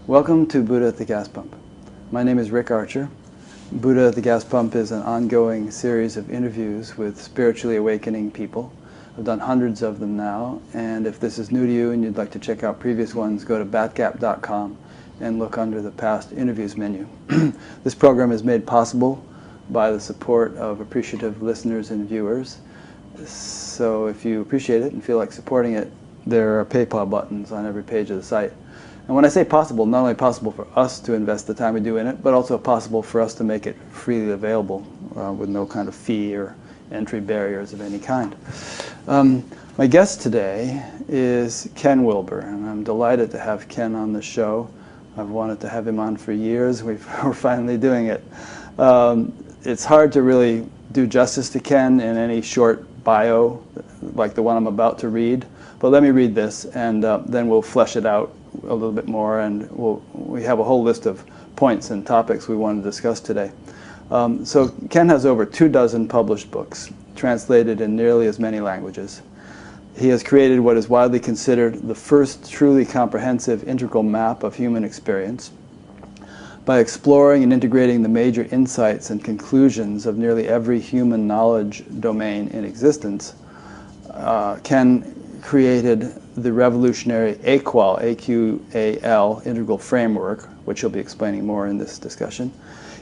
Welcome to Buddha at the Gas Pump. My name is Rick Archer. Buddha at the Gas Pump is an ongoing series of interviews with spiritually awakening people. I've done hundreds of them now, and if this is new to you and you'd like to check out previous ones, go to batgap.com and look under the past interviews menu. This program is made possible by the support of appreciative listeners and viewers. So if you appreciate it and feel like supporting it, there are PayPal buttons on every page of the site. And when I say possible, not only possible for us to invest the time we do in it, but also possible for us to make it freely available with no kind of fee or entry barriers of any kind. My guest today is Ken Wilber, and I'm delighted to have Ken on the show. I've wanted to have him on for years. We're finally doing it. It's hard to really do justice to Ken in any short bio like the one I'm about to read, but let me read this, and then we'll flesh it out a little bit more, and we have a whole list of points and topics we want to discuss today. So Ken has over 24 published books, translated in nearly as many languages. He has created what is widely considered the first truly comprehensive integral map of human experience. By exploring and integrating the major insights and conclusions of nearly every human knowledge domain in existence, Ken created the revolutionary AQAL, A-Q-A-L, integral framework, which he'll be explaining more in this discussion.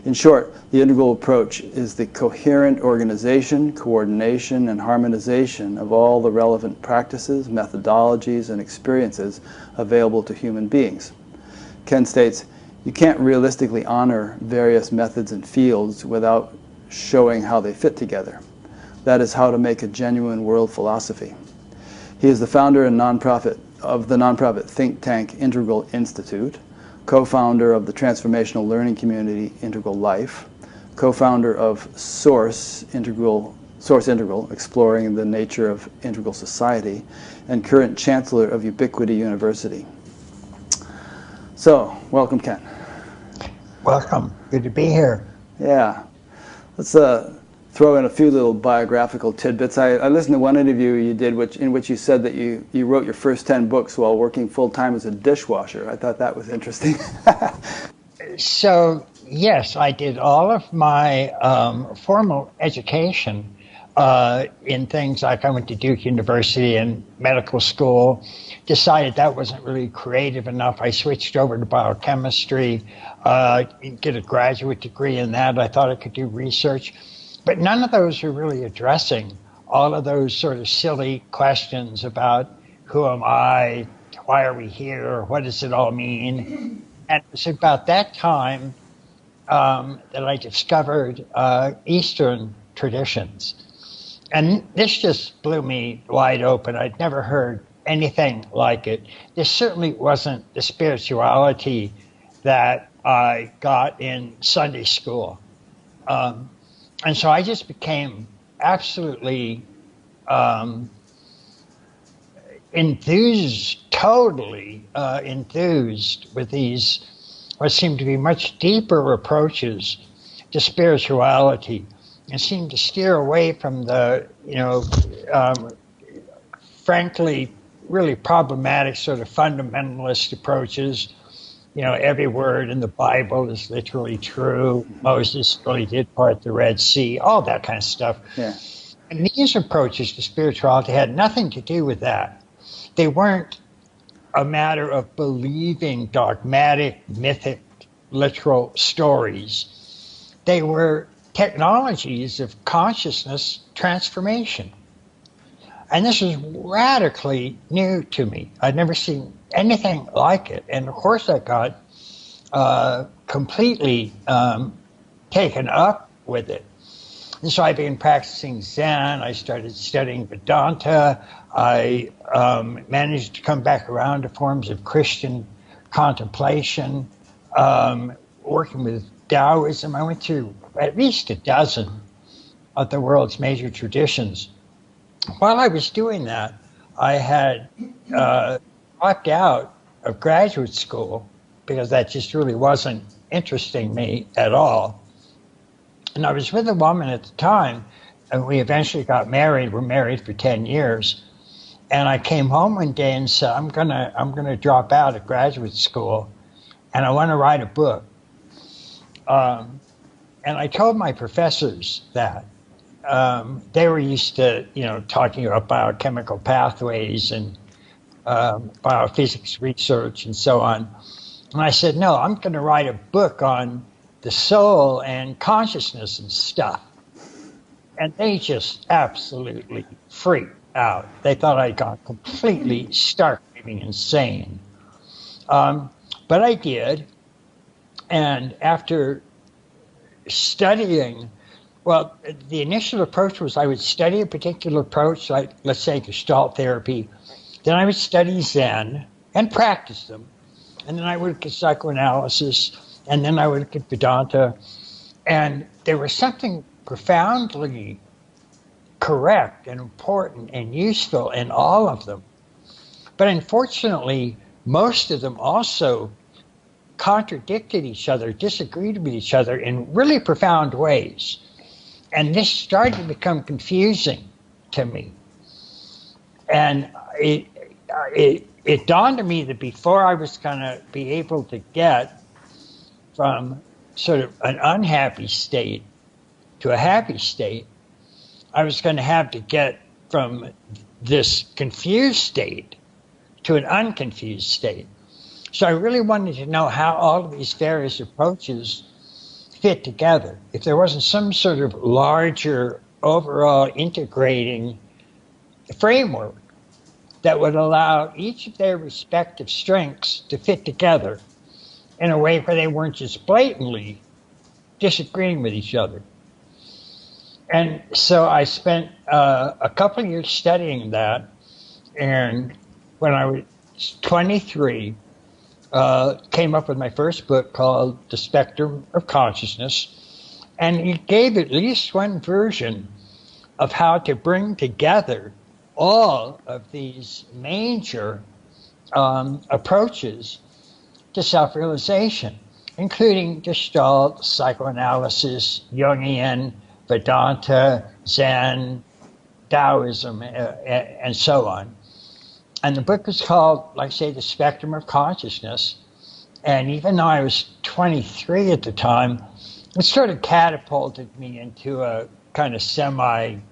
In short, the integral approach is the coherent organization, coordination, and harmonization of all the relevant practices, methodologies, and experiences available to human beings. Ken states, you can't realistically honor various methods and fields without showing how they fit together. That is how to make a genuine world philosophy. He is the founder and of the nonprofit think tank Integral Institute, co-founder of the transformational learning community Integral Life, co-founder of Source Integral, exploring the nature of integral society, and current chancellor of Ubiquity University. So, welcome, Ken. Welcome. Good to be here. Yeah. Let's throw in a few little biographical tidbits. I listened to one interview you did in which you said that you wrote your first 10 books while working full-time as a dishwasher. I thought that was interesting. So, yes, I did all of my formal education in things like I went to Duke University and medical school, decided that wasn't really creative enough. I switched over to biochemistry, get a graduate degree in that. I thought I could do research. But none of those are really addressing all of those sort of silly questions about who am I, why are we here, what does it all mean? And it was about that time that I discovered Eastern traditions. And this just blew me wide open. I'd never heard anything like it. This certainly wasn't the spirituality that I got in Sunday school. And so I just became absolutely totally enthused with these, what seemed to be much deeper approaches to spirituality, and seemed to steer away from the, frankly, really problematic sort of fundamentalist approaches. Every word in the Bible is literally true. Moses really did part the Red Sea, all that kind of stuff. Yeah. And these approaches to spirituality had nothing to do with that. They weren't a matter of believing dogmatic, mythic, literal stories. They were technologies of consciousness transformation. And this was radically new to me. I'd never seen anything like it. And of course I got completely taken up with it. And so I began practicing Zen. I started studying Vedanta. I managed to come back around to forms of Christian contemplation, working with Taoism. I went through at least a dozen of the world's major traditions. While I was doing that, I had dropped out of graduate school because that just really wasn't interesting me at all. And I was with a woman at the time, and we eventually got married. We're married for 10 years. And I came home one day and said, I'm gonna drop out of graduate school, and I want to write a book. And I told my professors that. They were used to, talking about biochemical pathways and biophysics research and so on. And I said, no, I'm going to write a book on the soul and consciousness and stuff. And they just absolutely freaked out. They thought I'd gone completely stark raving insane. But I did. And after studying, well, the initial approach was I would study a particular approach, like let's say Gestalt therapy. Then I would study Zen and practice them. And then I would look at psychoanalysis, and then I would look at Vedanta. And there was something profoundly correct and important and useful in all of them. But unfortunately, most of them also contradicted each other, disagreed with each other in really profound ways. And this started to become confusing to me. And it dawned on me that before I was going to be able to get from sort of an unhappy state to a happy state, I was going to have to get from this confused state to an unconfused state. So I really wanted to know how all of these various approaches fit together. If there wasn't some sort of larger, overall integrating framework that would allow each of their respective strengths to fit together in a way where they weren't just blatantly disagreeing with each other. And so I spent a couple of years studying that, and when I was 23, came up with my first book called The Spectrum of Consciousness, and it gave at least one version of how to bring together all of these major approaches to self-realization, including Gestalt, psychoanalysis, Jungian, Vedanta, Zen, Taoism, and so on. And the book is called, like I say, The Spectrum of Consciousness. And even though I was 23 at the time, it sort of catapulted me into a kind of semi-fame.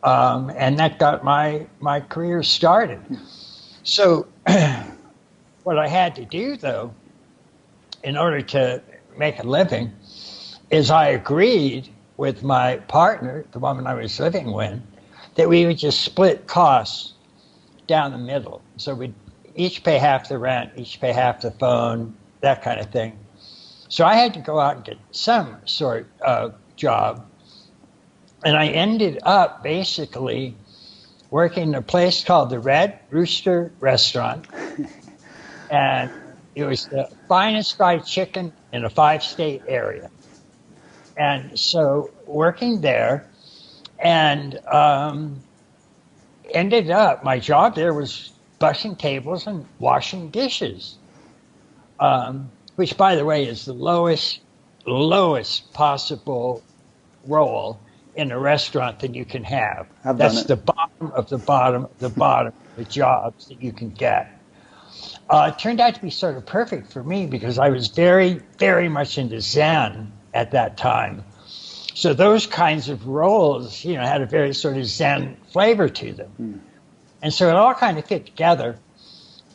And that got my career started. So what I had to do, though, in order to make a living, is I agreed with my partner, the woman I was living with, that we would just split costs down the middle. So we'd each pay half the rent, each pay half the phone, that kind of thing. So I had to go out and get some sort of job. And I ended up basically working in a place called the Red Rooster Restaurant. And it was the finest fried chicken in a 5-state area. And so working there, and ended up, my job there was bussing tables and washing dishes, which, by the way, is the lowest possible role in a restaurant that you can have. That's the bottom of the bottom of the bottom of the jobs that you can get. It turned out to be sort of perfect for me because I was very, very much into Zen at that time. So those kinds of roles, had a very sort of Zen flavor to them. And so it all kind of fit together.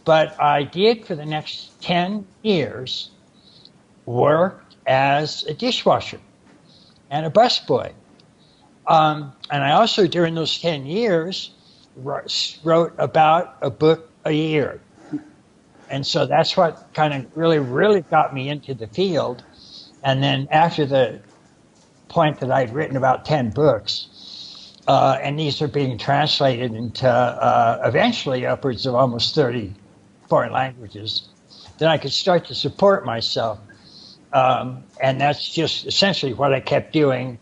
But I did, for the next 10 years, work as a dishwasher and a busboy. And I also, during those 10 years, wrote about a book a year. And so that's what kind of really, really got me into the field. And then after the point that I'd written about 10 books, and these are being translated into eventually upwards of almost 30 foreign languages, then I could start to support myself. And that's just essentially what I kept doing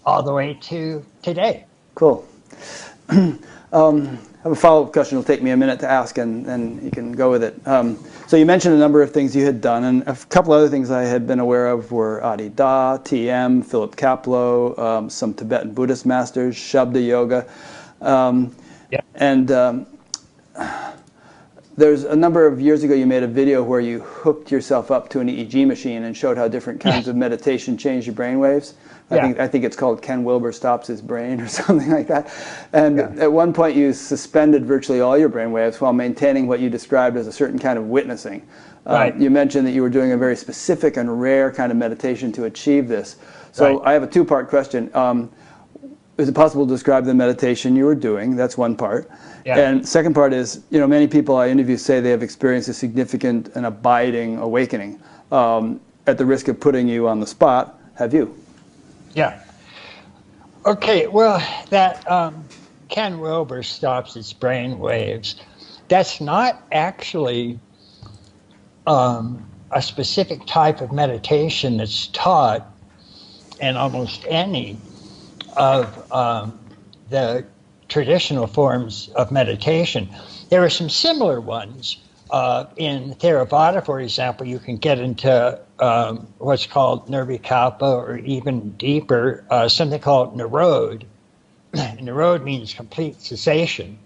all the way to today. Cool. I have a follow-up question. It'll take me a minute to ask, and then you can go with it. So you mentioned a number of things you had done, and a couple other things I had been aware of were Adi Da, TM, Philip Kapleau, some Tibetan Buddhist masters, Shabda Yoga. And There's a number of years ago you made a video where you hooked yourself up to an EEG machine and showed how different kinds of meditation change your brain waves. I think it's called Ken Wilber Stops His Brain or something like that. And at one point you suspended virtually all your brain waves while maintaining what you described as a certain kind of witnessing. You mentioned that you were doing a very specific and rare kind of meditation to achieve this. So I have a two-part question. Is it possible to describe the meditation you were doing? That's one part. And second part is, many people I interview say they have experienced a significant and abiding awakening. At the risk of putting you on the spot, have you? Yeah. Okay, well, that Ken Wilber Stops His Brain Waves, that's not actually a specific type of meditation that's taught in almost any of the traditional forms of meditation. There are some similar ones. In Theravada, for example, you can get into what's called Nirvikalpa, or even deeper, something called Nirod. Nirod means complete cessation,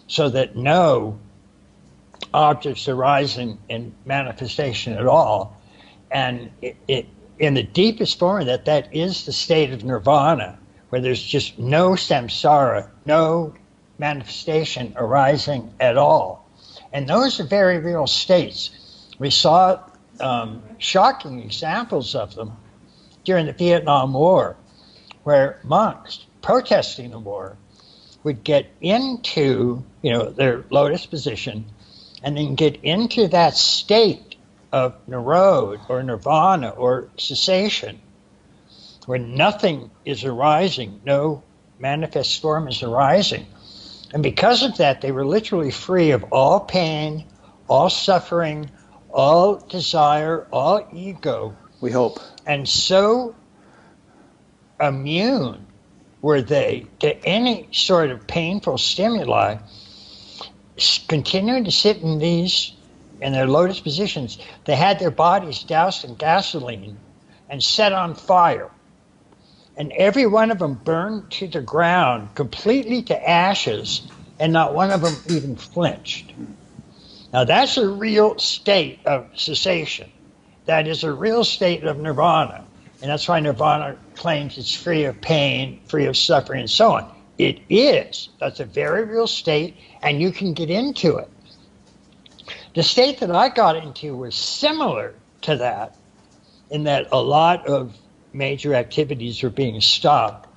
so that no objects arising in manifestation at all. And it in the deepest form of that is the state of nirvana, where there's just no samsara, no manifestation arising at all. And those are very real states. We saw shocking examples of them during the Vietnam War, where monks protesting the war would get into their lotus position and then get into that state of nirod or nirvana or cessation, where nothing is arising, no manifest form is arising. And because of that, they were literally free of all pain, all suffering, all desire, all ego. We hope. And so immune were they to any sort of painful stimuli, continuing to sit in their lotus positions. They had their bodies doused in gasoline and set on fire. And every one of them burned to the ground, completely to ashes, and not one of them even flinched. Now that's a real state of cessation. That is a real state of nirvana. And that's why nirvana claims it's free of pain, free of suffering, and so on. It is. That's a very real state, and you can get into it. The state that I got into was similar to that, in that a lot of major activities were being stopped.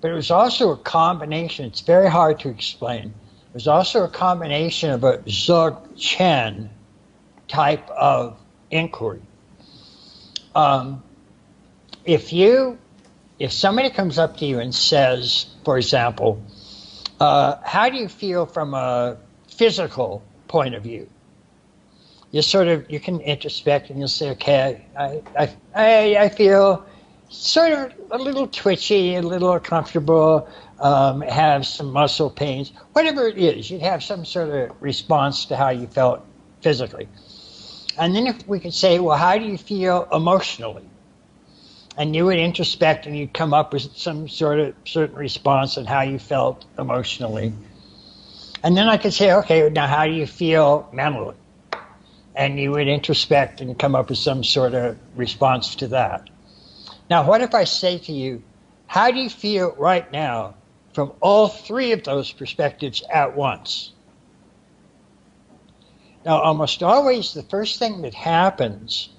But it was also a combination, it's very hard to explain. It was also a combination of a Dzogchen type of inquiry. If somebody comes up to you and says, for example, how do you feel from a physical point of view? You can introspect and you'll say, okay, I feel sort of a little twitchy, a little uncomfortable, have some muscle pains, whatever it is, you'd have some sort of response to how you felt physically. And then if we could say, well, how do you feel emotionally? And you would introspect and you'd come up with some sort of certain response on how you felt emotionally. And then I could say, okay, now how do you feel mentally? And you would introspect and come up with some sort of response to that. Now, what if I say to you, how do you feel right now from all three of those perspectives at once? Now, almost always the first thing that happens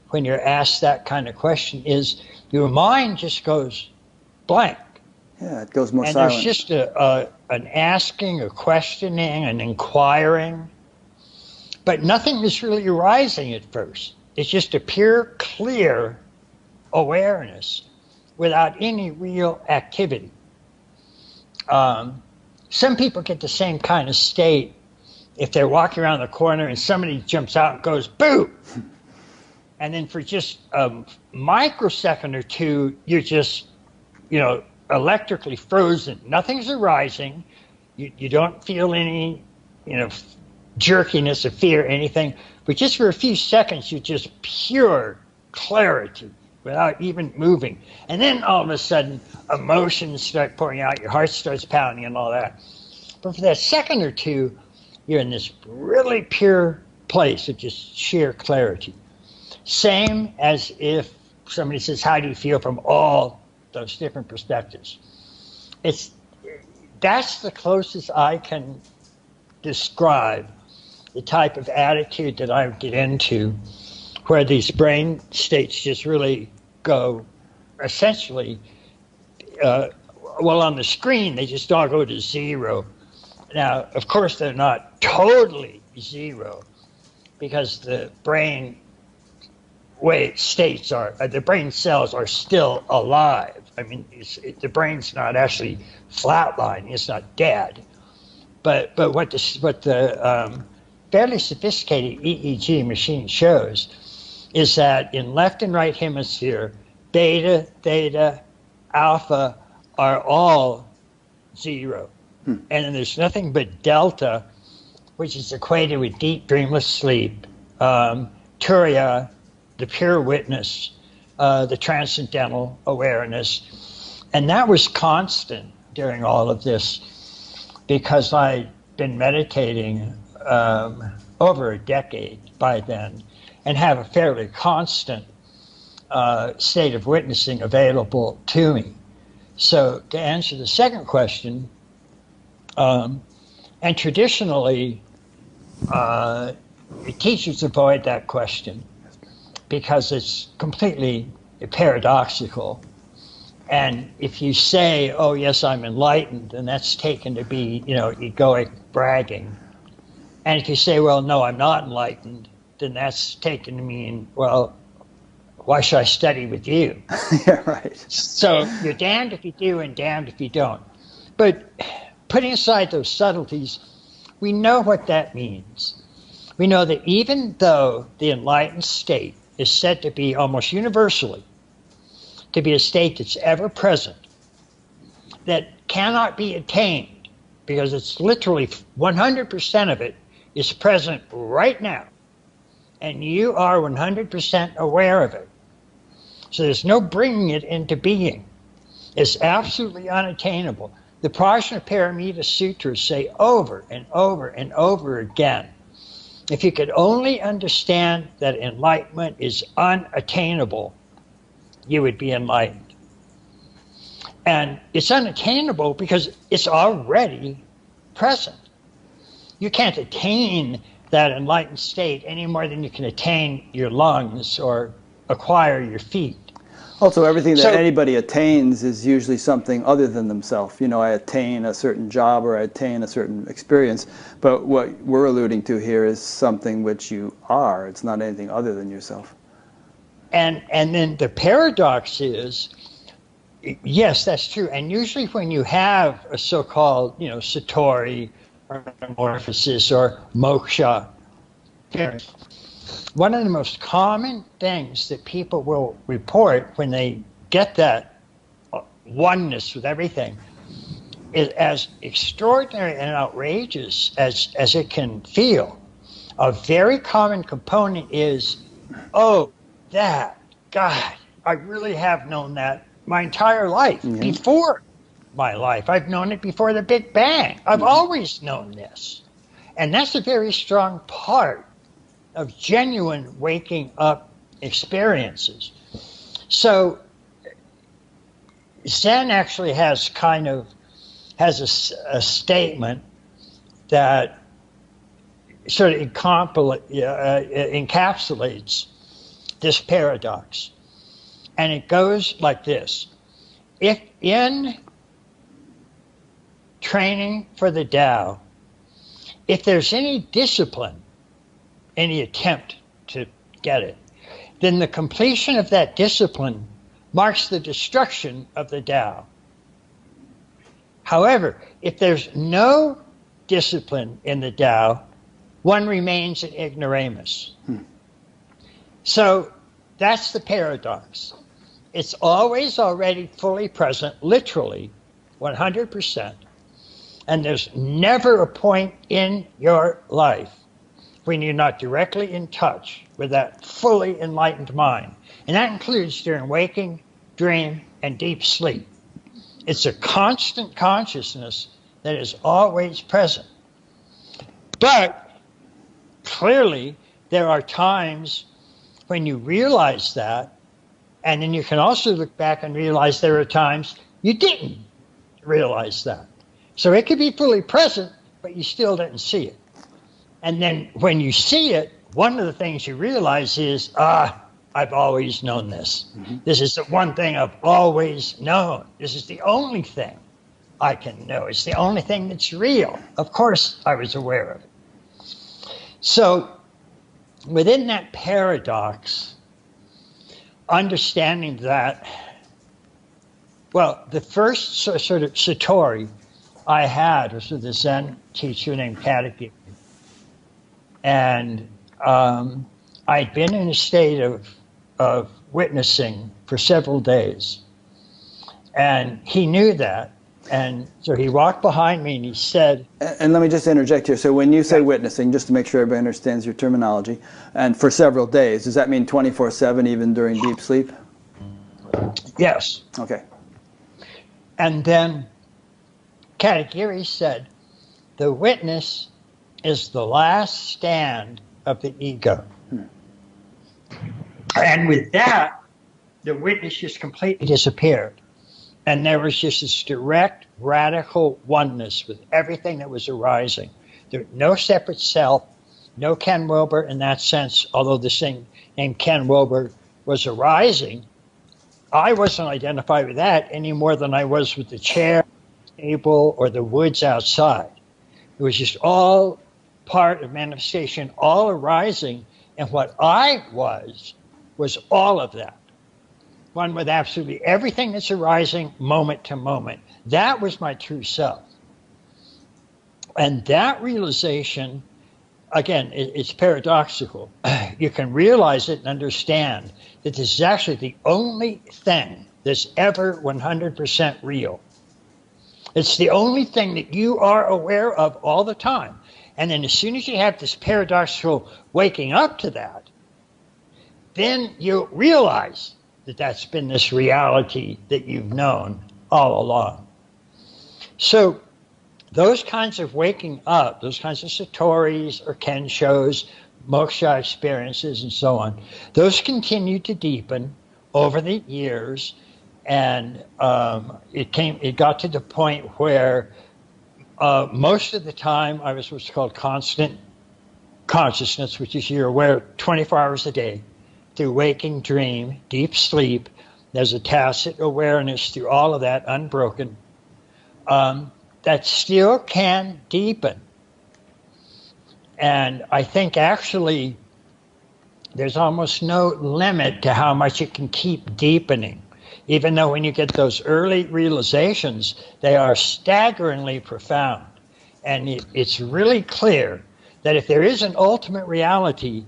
when you're asked that kind of question is your mind just goes blank. Yeah, it goes more silent. And there's just an asking, a questioning, an inquiring. But nothing is really arising at first. It's just a pure, clear awareness without any real activity. Some people get the same kind of state if they're walking around the corner and somebody jumps out and goes, boo! And then for just a microsecond or two, you're just, electrically frozen. Nothing's arising. You don't feel any, jerkiness of fear or anything. But just for a few seconds, you're just pure clarity without even moving. And then all of a sudden, emotions start pouring out. Your heart starts pounding and all that. But for that second or two, You're in this really pure place of just sheer clarity. Same as if somebody says, how do you feel from all those different perspectives? That's the closest I can describe the type of attitude that I get into, where these brain states just really go essentially, on the screen, they just all go to zero. Now, of course, they're not totally zero, because the brain states the brain cells are still alive. I mean, the brain's not actually flatline; it's not dead. But what the fairly sophisticated EEG machine shows is that in left and right hemisphere, beta, theta, alpha are all zero, and then there's nothing but delta, which is equated with deep dreamless sleep, turiya, the pure witness, the transcendental awareness. And that was constant during all of this, because I'd been meditating over a decade by then, and have a fairly constant state of witnessing available to me. So to answer the second question, and traditionally, teachers avoid that question because it's completely paradoxical. And if you say, oh, yes, I'm enlightened, then that's taken to be, egoic bragging. And if you say, well, no, I'm not enlightened, then that's taken to mean, well, why should I study with you? Yeah, right. So you're damned if you do and damned if you don't. But putting aside those subtleties, we know what that means. We know that even though the enlightened state is said to be almost universally to be a state that's ever present, that cannot be attained, because it's literally 100% of it is present right now, and you are 100% aware of it. So there's no bringing it into being. It's absolutely unattainable. The Prajnaparamita Sutras say over and over and over again, if you could only understand that enlightenment is unattainable, you would be enlightened. And it's unattainable because it's already present. You can't attain that enlightened state any more than you can attain your lungs or acquire your feet. Also, everything that anybody attains is usually something other than themselves. I attain a certain job or I attain a certain experience, but what we're alluding to here is something which you are. It's not anything other than yourself. And then the paradox is, yes, that's true. And usually when you have a so-called, satori or metamorphosis or moksha, one of the most common things that people will report when they get that oneness with everything is, as extraordinary and outrageous as it can feel, a very common component is, oh, that, God, I really have known that my entire life, before my life. I've known it before the Big Bang. I've always known this. And that's a very strong part of genuine waking up experiences. So Zen actually has a statement that sort of encapsulates this paradox. And it goes like this. If in training for the Tao, if there's any discipline, any attempt to get it, then the completion of that discipline marks the destruction of the Tao. However, if there's no discipline in the Tao, one remains in ignoramus. So that's the paradox. It's always already fully present, literally 100%, and there's never a point in your life when you're not directly in touch with that fully enlightened mind. And that includes during waking, dream, and deep sleep. It's a constant consciousness that is always present. But clearly, there are times when you realize that, and then you can also look back and realize there are times you didn't realize that. So it could be fully present, but you still didn't see it. And then when you see it, one of the things you realize is, I've always known this. Mm-hmm. This is the one thing I've always known. This is the only thing I can know. It's the only thing that's real. Of course, I was aware of it. So within that paradox, understanding that, well, the first sort of satori I had was with a Zen teacher named Katagiri. And I'd been in a state of witnessing for several days. And he knew that. And so he walked behind me and he said... And let me just interject here. So when you say witnessing, just to make sure everybody understands your terminology, and for several days, does that mean 24/7 even during deep sleep? Yes. Okay. And then Katagiri said, the witness is the last stand of the ego. And with that, the witness just completely disappeared. And there was just this direct, radical oneness with everything that was arising. There was no separate self, no Ken Wilber in that sense, although this thing named Ken Wilber was arising. I wasn't identified with that any more than I was with the chair, table, or the woods outside. It was just all part of manifestation, all arising, and what I was all of that. One with absolutely everything that's arising moment to moment. That was my true self. And that realization, again, it's paradoxical. You can realize it and understand that this is actually the only thing that's ever 100% real. It's the only thing that you are aware of all the time. And then as soon as you have this paradoxical waking up to that, then you realize that that's been this reality that you've known all along. So those kinds of waking up, those kinds of satoris or kenshos, moksha experiences and so on, those continue to deepen over the years. And it got to the point where most of the time I was what's called constant consciousness, which is you're aware 24 hours a day, through waking dream, deep sleep. There's a tacit awareness through all of that, unbroken, that still can deepen. And I think actually there's almost no limit to how much it can keep deepening. Even though when you get those early realizations, they are staggeringly profound. And it's really clear that if there is an ultimate reality,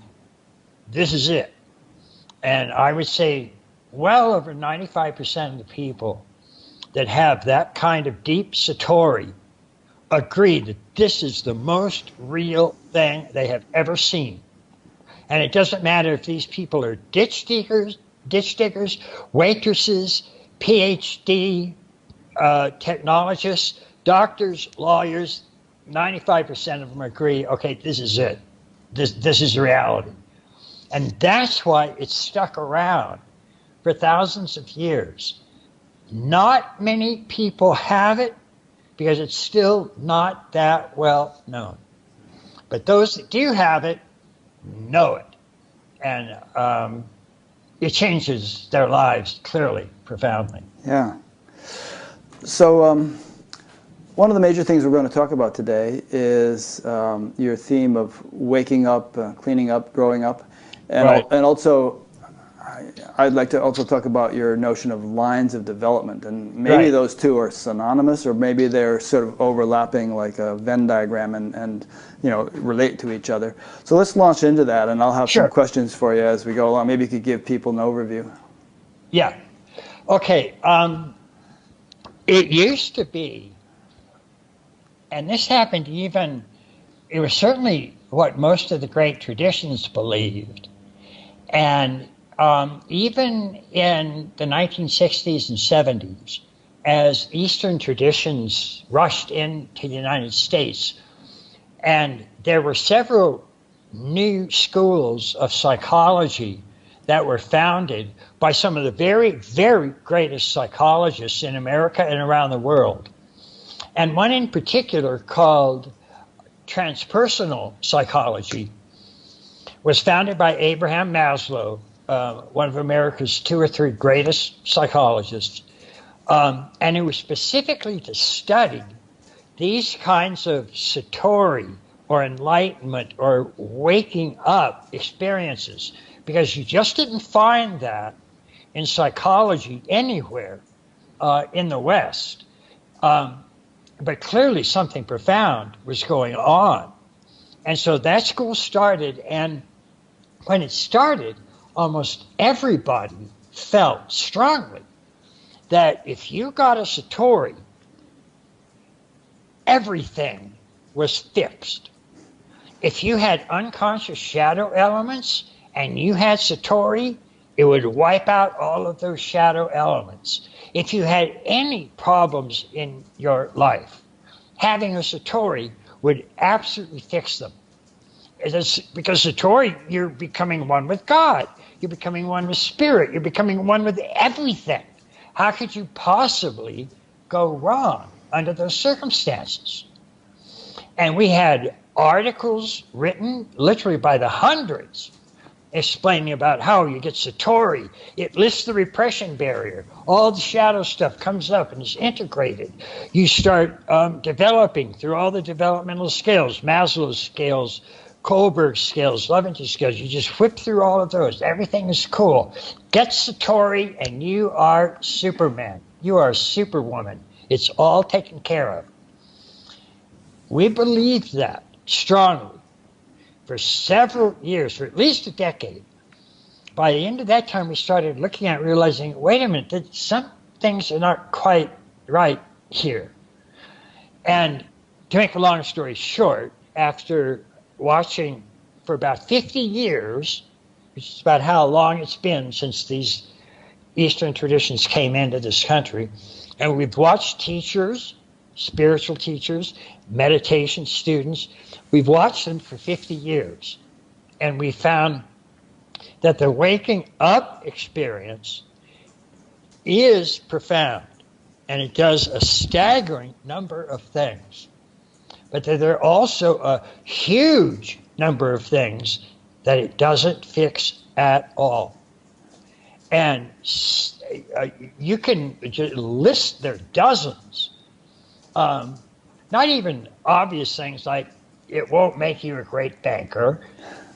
this is it. And I would say well over 95% of the people that have that kind of deep satori agree that this is the most real thing they have ever seen. And it doesn't matter if these people are ditch diggers, waitresses, PhD technologists, doctors, lawyers, 95% of them agree, okay, this is it. This is reality. And that's why it's stuck around for thousands of years. Not many people have it because it's still not that well known. But those that do have it know it. And it changes their lives clearly, profoundly. Yeah. So one of the major things we're going to talk about today is your theme of waking up, cleaning up, growing up. And, right. And also, I'd like to also talk about your notion of lines of development. And maybe those two are synonymous, or maybe they're sort of overlapping like a Venn diagram and you know, relate to each other. So let's launch into that, and I'll have some questions for you as we go along. Maybe you could give people an overview. Yeah. Okay. It used to be, and this happened even, it was certainly what most of the great traditions believed. And even in the 1960s and 70s, as Eastern traditions rushed into the United States, And there were several new schools of psychology that were founded by some of the very, very greatest psychologists in America and around the world. And one in particular, called transpersonal psychology, was founded by Abraham Maslow, one of America's 2 or 3 greatest psychologists. And it was specifically to study these kinds of satori or enlightenment or waking up experiences, because you just didn't find that in psychology anywhere in the West. But clearly something profound was going on. And so that school started, and when it started, almost everybody felt strongly that if you got a satori, everything was fixed. If you had unconscious shadow elements and you had satori, it would wipe out all of those shadow elements. If you had any problems in your life, having a satori would absolutely fix them. Because satori, you're becoming one with God. You're becoming one with spirit. You're becoming one with everything. How could you possibly go wrong under those circumstances? And we had articles written literally by the hundreds explaining about how you get satori. It lifts the repression barrier. All the shadow stuff comes up and is integrated. You start developing through all the developmental scales, Maslow's scales, Kohlberg's scales, Leventh's scales. You just whip through all of those. Everything is cool. Get satori and you are Superman. You are Superwoman. It's all taken care of. We believed that strongly for several years, for at least a decade. By the end of that time, we started looking at realizing, wait a minute, that some things are not quite right here. And to make a long story short, after watching for about 50 years, which is about how long it's been since these Eastern traditions came into this country, and we've watched teachers, spiritual teachers, meditation students, we've watched them for 50 years, and we found that the waking up experience is profound, and it does a staggering number of things. But there are also a huge number of things that it doesn't fix at all. And you can just list, there are dozens, not even obvious things like it won't make you a great banker,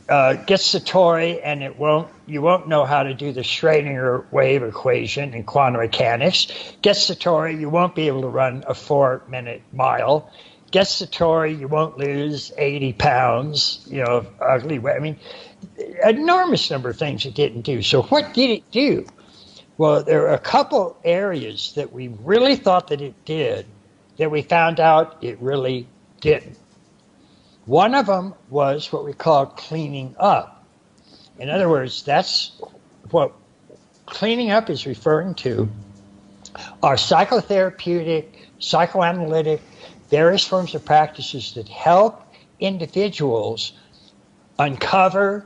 get satori and you won't know how to do the Schrödinger wave equation in quantum mechanics, get satori, you won't be able to run a 4-minute mile, get satori, you won't lose 80 pounds, ugly way. I mean, enormous number of things it didn't do. So what did it do? Well, there are a couple areas that we really thought that it did that we found out it really didn't. One of them was what we call cleaning up. In other words, that's what cleaning up is referring to are psychotherapeutic, psychoanalytic, various forms of practices that help individuals uncover,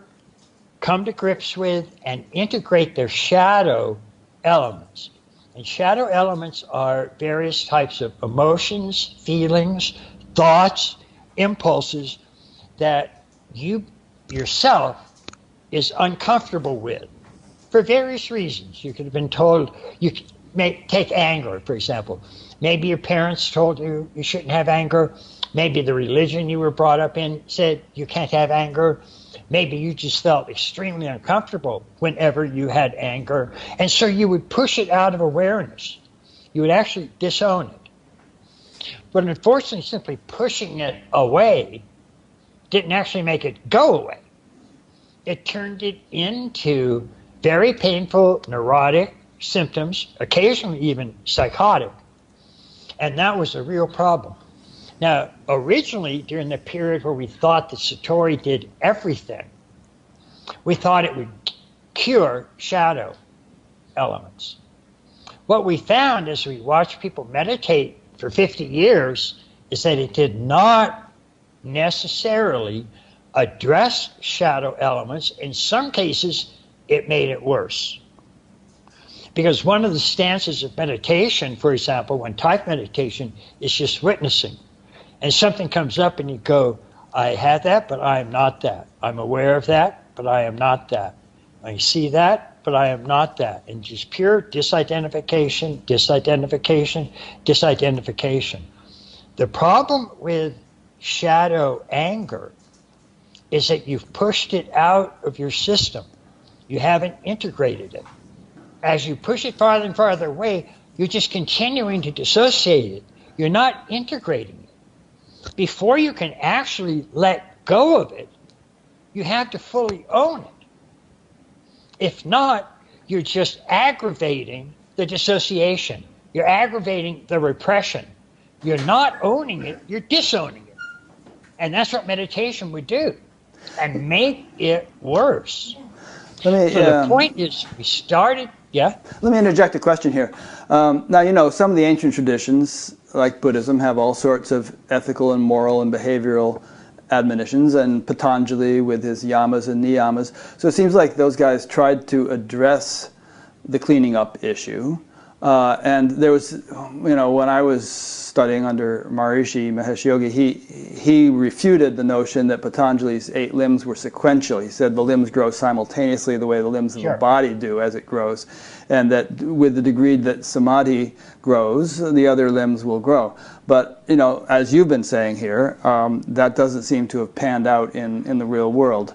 come to grips with, and integrate their shadow elements. And shadow elements are various types of emotions, feelings, thoughts, impulses that you yourself is uncomfortable with for various reasons. You could have been told, you may take anger, for example. Maybe your parents told you you shouldn't have anger. Maybe the religion you were brought up in said you can't have anger. Maybe you just felt extremely uncomfortable whenever you had anger. And so you would push it out of awareness. You would actually disown it. But unfortunately, simply pushing it away didn't actually make it go away. It turned it into very painful, neurotic symptoms, occasionally even psychotic. And that was a real problem. Now, originally, during the period where we thought that satori did everything, we thought it would cure shadow elements. What we found as we watched people meditate for 50 years is that it did not necessarily address shadow elements. In some cases, it made it worse. Because one of the stances of meditation, for example, when type meditation, is just witnessing. And something comes up and you go, I had that, but I am not that. I'm aware of that, but I am not that. I see that, but I am not that. And just pure disidentification, disidentification, disidentification. The problem with shadow anger is that you've pushed it out of your system. You haven't integrated it. As you push it farther and farther away, you're just continuing to dissociate it. You're not integrating it. Before you can actually let go of it, you have to fully own it. If not, you're just aggravating the dissociation. You're aggravating the repression. You're not owning it, you're disowning it. And that's what meditation would do, and make it worse. The point is, we started, yeah? Let me interject a question here. Now, you know, some of the ancient traditions, like Buddhism, have all sorts of ethical and moral and behavioral admonitions, and Patanjali with his yamas and niyamas. So it seems like those guys tried to address the cleaning up issue. And there was, you know, when I was studying under Maharishi Mahesh Yogi, he refuted the notion that Patanjali's 8 limbs were sequential. He said the limbs grow simultaneously the way the limbs of the body do as it grows, and that with the degree that samadhi grows, the other limbs will grow. But, you know, as you've been saying here, that doesn't seem to have panned out in the real world.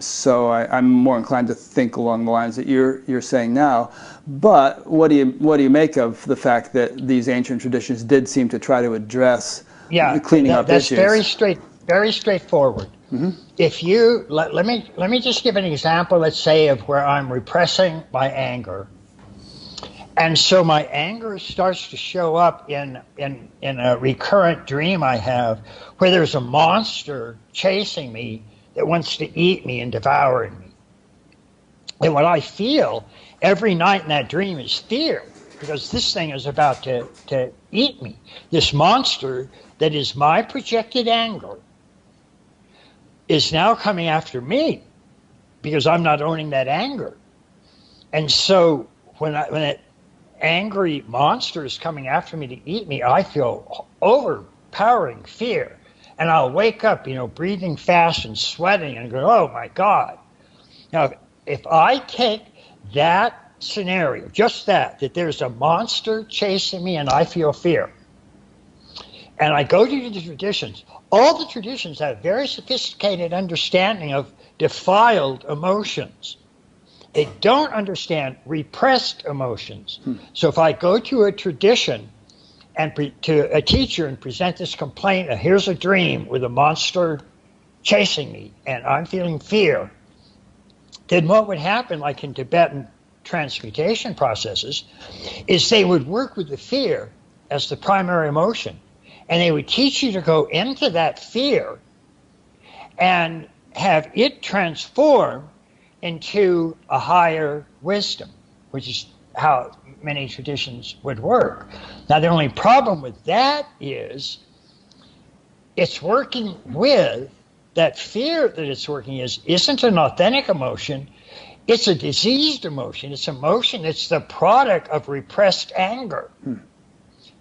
So I'm more inclined to think along the lines that you're saying now. But what do you make of the fact that these ancient traditions did seem to try to address the cleaning up issues? That's very straightforward. Mm-hmm. If you let me just give an example. Let's say of where I'm repressing my anger, and so my anger starts to show up in a recurrent dream I have, where there's a monster chasing me that wants to eat me and devour me. And what I feel every night in that dream is fear, because this thing is about to eat me. This monster that is my projected anger is now coming after me because I'm not owning that anger. And so when that angry monster is coming after me to eat me, I feel overpowering fear. And I'll wake up, you know, breathing fast and sweating and go, oh my God. Now, if I take that scenario, just that there's a monster chasing me and I feel fear, and I go to the traditions, all the traditions have very sophisticated understanding of defiled emotions. They don't understand repressed emotions. So if I go to a tradition and to a teacher and present this complaint, here's a dream with a monster chasing me and I'm feeling fear, then what would happen, like in Tibetan transmutation processes, is they would work with the fear as the primary emotion, and they would teach you to go into that fear and have it transform into a higher wisdom, which is how many traditions would work. Now, the only problem with that is it's working with that fear that it's working isn't an authentic emotion. It's a diseased emotion. It's emotion. It's the product of repressed anger.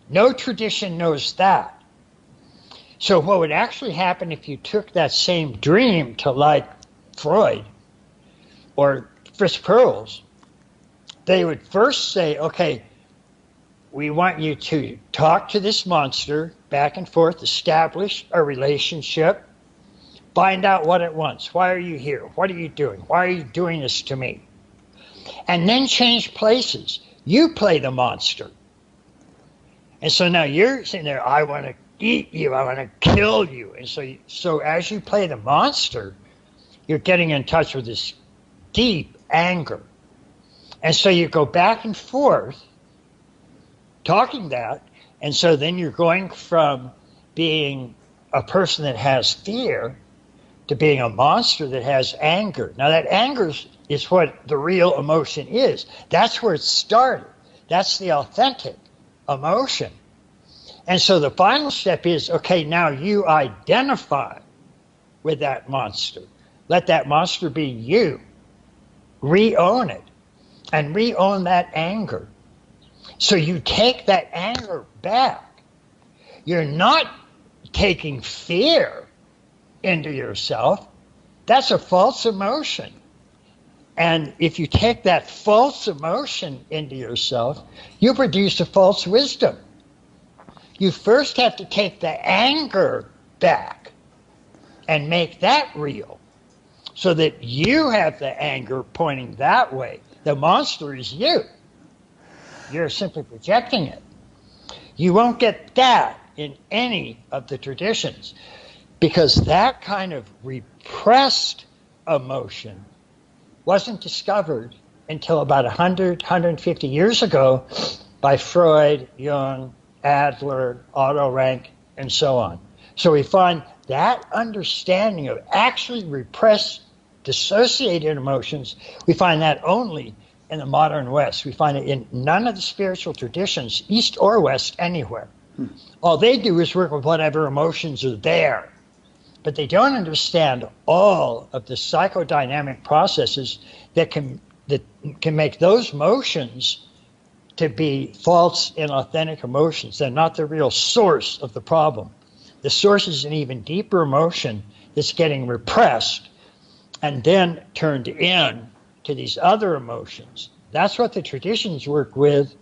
No tradition knows that. So what would actually happen if you took that same dream to, like, Freud or Fritz Perls? They would first say, okay, we want you to talk to this monster back and forth, establish a relationship, find out what it wants. Why are you here? What are you doing? Why are you doing this to me? And then change places. You play the monster. And so now you're sitting there, I want to eat you, I want to kill you. And so as you play the monster, you're getting in touch with this deep anger. And so you go back and forth talking that, and so then you're going from being a person that has fear to being a monster that has anger. Now that anger is what the real emotion is. That's where it started. That's the authentic emotion. And so the final step is, okay, now you identify with that monster. Let that monster be you. Re-own it and re-own that anger. So you take that anger back. You're not taking fear into yourself. That's a false emotion. And if you take that false emotion into yourself, you produce a false wisdom. You first have to take the anger back and make that real so that you have the anger pointing that way. The monster is you. You're simply projecting it. You won't get that in any of the traditions because that kind of repressed emotion wasn't discovered until about 100, 150 years ago by Freud, Jung, Adler, Otto Rank, and so on. So we find that understanding of actually repressed, dissociated emotions, we find that only in the modern West. We find it in none of the spiritual traditions, East or West, anywhere. All they do is work with whatever emotions are there. But they don't understand all of the psychodynamic processes that can make those motions to be false and inauthentic emotions. They're not the real source of the problem. The source is an even deeper emotion that's getting repressed and then turned in to these other emotions. That's what the traditions work with.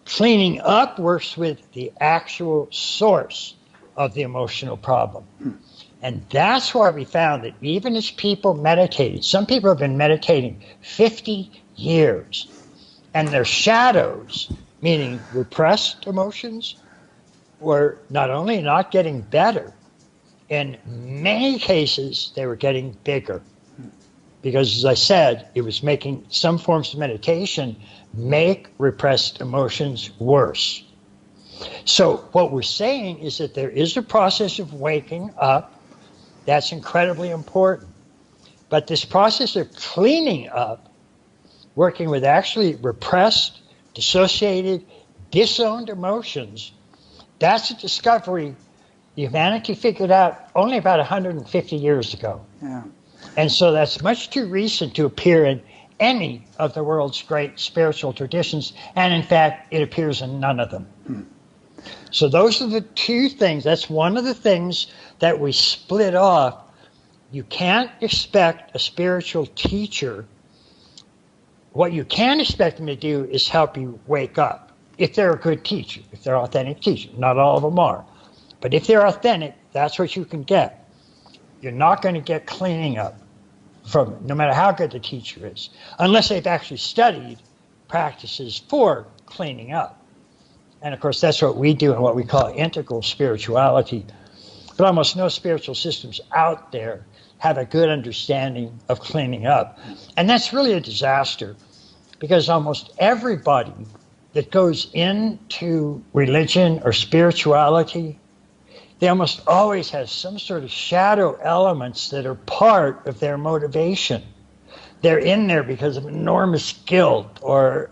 Cleaning up works with the actual source of the emotional problem. And that's why we found that even as people meditated, some people have been meditating 50 years, and their shadows, meaning repressed emotions, were not only not getting better, in many cases they were getting bigger. Because as I said, it was making some forms of meditation make repressed emotions worse. So what we're saying is that there is a process of waking up. That's incredibly important. But this process of cleaning up, working with actually repressed, dissociated, disowned emotions, that's a discovery humanity figured out only about 150 years ago. Yeah. And so that's much too recent to appear in any of the world's great spiritual traditions. And in fact, it appears in none of them. So those are the two things. That's one of the things that we split off. You can't expect a spiritual teacher. What you can expect them to do is help you wake up. If they're a good teacher, if they're an authentic teacher. Not all of them are. But if they're authentic, that's what you can get. You're not going to get cleaning up from it, no matter how good the teacher is, unless they've actually studied practices for cleaning up. And of course, that's what we do in what we call integral spirituality. But almost no spiritual systems out there have a good understanding of cleaning up. And that's really a disaster, because almost everybody that goes into religion or spirituality, they almost always have some sort of shadow elements that are part of their motivation. They're in there because of enormous guilt or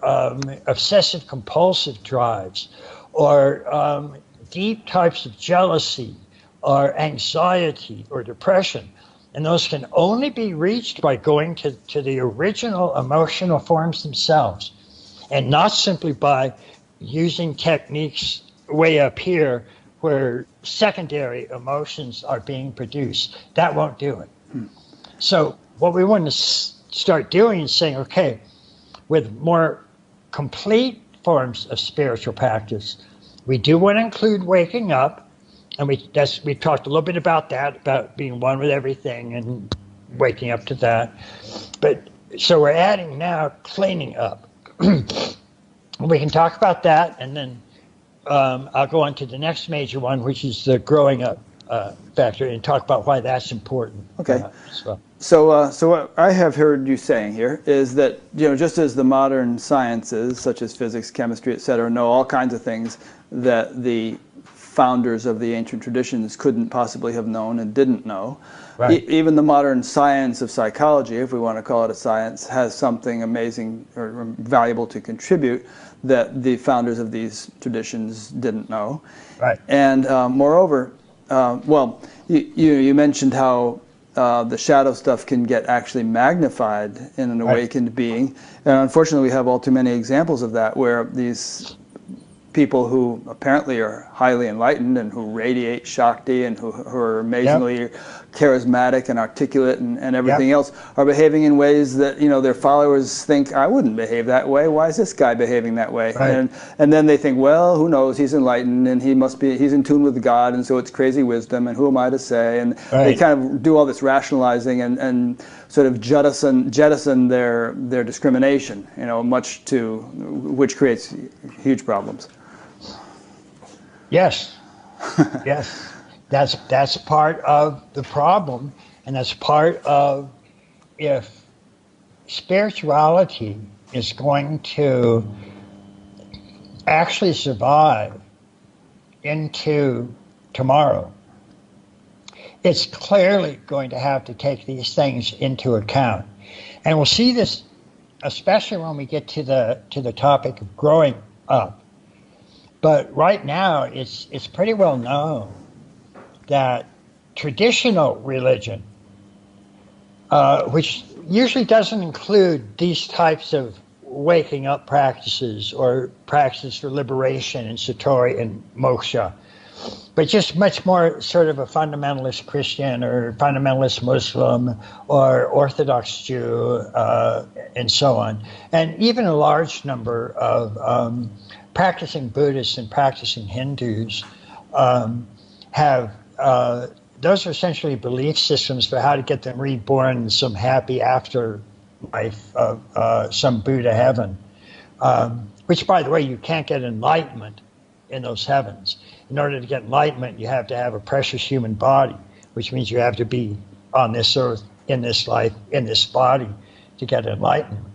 obsessive compulsive drives or deep types of jealousy or anxiety or depression. And those can only be reached by going to the original emotional forms themselves, and not simply by using techniques way up here where secondary emotions are being produced. That won't do it. So what we want to start doing is saying, okay, with more complete forms of spiritual practice, we do want to include waking up, and we talked a little bit about that, about being one with everything and waking up to that. But so we're adding now cleaning up. We can talk about that, and then I'll go on to the next major one, which is the growing up factor, and talk about why that's important. Okay. Well. So what I have heard you saying here is that, just as the modern sciences, such as physics, chemistry, etc., know all kinds of things that the founders of the ancient traditions couldn't possibly have known and didn't know. Right. Even the modern science of psychology, if we want to call it a science, has something amazing or valuable to contribute that the founders of these traditions didn't know. Right. And moreover, well, you mentioned how the shadow stuff can get actually magnified in an awakened being. And unfortunately, we have all too many examples of that, where these people who apparently are highly enlightened and who radiate Shakti and who are amazingly charismatic and articulate and everything else are behaving in ways that, you know, their followers think, I wouldn't behave that way. Why is this guy behaving that way? Right. And then they think, well, who knows? He's enlightened and he's in tune with God, and so it's crazy wisdom, and who am I to say? And they kind of do all this rationalizing and sort of jettison their discrimination, you know, which creates huge problems. Yes, yes, that's part of the problem, and that's part of, if spirituality is going to actually survive into tomorrow, it's clearly going to have to take these things into account, and we'll see this especially when we get to the topic of growing up. But right now, it's pretty well known that traditional religion, which usually doesn't include these types of waking up practices or practices for liberation and satori and moksha, but just much more sort of a fundamentalist Christian or fundamentalist Muslim or Orthodox Jew and so on, and even a large number of practicing Buddhists and practicing Hindus have those are essentially belief systems for how to get them reborn in some happy afterlife of some Buddha heaven, which, by the way, you can't get enlightenment in those heavens. In order to get enlightenment, you have to have a precious human body, which means you have to be on this earth, in this life, in this body to get enlightenment.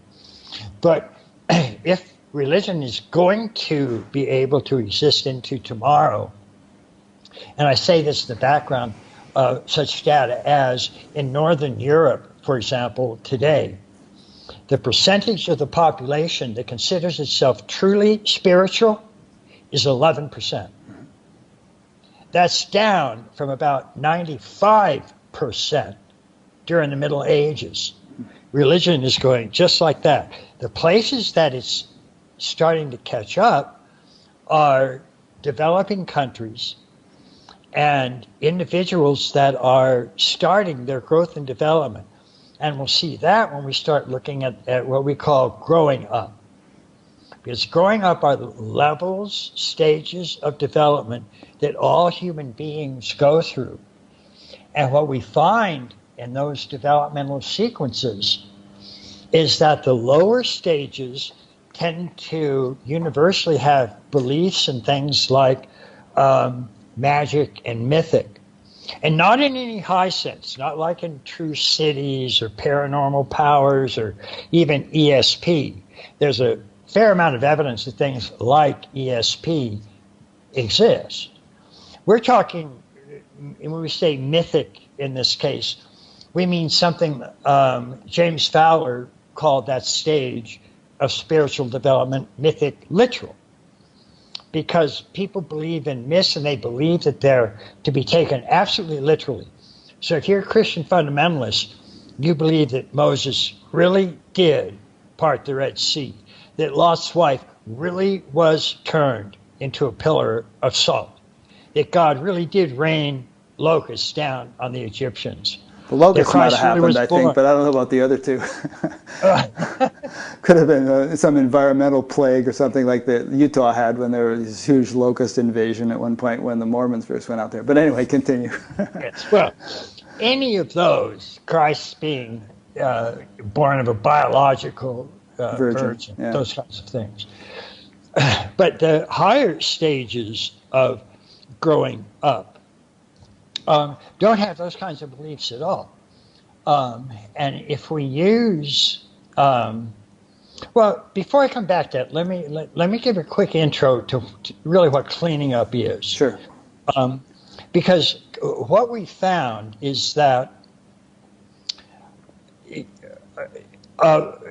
But if religion is going to be able to exist into tomorrow, and I say this in the background of such data as in Northern Europe, for example, today, the percentage of the population that considers itself truly spiritual is 11%. That's down from about 95% during the Middle Ages. Religion is going just like that. The places that it's starting to catch up are developing countries and individuals that are starting their growth and development. And we'll see that when we start looking at what we call growing up. Because growing up are the levels, stages of development that all human beings go through. And what we find in those developmental sequences is that the lower stages tend to universally have beliefs in things like magic and mythic. And not in any high sense, not like in true cities or paranormal powers or even ESP. There's a fair amount of evidence that things like ESP exist. We're talking, when we say mythic in this case, we mean something James Fowler called that stage of spiritual development mythic literal. Because people believe in myths and they believe that they're to be taken absolutely literally. So if you're a Christian fundamentalist, you believe that Moses really did part the Red Sea, that Lot's wife really was turned into a pillar of salt, that God really did rain locusts down on the Egyptians. The locusts might have happened, I think, but I don't know about the other two. Could have been some environmental plague or something like that Utah had when there was this huge locust invasion at one point when the Mormons first went out there. But anyway, continue. Yes, well, any of those, Christ being born of a biological virgin, those kinds of things. But the higher stages of growing up don't have those kinds of beliefs at all. And if we use, well, before I come back to that, let me give a quick intro to really what cleaning up is. Sure. Um, because what we found is that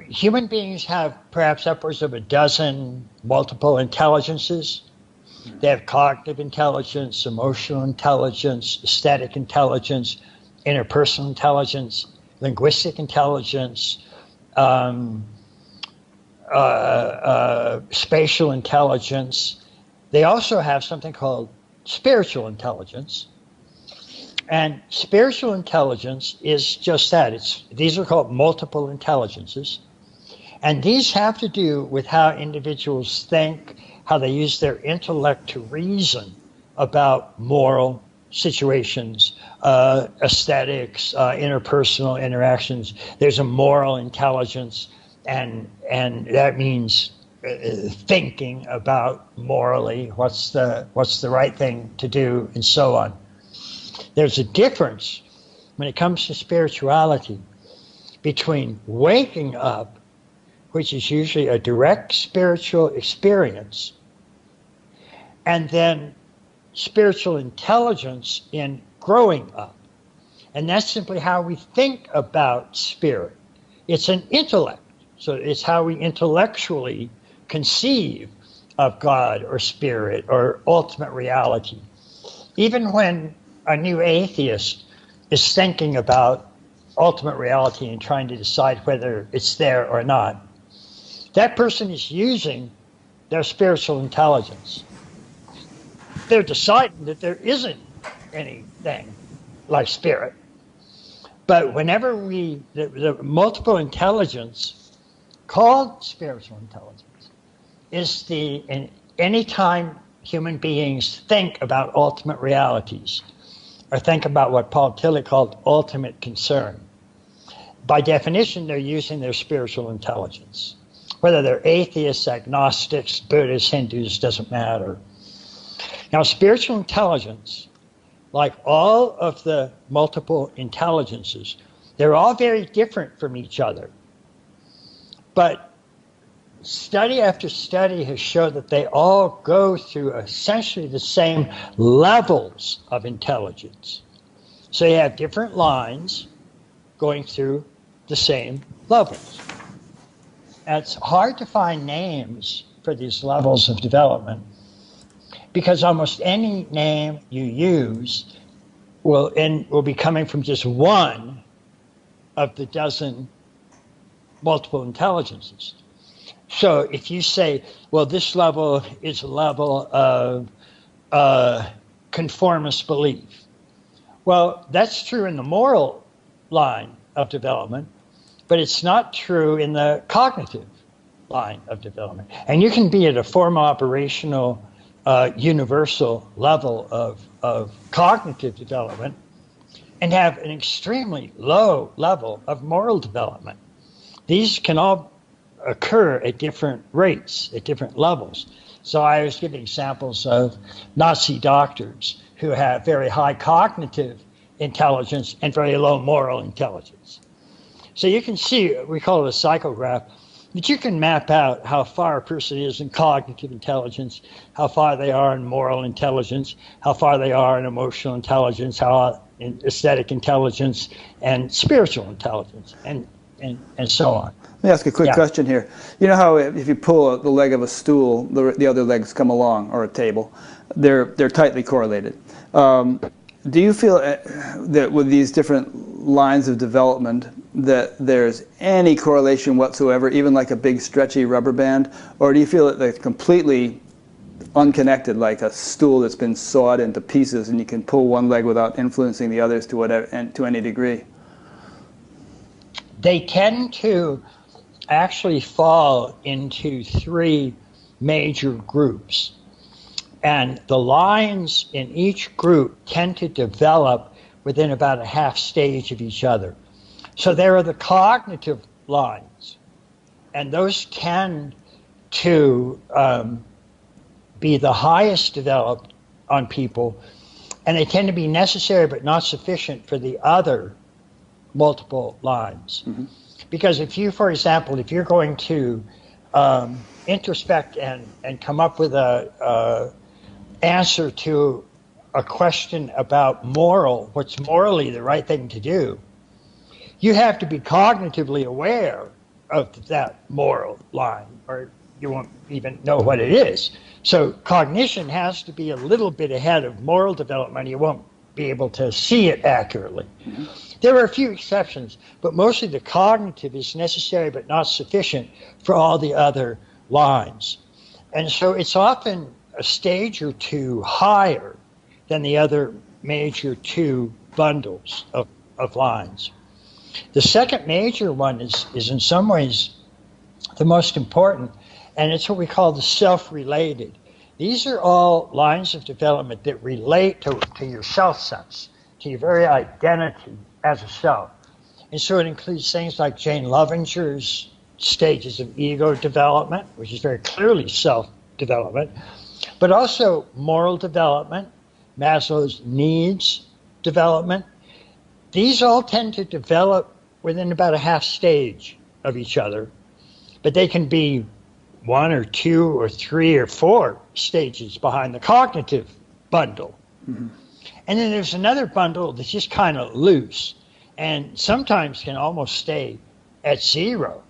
human beings have perhaps upwards of a dozen multiple intelligences. They have cognitive intelligence, emotional intelligence, aesthetic intelligence, interpersonal intelligence, linguistic intelligence, spatial intelligence. They also have something called spiritual intelligence. And spiritual intelligence is just that. These are called multiple intelligences. And these have to do with how individuals think, how they use their intellect to reason about moral situations, aesthetics, interpersonal interactions. There's a moral intelligence, and that means thinking about morally what's the right thing to do, and so on. There's a difference when it comes to spirituality between waking up, which is usually a direct spiritual experience, and then spiritual intelligence in growing up. And that's simply how we think about spirit. It's an intellect. So it's how we intellectually conceive of God or spirit or ultimate reality. Even when a new atheist is thinking about ultimate reality and trying to decide whether it's there or not, that person is using their spiritual intelligence. They're deciding that there isn't anything like spirit. But whenever the multiple intelligence called spiritual intelligence is anytime human beings think about ultimate realities, or think about what Paul Tillich called ultimate concern. By definition, they're using their spiritual intelligence. Whether they're atheists, agnostics, Buddhists, Hindus, doesn't matter. Now, spiritual intelligence, like all of the multiple intelligences, they're all very different from each other. But study after study has shown that they all go through essentially the same levels of intelligence. So you have different lines going through the same levels. And it's hard to find names for these levels of development because almost any name you use will be coming from just one of the dozen multiple intelligences. So if you say, well, this level is a level of conformist belief, well, that's true in the moral line of development, but it's not true in the cognitive line of development. And you can be at a formal operational universal level of cognitive development and have an extremely low level of moral development. These can all occur at different rates, at different levels. So I was giving examples of Nazi doctors who have very high cognitive intelligence and very low moral intelligence. So you can see, we call it a psychograph, that you can map out how far a person is in cognitive intelligence, how far they are in moral intelligence, how far they are in emotional intelligence, how in aesthetic intelligence, and spiritual intelligence, and so on. Let me ask a quick question here. You know how if you pull the leg of a stool, the other legs come along, or a table, they're tightly correlated. Do you feel that with these different lines of development that there's any correlation whatsoever, even like a big stretchy rubber band, or do you feel that they're completely unconnected, like a stool that's been sawed into pieces and you can pull one leg without influencing the others to any degree? They tend to actually fall into three major groups. And the lines in each group tend to develop within about a half stage of each other. So there are the cognitive lines, and those tend to be the highest developed on people, and they tend to be necessary but not sufficient for the other multiple lines. Mm-hmm. Because if you, for example, if you're going to introspect and come up with a answer to a question about what's morally the right thing to do, you have to be cognitively aware of that moral line, or you won't even know what it is. So cognition has to be a little bit ahead of moral development. You won't be able to see it accurately. Mm-hmm. There are a few exceptions, but mostly the cognitive is necessary but not sufficient for all the other lines. And so it's often a stage or two higher than the other major two bundles of lines. The second major one is in some ways the most important, and it's what we call the self-related. These are all lines of development that relate to your self-sense, to your very identity as a self. And so it includes things like Jane Lovinger's stages of ego development, which is very clearly self-development, but also moral development, Maslow's needs development. These all tend to develop within about a half stage of each other, but they can be 1 or 2 or 3 or 4 stages behind the cognitive bundle. Mm-hmm. And then there's another bundle that's just kind of loose and sometimes can almost stay at 0.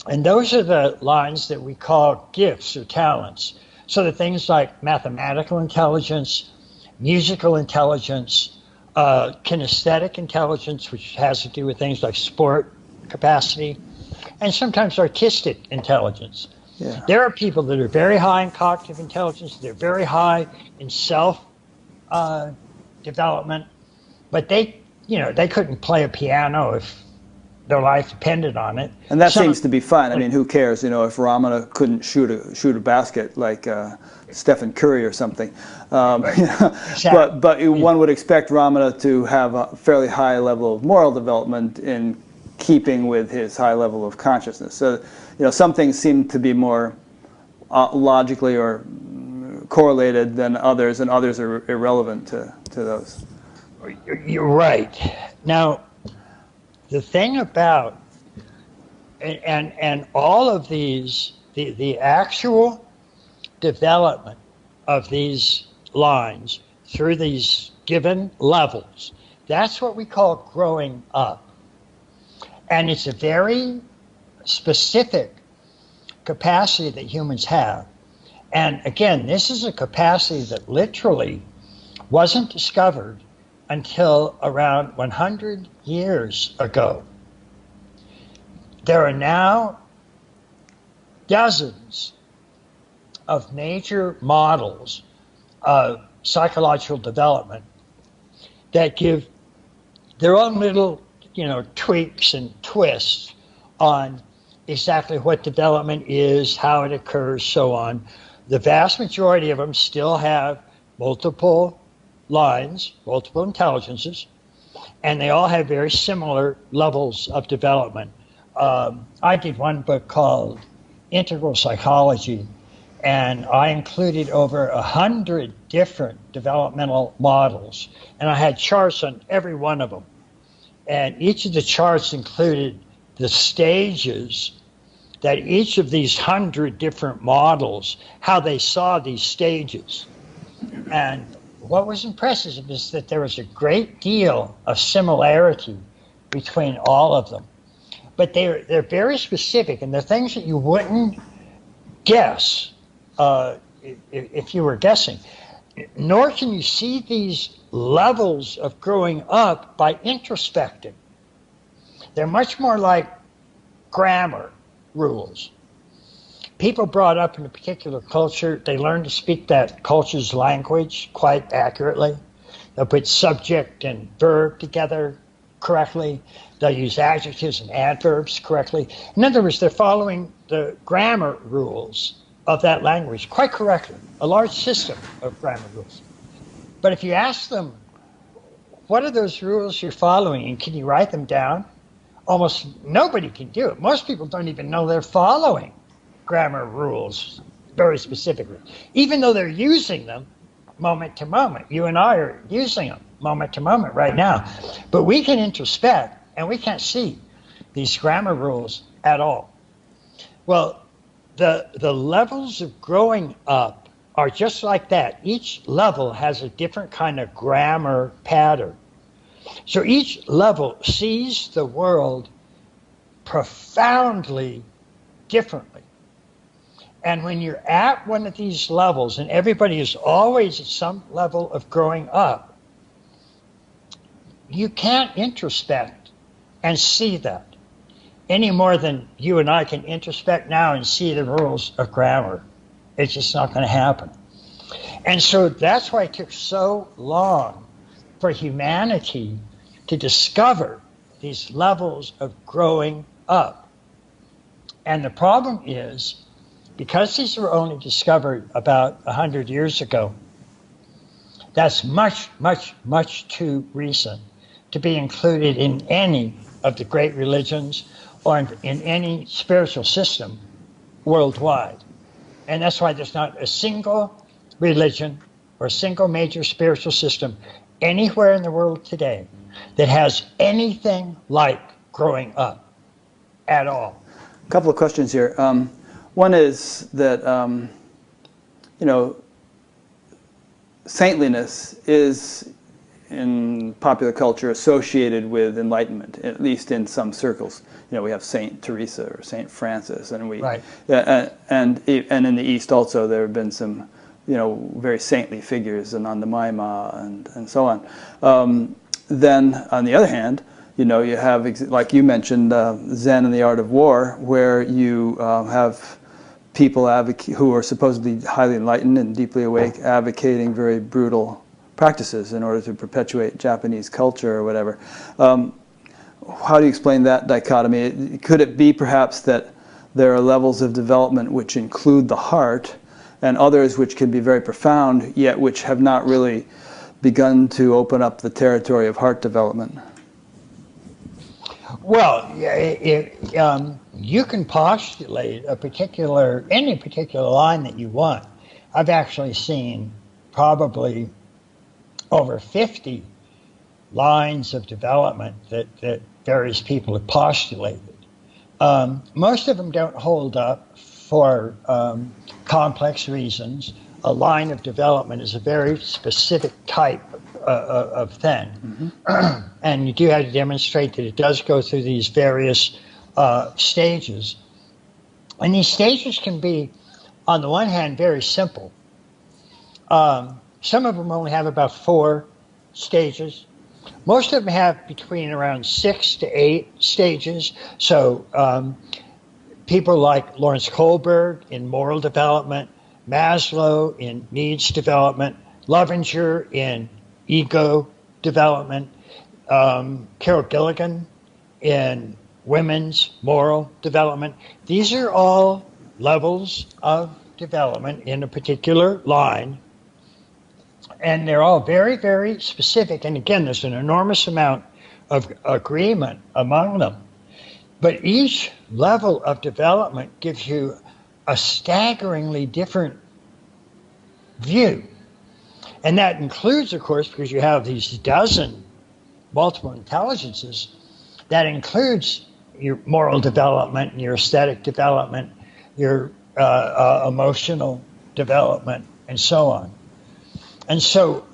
And those are the lines that we call gifts or talents. So the things like mathematical intelligence, musical intelligence, kinesthetic intelligence, which has to do with things like sport capacity, and sometimes artistic intelligence. Yeah. There are people that are very high in cognitive intelligence, they're very high in self development, but they couldn't play a piano if their life depended on it. And that seems to be fine. I mean, who cares, if Ramana couldn't shoot a basket like Stephen Curry or something. Exactly. But one would expect Ramana to have a fairly high level of moral development in keeping with his high level of consciousness. So, some things seem to be more logically or correlated than others, and others are irrelevant to those. You're right. Now, the thing about, and all of these, the actual development of these lines through these given levels, that's what we call growing up. And it's a very specific capacity that humans have. And again, this is a capacity that literally wasn't discovered until around 100 years ago. There are now dozens of major models of psychological development that give their own little, tweaks and twists on exactly what development is, how it occurs, so on. The vast majority of them still have multiple lines, multiple intelligences, and they all have very similar levels of development. I did one book called Integral Psychology, and I included over 100 different developmental models, and I had charts on every one of them. And each of the charts included the stages that each of these 100 different models, how they saw these stages. And what was impressive is that there was a great deal of similarity between all of them. But they're very specific, and they're things that you wouldn't guess if you were guessing. Nor can you see these levels of growing up by introspecting. They're much more like grammar rules. People brought up in a particular culture, they learn to speak that culture's language quite accurately. They'll put subject and verb together correctly. They'll use adjectives and adverbs correctly. In other words, they're following the grammar rules of that language quite correctly, a large system of grammar rules. But if you ask them, what are those rules you're following, and can you write them down? Almost nobody can do it. Most people don't even know they're following grammar rules very specifically, even though they're using them moment to moment. You and I are using them moment to moment right now. But we can introspect, and we can't see these grammar rules at all. Well, the levels of growing up are just like that. Each level has a different kind of grammar pattern. So each level sees the world profoundly differently. And when you're at one of these levels, and everybody is always at some level of growing up, you can't introspect and see that any more than you and I can introspect now and see the rules of grammar. It's just not going to happen. And so that's why it took so long for humanity to discover these levels of growing up. And the problem is, because these were only discovered about 100 years ago, that's much, much, much too recent to be included in any of the great religions or in any spiritual system worldwide. And that's why there's not a single religion or a single major spiritual system anywhere in the world today that has anything like growing up at all. A couple of questions here. One is that, saintliness is in popular culture associated with enlightenment, at least in some circles. We have Saint Teresa or Saint Francis, and Right. And in the East also there have been some, very saintly figures, Ananda Maima and so on. Then on the other hand, you have, like you mentioned, Zen and the Art of War, where you have people who are supposedly highly enlightened and deeply awake advocating very brutal practices in order to perpetuate Japanese culture or whatever. How do you explain that dichotomy? Could it be perhaps that there are levels of development which include the heart and others which can be very profound, yet which have not really begun to open up the territory of heart development? Well, you can postulate any particular line that you want. I've actually seen probably over 50 lines of development that various people have postulated. Most of them don't hold up for complex reasons. A line of development is a very specific type of thing. Mm-hmm. And you do have to demonstrate that it does go through these various stages. And these stages can be, on the one hand, very simple. Some of them only have about 4 stages. Most of them have between around 6 to 8 stages. So people like Lawrence Kohlberg in moral development, Maslow in needs development, Lovinger in ego development, Carol Gilligan in women's moral development. These are all levels of development in a particular line. And they're all very, very specific. And again, there's an enormous amount of agreement among them. But each level of development gives you a staggeringly different view. And that includes, of course, because you have these dozen multiple intelligences, that includes your moral development, your aesthetic development, your emotional development, and so on. And so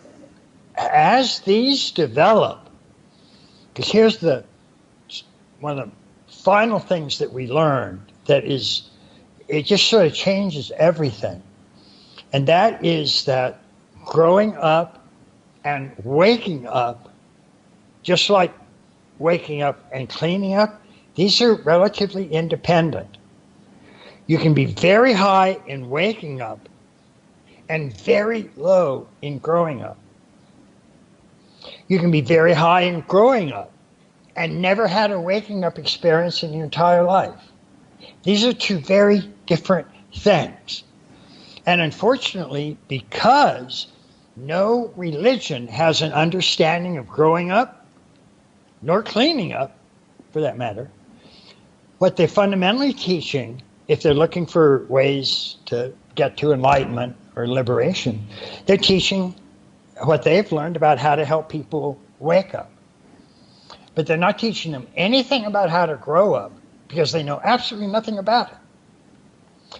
as these develop, because here's one of the final things that we learned that is, it just sort of changes everything. And that is that growing up and waking up, just like waking up and cleaning up, these are relatively independent. You can be very high in waking up and very low in growing up. You can be very high in growing up and never had a waking up experience in your entire life. These are 2 very different things. And unfortunately, because no religion has an understanding of growing up, nor cleaning up, for that matter, what they're fundamentally teaching, if they're looking for ways to get to enlightenment or liberation, they're teaching what they've learned about how to help people wake up. But they're not teaching them anything about how to grow up, because they know absolutely nothing about it.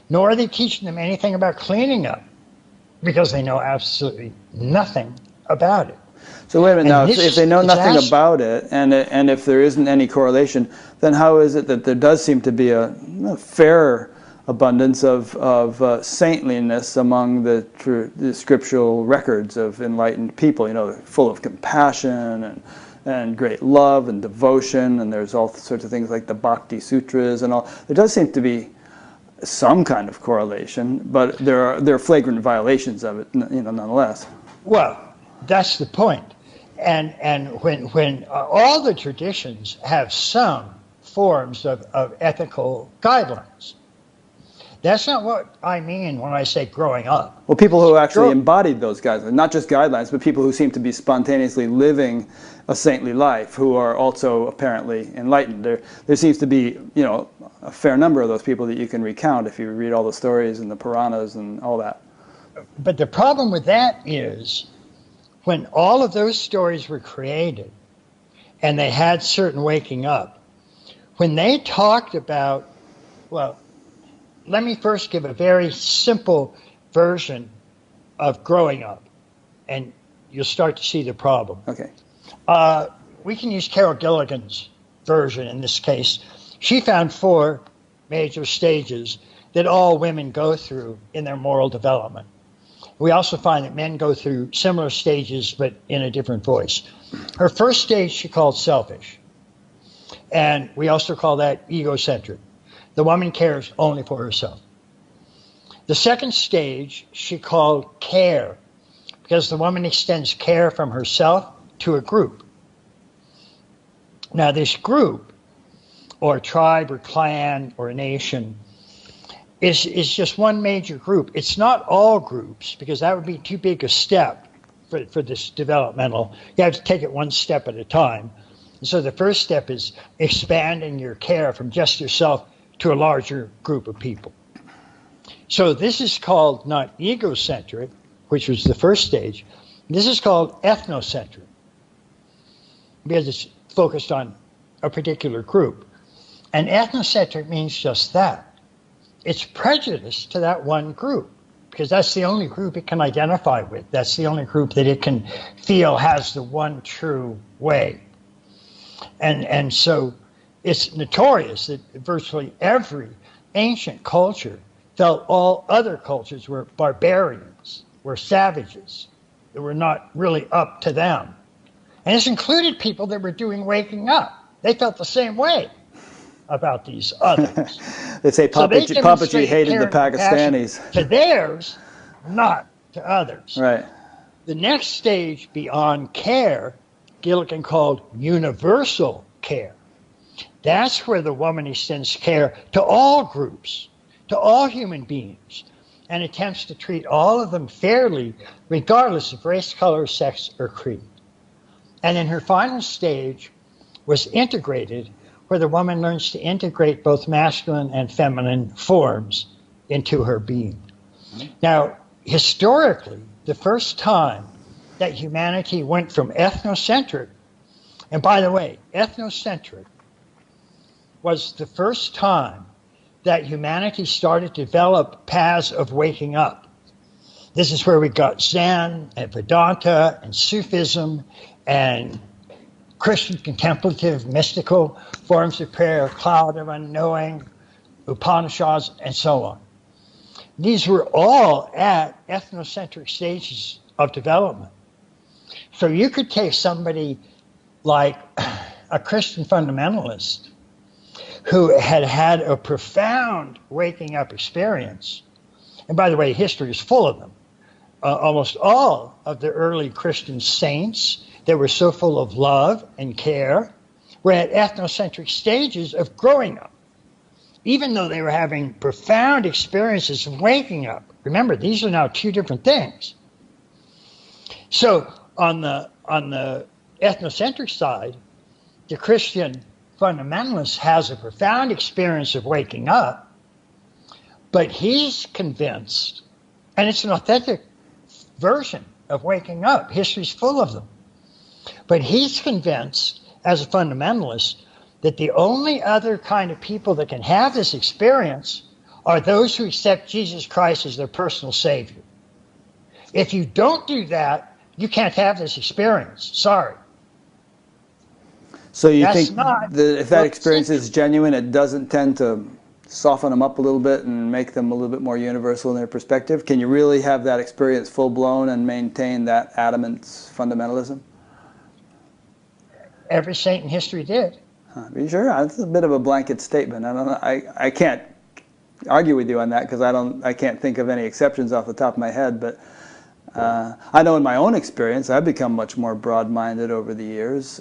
Nor are they teaching them anything about cleaning up, because they know absolutely nothing about it. So wait a minute now, if they know nothing That's, about it, and if there isn't any correlation, then how is it that there does seem to be a fair abundance of saintliness among the scriptural records of enlightened people, you know, full of compassion and great love and devotion, and there's all sorts of things like the Bhakti Sutras and all. There does seem to be some kind of correlation, but there are flagrant violations of it, you know, nonetheless. well, that's the point. And when all the traditions have some forms of ethical guidelines. That's not what I mean when I say growing up. Well, people who actually embodied those guidelines, not just guidelines, but people who seem to be spontaneously living a saintly life, who are also apparently enlightened. There seems to be, you know, a fair number of those people that you can recount if you read all the stories and the Puranas and all that. But the problem with that is when all of those stories were created and they had certain waking up, when they talked about, well, let me first give a very simple version of growing up, and you'll start to see the problem. Okay. We can use Carol Gilligan's version in this case. She found 4 major stages that all women go through in their moral development. We also find that men go through similar stages, but in a different voice. Her first stage she called selfish, and we also call that egocentric. The woman cares only for herself. The second stage she called care, because the woman extends care from herself to a group. Now this group, or tribe, or clan, or nation, is just one major group. It's not all groups, because that would be too big a step for this developmental. You have to take it one step at a time. And so the first step is expanding your care from just yourself to a larger group of people. So this is called not egocentric, which was the first stage. This is called ethnocentric, because it's focused on a particular group. And ethnocentric means just that. It's prejudice to that one group, because that's the only group it can identify with. That's the only group that it can feel has the one true way. And so it's notorious that virtually every ancient culture felt all other cultures were barbarians, were savages, that were not really up to them. And this included people that were doing waking up. They felt the same way about these others. They say Papaji hated the Pakistanis. To theirs, not to others. Right. The next stage beyond care, Gilligan called universal care. That's where the woman extends care to all groups, to all human beings, and attempts to treat all of them fairly, regardless of race, color, sex, or creed. And in her final stage was integrated, where the woman learns to integrate both masculine and feminine forms into her being. Now, historically, the first time that humanity went from ethnocentric, and by the way, ethnocentric was the first time that humanity started to develop paths of waking up. This is where we got Zen and Vedanta and Sufism and Christian contemplative mystical forms of prayer, cloud of unknowing, Upanishads, and so on. These were all at ethnocentric stages of development. So you could take somebody like a Christian fundamentalist who had had a profound waking up experience, and by the way, history is full of them. Almost all of the early Christian saints that were so full of love and care were at ethnocentric stages of growing up, even though they were having profound experiences of waking up. Remember, these are now 2 different things. So on the ethnocentric side, the Christian fundamentalist has a profound experience of waking up, but he's convinced, and it's an authentic version of waking up. History's full of them. But he's convinced, as a fundamentalist, that the only other kind of people that can have this experience are those who accept Jesus Christ as their personal Savior. If you don't do that, you can't have this experience. Sorry. So you That's think not that if that what experience is genuine, it doesn't tend to soften them up a little bit and make them a little bit more universal in their perspective? Can you really have that experience full-blown and maintain that adamant fundamentalism? every saint in history did. Are you sure? That's a bit of a blanket statement. I don't know. I can't argue with you on that because I can't think of any exceptions off the top of my head. But I know in my own experience, I've become much more broad-minded over the years,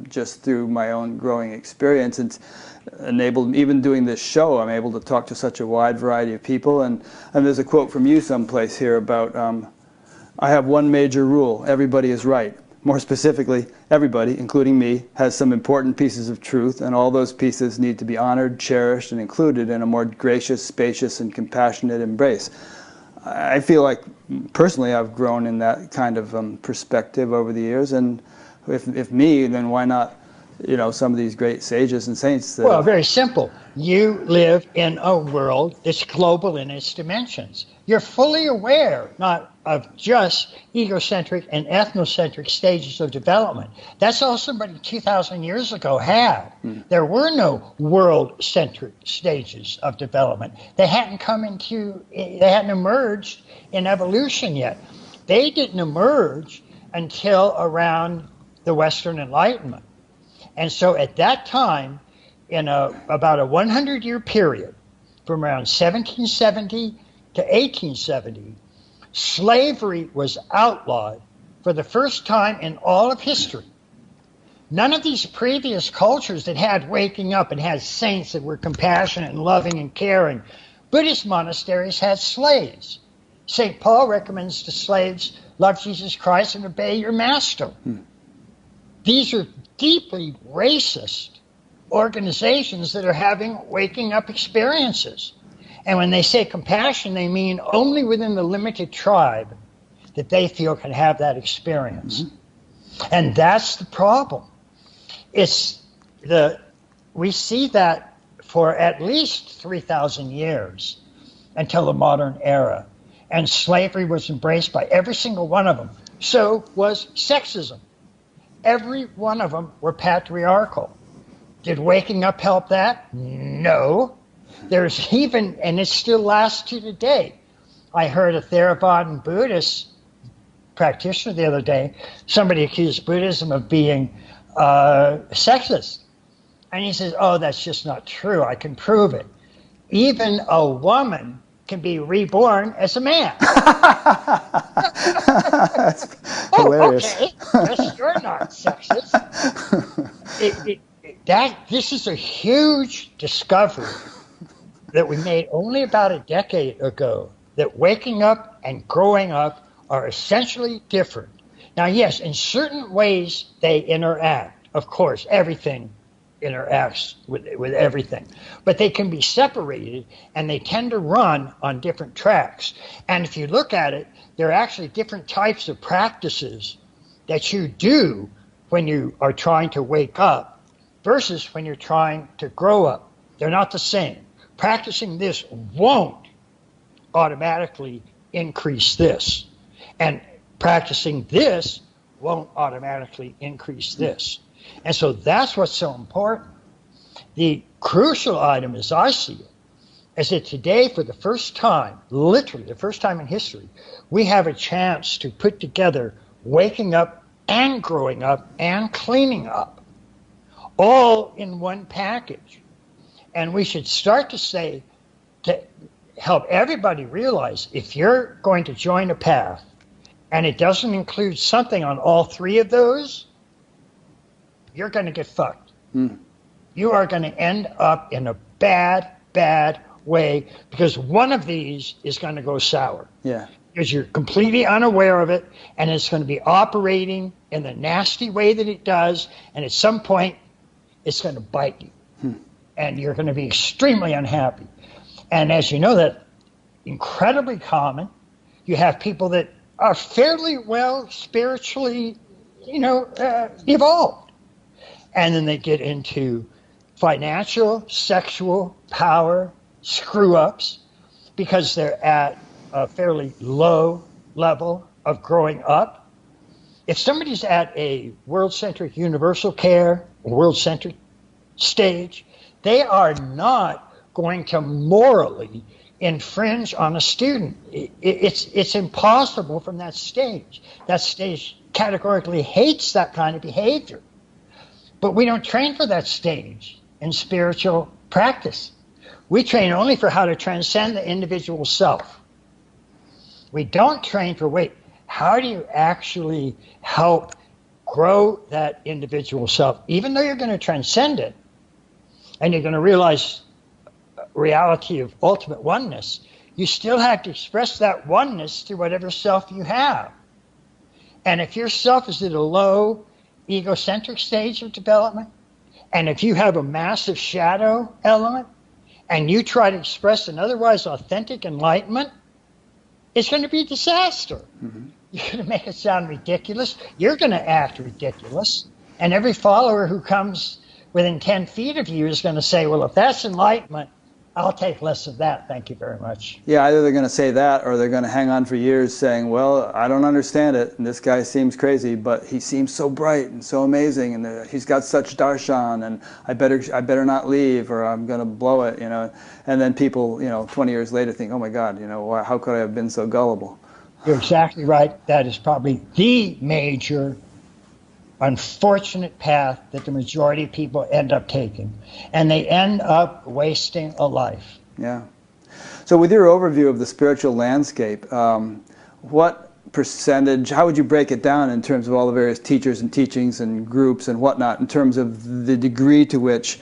just through my own growing experience. It's enabled, even doing this show, I'm able to talk to such a wide variety of people. And there's a quote from you someplace here about, I have one major rule: everybody is right. More specifically, everybody, including me, has some important pieces of truth, and all those pieces need to be honored, cherished, and included in a more gracious, spacious, and compassionate embrace. I feel like, personally, I've grown in that kind of perspective over the years, and if me, then why not, some of these great sages and saints? Well, very simple. You live in a world that's global in its dimensions. You're fully aware, not of just egocentric and ethnocentric stages of development. That's all somebody 2,000 years ago had. There were no world-centric stages of development. They hadn't emerged in evolution yet. They didn't emerge until around the Western Enlightenment. And so at that time, in about a 100-year period, from around 1770 to 1870, slavery was outlawed for the first time in all of history. None of these previous cultures that had waking up and had saints that were compassionate and loving and caring, Buddhist monasteries had slaves. St. Paul recommends to slaves, love Jesus Christ and obey your master. These are deeply racist organizations that are having waking up experiences. And when they say compassion, they mean only within the limited tribe that they feel can have that experience. And that's the problem. We see that for at least 3,000 years until the modern era. And slavery was embraced by every single one of them. So was sexism. Every one of them were patriarchal. Did waking up help that? No. There's even, and it still lasts to today. I heard a Theravada Buddhist practitioner the other day, somebody accused Buddhism of being sexist. And he says, oh, that's just not true. I can prove it. Even a woman can be reborn as a man. That's hilarious. Okay. Yes, you're not sexist. This is a huge discovery that we made only about a decade ago, that waking up and growing up are essentially different. Now, yes, in certain ways they interact. Of course, everything interacts with everything. But they can be separated, and they tend to run on different tracks. And if you look at it, there are actually different types of practices that you do when you are trying to wake up versus when you're trying to grow up. They're not the same. Practicing this won't automatically increase this. And practicing this won't automatically increase this. And so that's what's so important. The crucial item, as I see it, is that today, for the first time, literally the first time in history, we have a chance to put together waking up and growing up and cleaning up, all in one package. And we should start to say, to help everybody realize, if you're going to join a path and it doesn't include something on all three of those, you're going to get fucked. You are going to end up in a bad, bad way, because one of these is going to go sour. Yeah. Because you're completely unaware of it, and it's going to be operating in the nasty way that it does, and at some point, it's going to bite you. And you're going to be extremely unhappy. And as you know, that's incredibly common. You have people that are fairly well spiritually, evolved. And then they get into financial, sexual, power screw-ups because they're at a fairly low level of growing up. If somebody's at a world-centric universal care, world-centric stage, they are not going to morally infringe on a student. It's impossible from that stage. That stage categorically hates that kind of behavior. But we don't train for that stage in spiritual practice. We train only for how to transcend the individual self. We don't train for, wait, how do you actually help grow that individual self? Even though you're going to transcend it, and you're going to realize reality of ultimate oneness, you still have to express that oneness through whatever self you have. And if your self is at a low egocentric stage of development, and if you have a massive shadow element, and you try to express an otherwise authentic enlightenment, it's going to be a disaster. Mm-hmm. You're going to make it sound ridiculous. You're going to act ridiculous. And every follower who comes within 10 feet of you is going to say, well, if that's enlightenment, I'll take less of that. Thank you very much. Yeah, either they're going to say that or they're going to hang on for years saying, well, I don't understand it, and this guy seems crazy, but he seems so bright and so amazing, and he's got such darshan, and I better not leave or I'm going to blow it, you know. And then people, 20 years later think, oh my God, how could I have been so gullible? You're exactly right. That is probably the major unfortunate path that the majority of people end up taking, and they end up wasting a life. Yeah. So with your overview of the spiritual landscape, what percentage, how would you break it down in terms of all the various teachers and teachings and groups and whatnot, in terms of the degree to which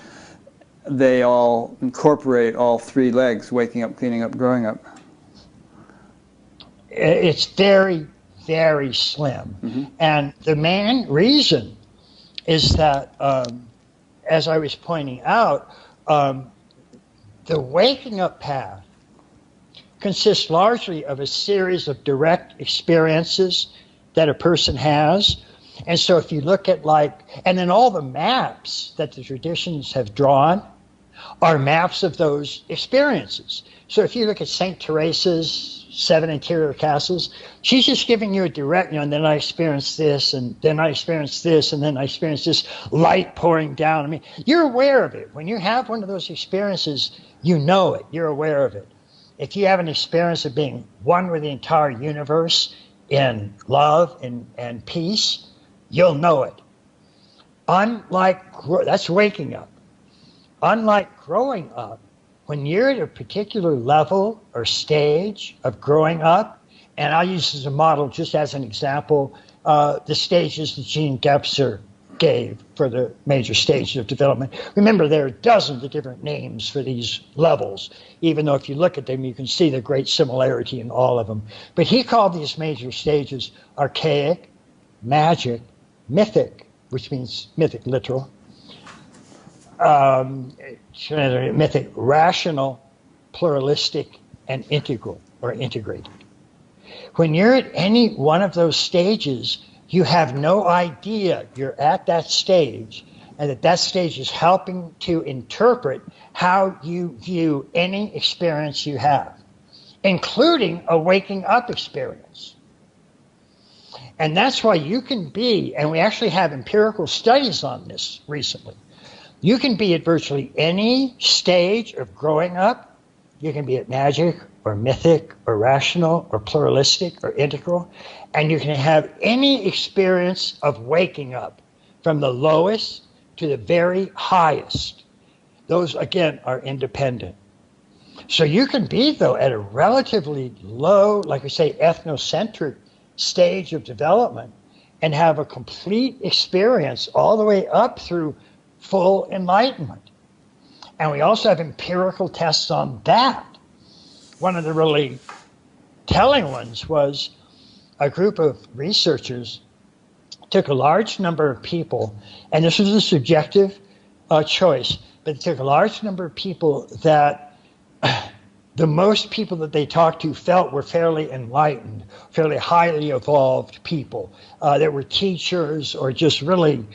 they all incorporate all three legs, waking up, cleaning up, growing up? It's very, very slim. Mm-hmm. And the main reason is that, as I was pointing out, the waking up path consists largely of a series of direct experiences that a person has. And so if you look at and then all the maps that the traditions have drawn are maps of those experiences. So if you look at St. Teresa's 7 interior castles, she's just giving you a direct, and then I experienced this, and then I experienced this, and then I experienced this light pouring down. I mean, you're aware of it. When you have one of those experiences, you know it. You're aware of it. If you have an experience of being one with the entire universe in love and peace, you'll know it. That's waking up. Unlike growing up, when you're at a particular level or stage of growing up, and I'll use this as a model just as an example, the stages that Gene Gebser gave for the major stages of development. Remember, there are dozens of different names for these levels, even though if you look at them, you can see the great similarity in all of them. But he called these major stages archaic, magic, mythic, which means mythic literal, mythic, rational, pluralistic, and integral or integrated. When you're at any one of those stages, you have no idea you're at that stage, and that stage is helping to interpret how you view any experience you have, including a waking up experience. And that's why you can be, and we actually have empirical studies on this recently, you can be at virtually any stage of growing up. You can be at magic or mythic or rational or pluralistic or integral, and you can have any experience of waking up from the lowest to the very highest. Those, again, are independent. So you can be, though, at a relatively low, like we say, ethnocentric stage of development and have a complete experience all the way up through full enlightenment. And we also have empirical tests on that. One of the really telling ones was a group of researchers took a large number of people, and this was a subjective choice, but they took a large number of people that the most people that they talked to felt were fairly enlightened, fairly highly evolved people that were teachers or just really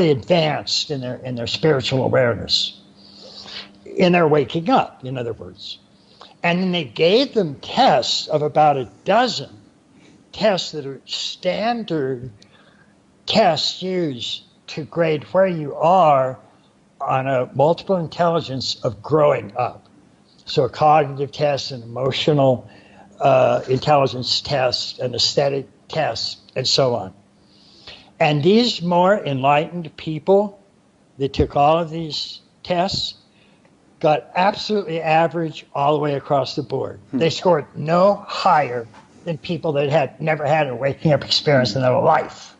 advanced in their spiritual awareness, in their waking up, in other words. And then they gave them tests of about a dozen tests that are standard tests used to grade where you are on a multiple intelligence of growing up. So a cognitive test, an emotional intelligence test, an aesthetic test, and so on. And these more enlightened people that took all of these tests got absolutely average all the way across the board. They scored no higher than people that had never had a waking up experience in their life.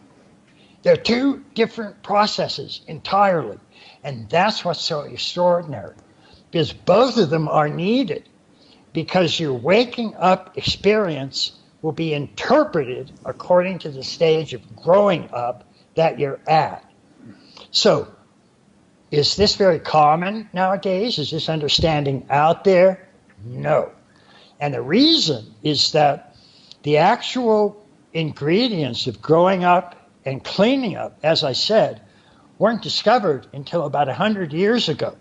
They're two different processes entirely. And that's what's so extraordinary, because both of them are needed, because your waking up experience will be interpreted according to the stage of growing up that you're at. So, is this very common nowadays? Is this understanding out there? No. And the reason is that the actual ingredients of growing up and cleaning up, as I said, weren't discovered until about 100 years ago.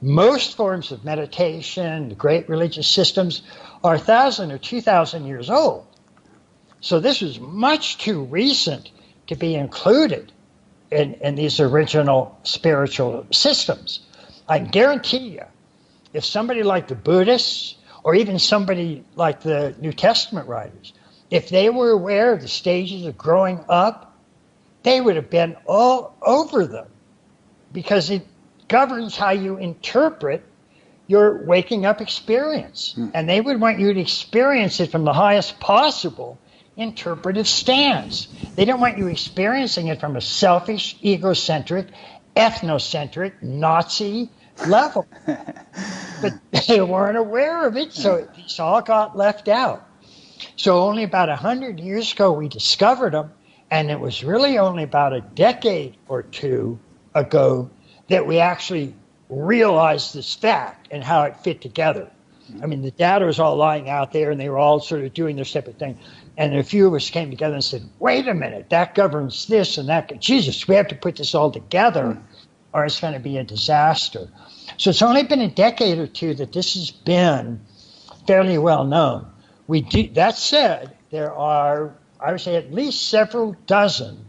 Most forms of meditation, the great religious systems, are 1,000 or 2,000 years old. So this is much too recent to be included in these original spiritual systems. I guarantee you, if somebody like the Buddhists, or even somebody like the New Testament writers, if they were aware of the stages of growing up, they would have been all over them, because it governs how you interpret your waking up experience. And they would want you to experience it from the highest possible interpretive stance. They don't want you experiencing it from a selfish, egocentric, ethnocentric, Nazi level. But they weren't aware of it, so it's all got left out. So only about 100 years ago we discovered them, and it was really only about a decade or two ago that we actually realized this fact and how it fit together. I mean, the data was all lying out there, and they were all sort of doing their separate thing. And a few of us came together and said, wait a minute, that governs this and that. Jesus, we have to put this all together, or it's going to be a disaster. So it's only been a decade or two that this has been fairly well known. That said, there are, I would say, at least several dozen,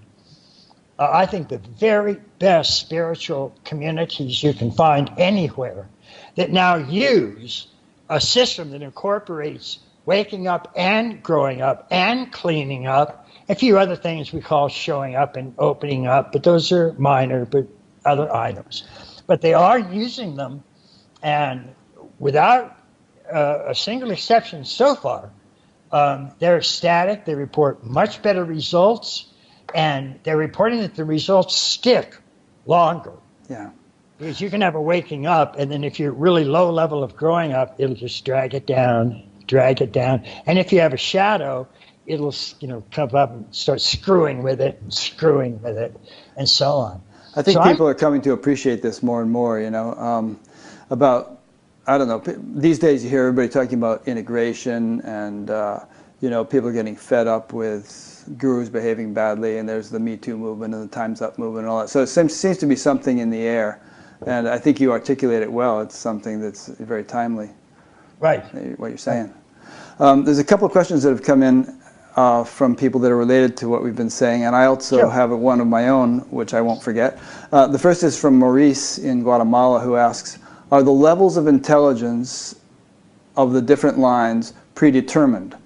I think the very best spiritual communities you can find anywhere that now use a system that incorporates waking up and growing up and cleaning up, a few other things we call showing up and opening up, but those are minor, but other items. But they are using them, and without a single exception so far, they're ecstatic. They report much better results, and they're reporting that the results stick longer. Yeah. Because you can have a waking up, and then if you're really low level of growing up, it'll just drag it down. And if you have a shadow, it'll come up and start screwing with it, and so on. I think people are coming to appreciate this more and more, about, I don't know, these days you hear everybody talking about integration, and, people are getting fed up with gurus behaving badly, and there's the Me Too movement and the Time's Up movement and all that. So it seems to be something in the air, and I think you articulate it well. It's something that's very timely. Right. What you're saying. There's a couple of questions that have come in from people that are related to what we've been saying, and I also have one of my own, which I won't forget. The first is from Maurice in Guatemala, who asks, are the levels of intelligence of the different lines predetermined?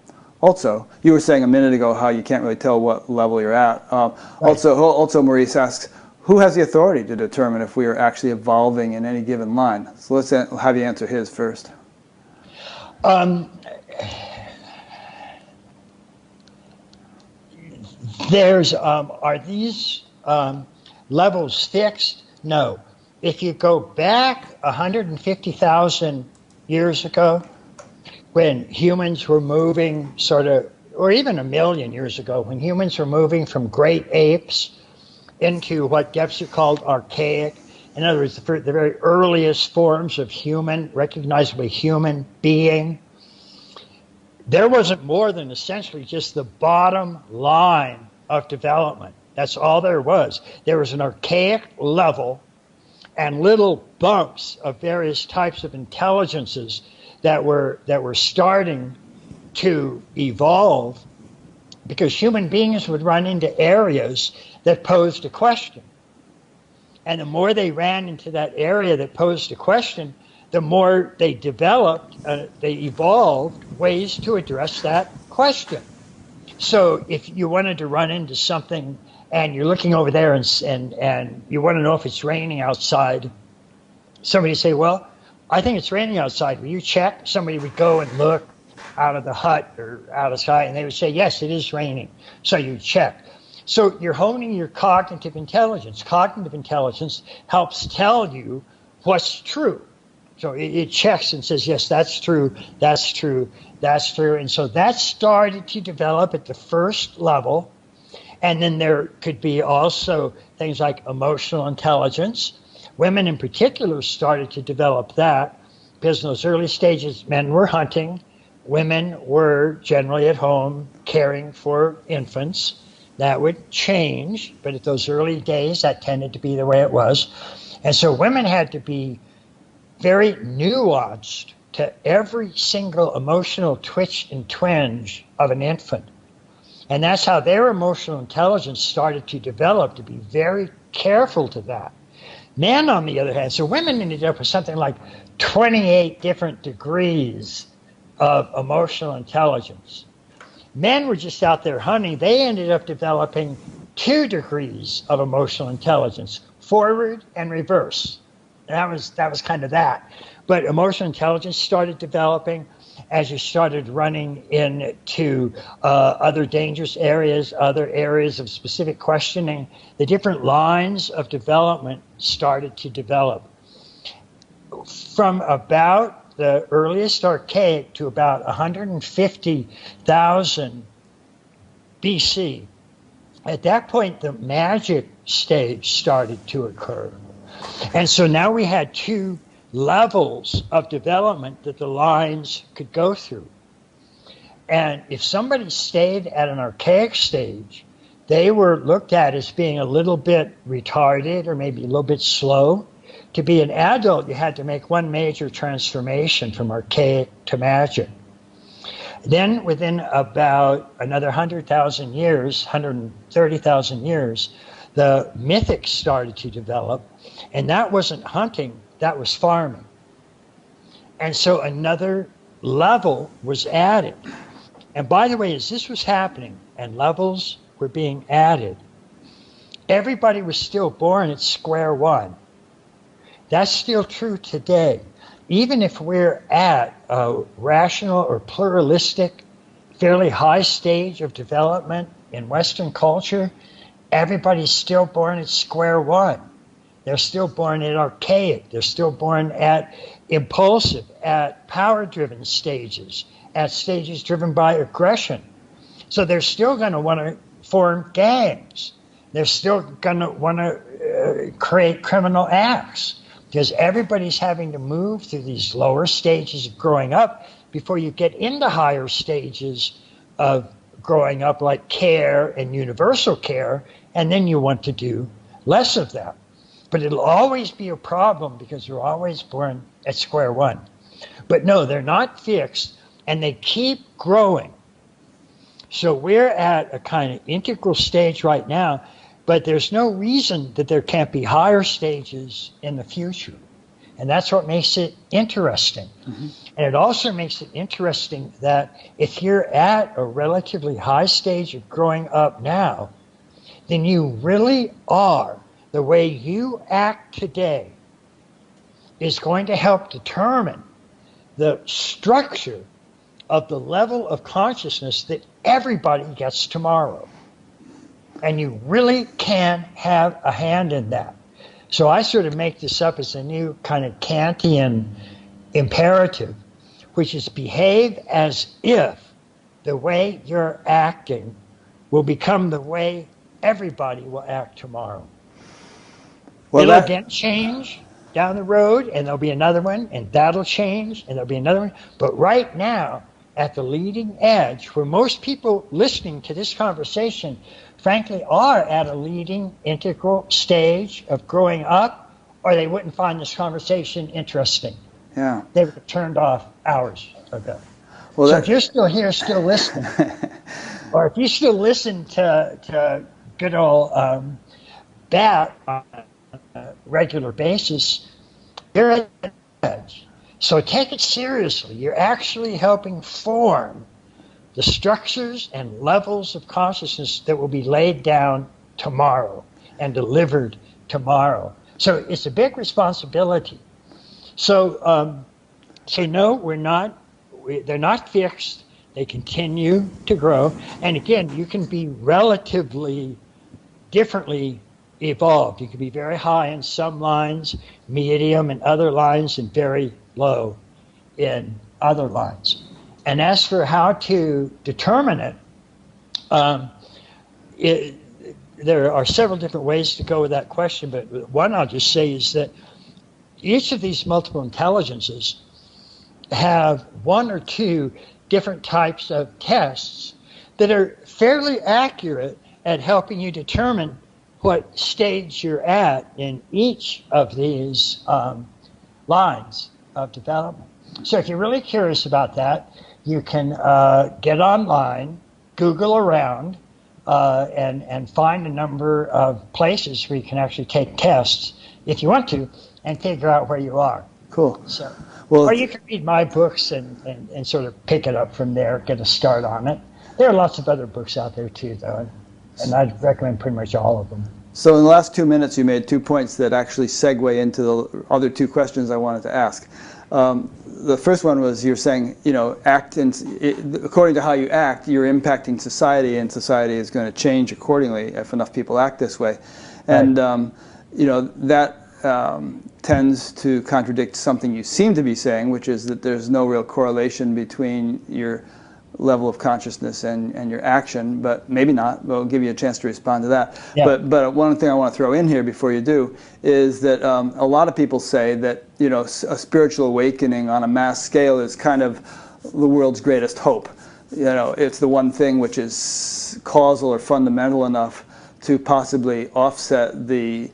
Also, you were saying a minute ago how you can't really tell what level you're at. Also, Maurice asks, who has the authority to determine if we are actually evolving in any given line? So let's have you answer his first. Are these levels fixed? No. If you go back 150,000 years ago, when humans were moving or even 1 million years ago, when humans were moving from great apes into what Gebser called archaic, in other words, the very earliest forms of recognizably human being, there wasn't more than essentially just the bottom line of development. That's all there was. There was an archaic level and little bumps of various types of intelligences that were starting to evolve because human beings would run into areas that posed a question. And the more they ran into that area that posed a question, the more they developed, they evolved ways to address that question. So if you wanted to run into something and you're looking over there and you want to know if it's raining outside, somebody would say, well, I think it's raining outside. Will you check? Somebody would go and look out of the hut or out of the sky, and they would say, yes, it is raining. So you check. So you're honing your cognitive intelligence. Cognitive intelligence helps tell you what's true. So it checks and says, yes, that's true, that's true, that's true. And so that started to develop at the first level. And then there could be also things like emotional intelligence. Women in particular started to develop that because in those early stages, men were hunting, women were generally at home caring for infants. That would change, but at those early days, that tended to be the way it was. And so women had to be very nuanced to every single emotional twitch and twinge of an infant. And that's how their emotional intelligence started to develop, to be very careful to that. Men, on the other hand, so women ended up with something like 28 different degrees of emotional intelligence. Men were just out there hunting. They ended up developing 2 degrees of emotional intelligence, forward and reverse. That was kind of that. But emotional intelligence started developing as you started running into other dangerous areas, other areas of specific questioning. The different lines of development started to develop. From about the earliest archaic to about 150,000 BC, at that point the magic stage started to occur. And so now we had 2 levels of development that the lines could go through. And if somebody stayed at an archaic stage, they were looked at as being a little bit retarded or maybe a little bit slow. To be an adult, you had to make one major transformation from archaic to magic. Then within about another 100,000 years, 130,000 years, the mythic started to develop, and that wasn't hunting, that was farming. And so another level was added. And by the way, as this was happening and levels were being added, everybody was still born at square one. That's still true today. Even if we're at a rational or pluralistic, fairly high stage of development in Western culture, everybody's still born at square one. They're still born at archaic. They're still born at impulsive, at power-driven stages, at stages driven by aggression. So they're still going to want to form gangs. They're still going to want to create criminal acts because everybody's having to move through these lower stages of growing up before you get into higher stages of growing up like care and universal care, and then you want to do less of that. But it'll always be a problem because you're always born at square one. But no, they're not fixed, and they keep growing. So we're at a kind of integral stage right now, but there's no reason that there can't be higher stages in the future. And that's what makes it interesting. Mm-hmm. And it also makes it interesting that if you're at a relatively high stage of growing up now, then you really are. The way you act today is going to help determine the structure of the level of consciousness that everybody gets tomorrow. And you really can have a hand in that. So I sort of make this up as a new kind of Kantian imperative, which is behave as if the way you're acting will become the way everybody will act tomorrow. Well, it'll again change down the road, and there'll be another one, and that'll change, and there'll be another one. But right now, at the leading edge, where most people listening to this conversation, frankly, are at a leading integral stage of growing up, or they wouldn't find this conversation interesting. Yeah. They would have turned off hours ago. Well, so if you're still here, still listening. Or if you still listen to good old Bat on a regular basis, you're at the edge. So take it seriously. You're actually helping form the structures and levels of consciousness that will be laid down tomorrow and delivered tomorrow. So it's a big responsibility. So, no, they're not fixed. They continue to grow. And again, you can be relatively differently evolved. You can be very high in some lines, medium in other lines, and very low in other lines. And as for how to determine it, there are several different ways to go with that question, but one I'll just say is that each of these multiple intelligences have one or two different types of tests that are fairly accurate at helping you determine what stage you're at in each of these lines of development. So if you're really curious about that, you can get online, Google around, and find a number of places where you can actually take tests if you want to and figure out where you are. Cool. So, well, or you can read my books and sort of pick it up from there, get a start on it. There are lots of other books out there too, though, and I'd recommend pretty much all of them. So in the last 2 minutes, you made 2 points that actually segue into the other 2 questions I wanted to ask. The first one was you're saying, according to how you act, you're impacting society, and society is going to change accordingly if enough people act this way. And that tends to contradict something you seem to be saying, which is that there's no real correlation between your level of consciousness and your action, but maybe not. We'll give you a chance to respond to that. Yeah. But one thing I want to throw in here before you do is that a lot of people say that a spiritual awakening on a mass scale is kind of the world's greatest hope. It's the one thing which is causal or fundamental enough to possibly offset the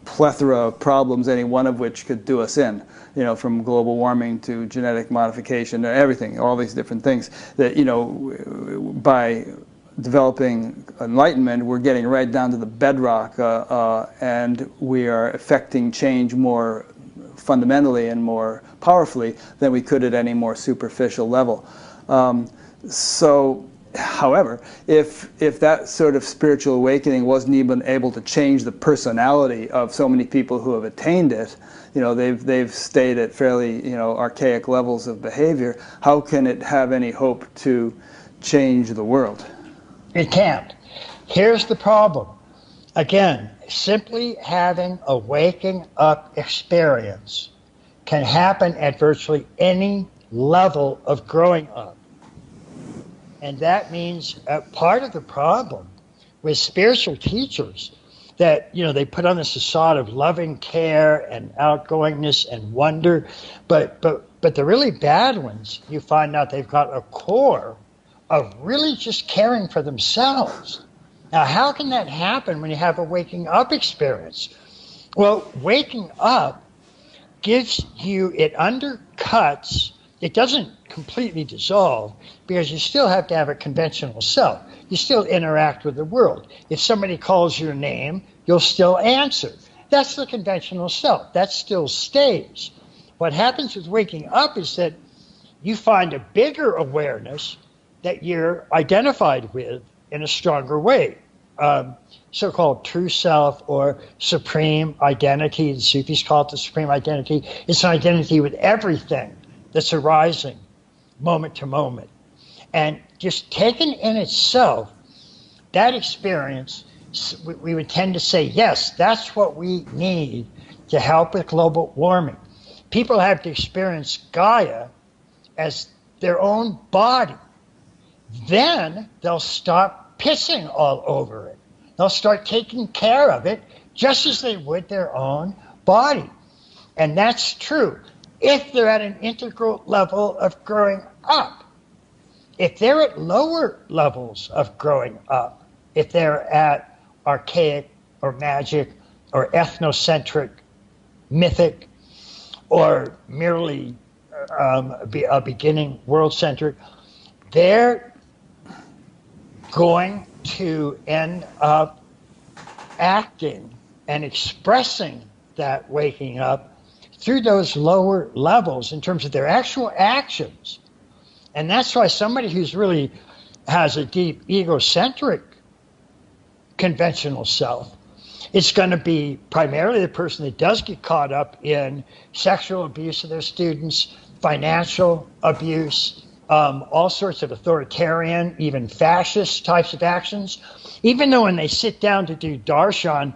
plethora of problems, any one of which could do us in, from global warming to genetic modification, everything, all these different things that, by developing enlightenment, we're getting right down to the bedrock, and we are affecting change more fundamentally and more powerfully than we could at any more superficial level. However, if that sort of spiritual awakening wasn't even able to change the personality of so many people who have attained it, they've stayed at fairly archaic levels of behavior, how can it have any hope to change the world? It can't. Here's the problem. Again, simply having a waking up experience can happen at virtually any level of growing up. And that means part of the problem with spiritual teachers that, they put on this facade of loving care and outgoingness and wonder, but the really bad ones, you find out they've got a core of really just caring for themselves. Now, how can that happen when you have a waking up experience? Well, waking up gives you, it undercuts, it doesn't completely dissolve, because you still have to have a conventional self. You still interact with the world. If somebody calls your name, you'll still answer. That's the conventional self. That still stays. What happens with waking up is that you find a bigger awareness that you're identified with in a stronger way. So-called true self or supreme identity. The Sufis call it the supreme identity. It's an identity with everything that's arising moment to moment. And just taken in itself, that experience, we would tend to say, yes, that's what we need to help with global warming. People have to experience Gaia as their own body. Then they'll stop pissing all over it. They'll start taking care of it just as they would their own body. And that's true if they're at an integral level of growing up. If they're at lower levels of growing up, if they're at archaic or magic or ethnocentric, mythic, or merely a beginning world-centric, they're going to end up acting and expressing that waking up through those lower levels in terms of their actual actions. And that's why somebody who's really has a deep egocentric conventional self, it's going to be primarily the person that does get caught up in sexual abuse of their students, financial abuse, all sorts of authoritarian, even fascist types of actions. Even though when they sit down to do darshan,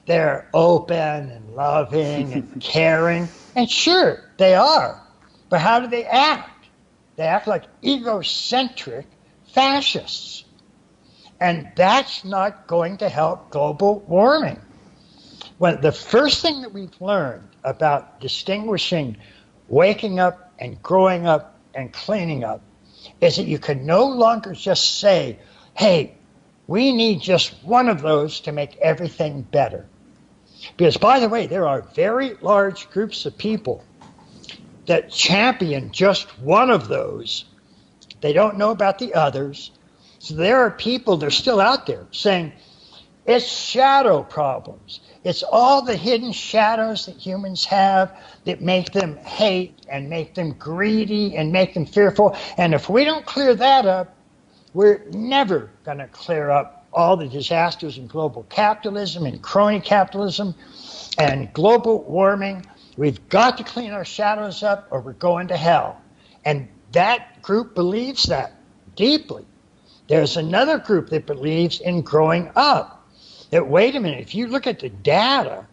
they're open and loving and caring. And sure, they are. But how do they act? They act like egocentric fascists. And that's not going to help global warming. Well, the first thing that we've learned about distinguishing waking up and growing up and cleaning up is that you can no longer just say, hey, we need just one of those to make everything better. Because, by the way, there are very large groups of people that champion just one of those. They don't know about the others. So there are people, they're still out there saying, it's shadow problems. It's all the hidden shadows that humans have that make them hate and make them greedy and make them fearful. And if we don't clear that up, we're never going to clear up all the disasters in global capitalism and crony capitalism and global warming. We've got to clean our shadows up or we're going to hell. And that group believes that deeply. There's another group that believes in growing up. That, wait a minute, if you look at the data,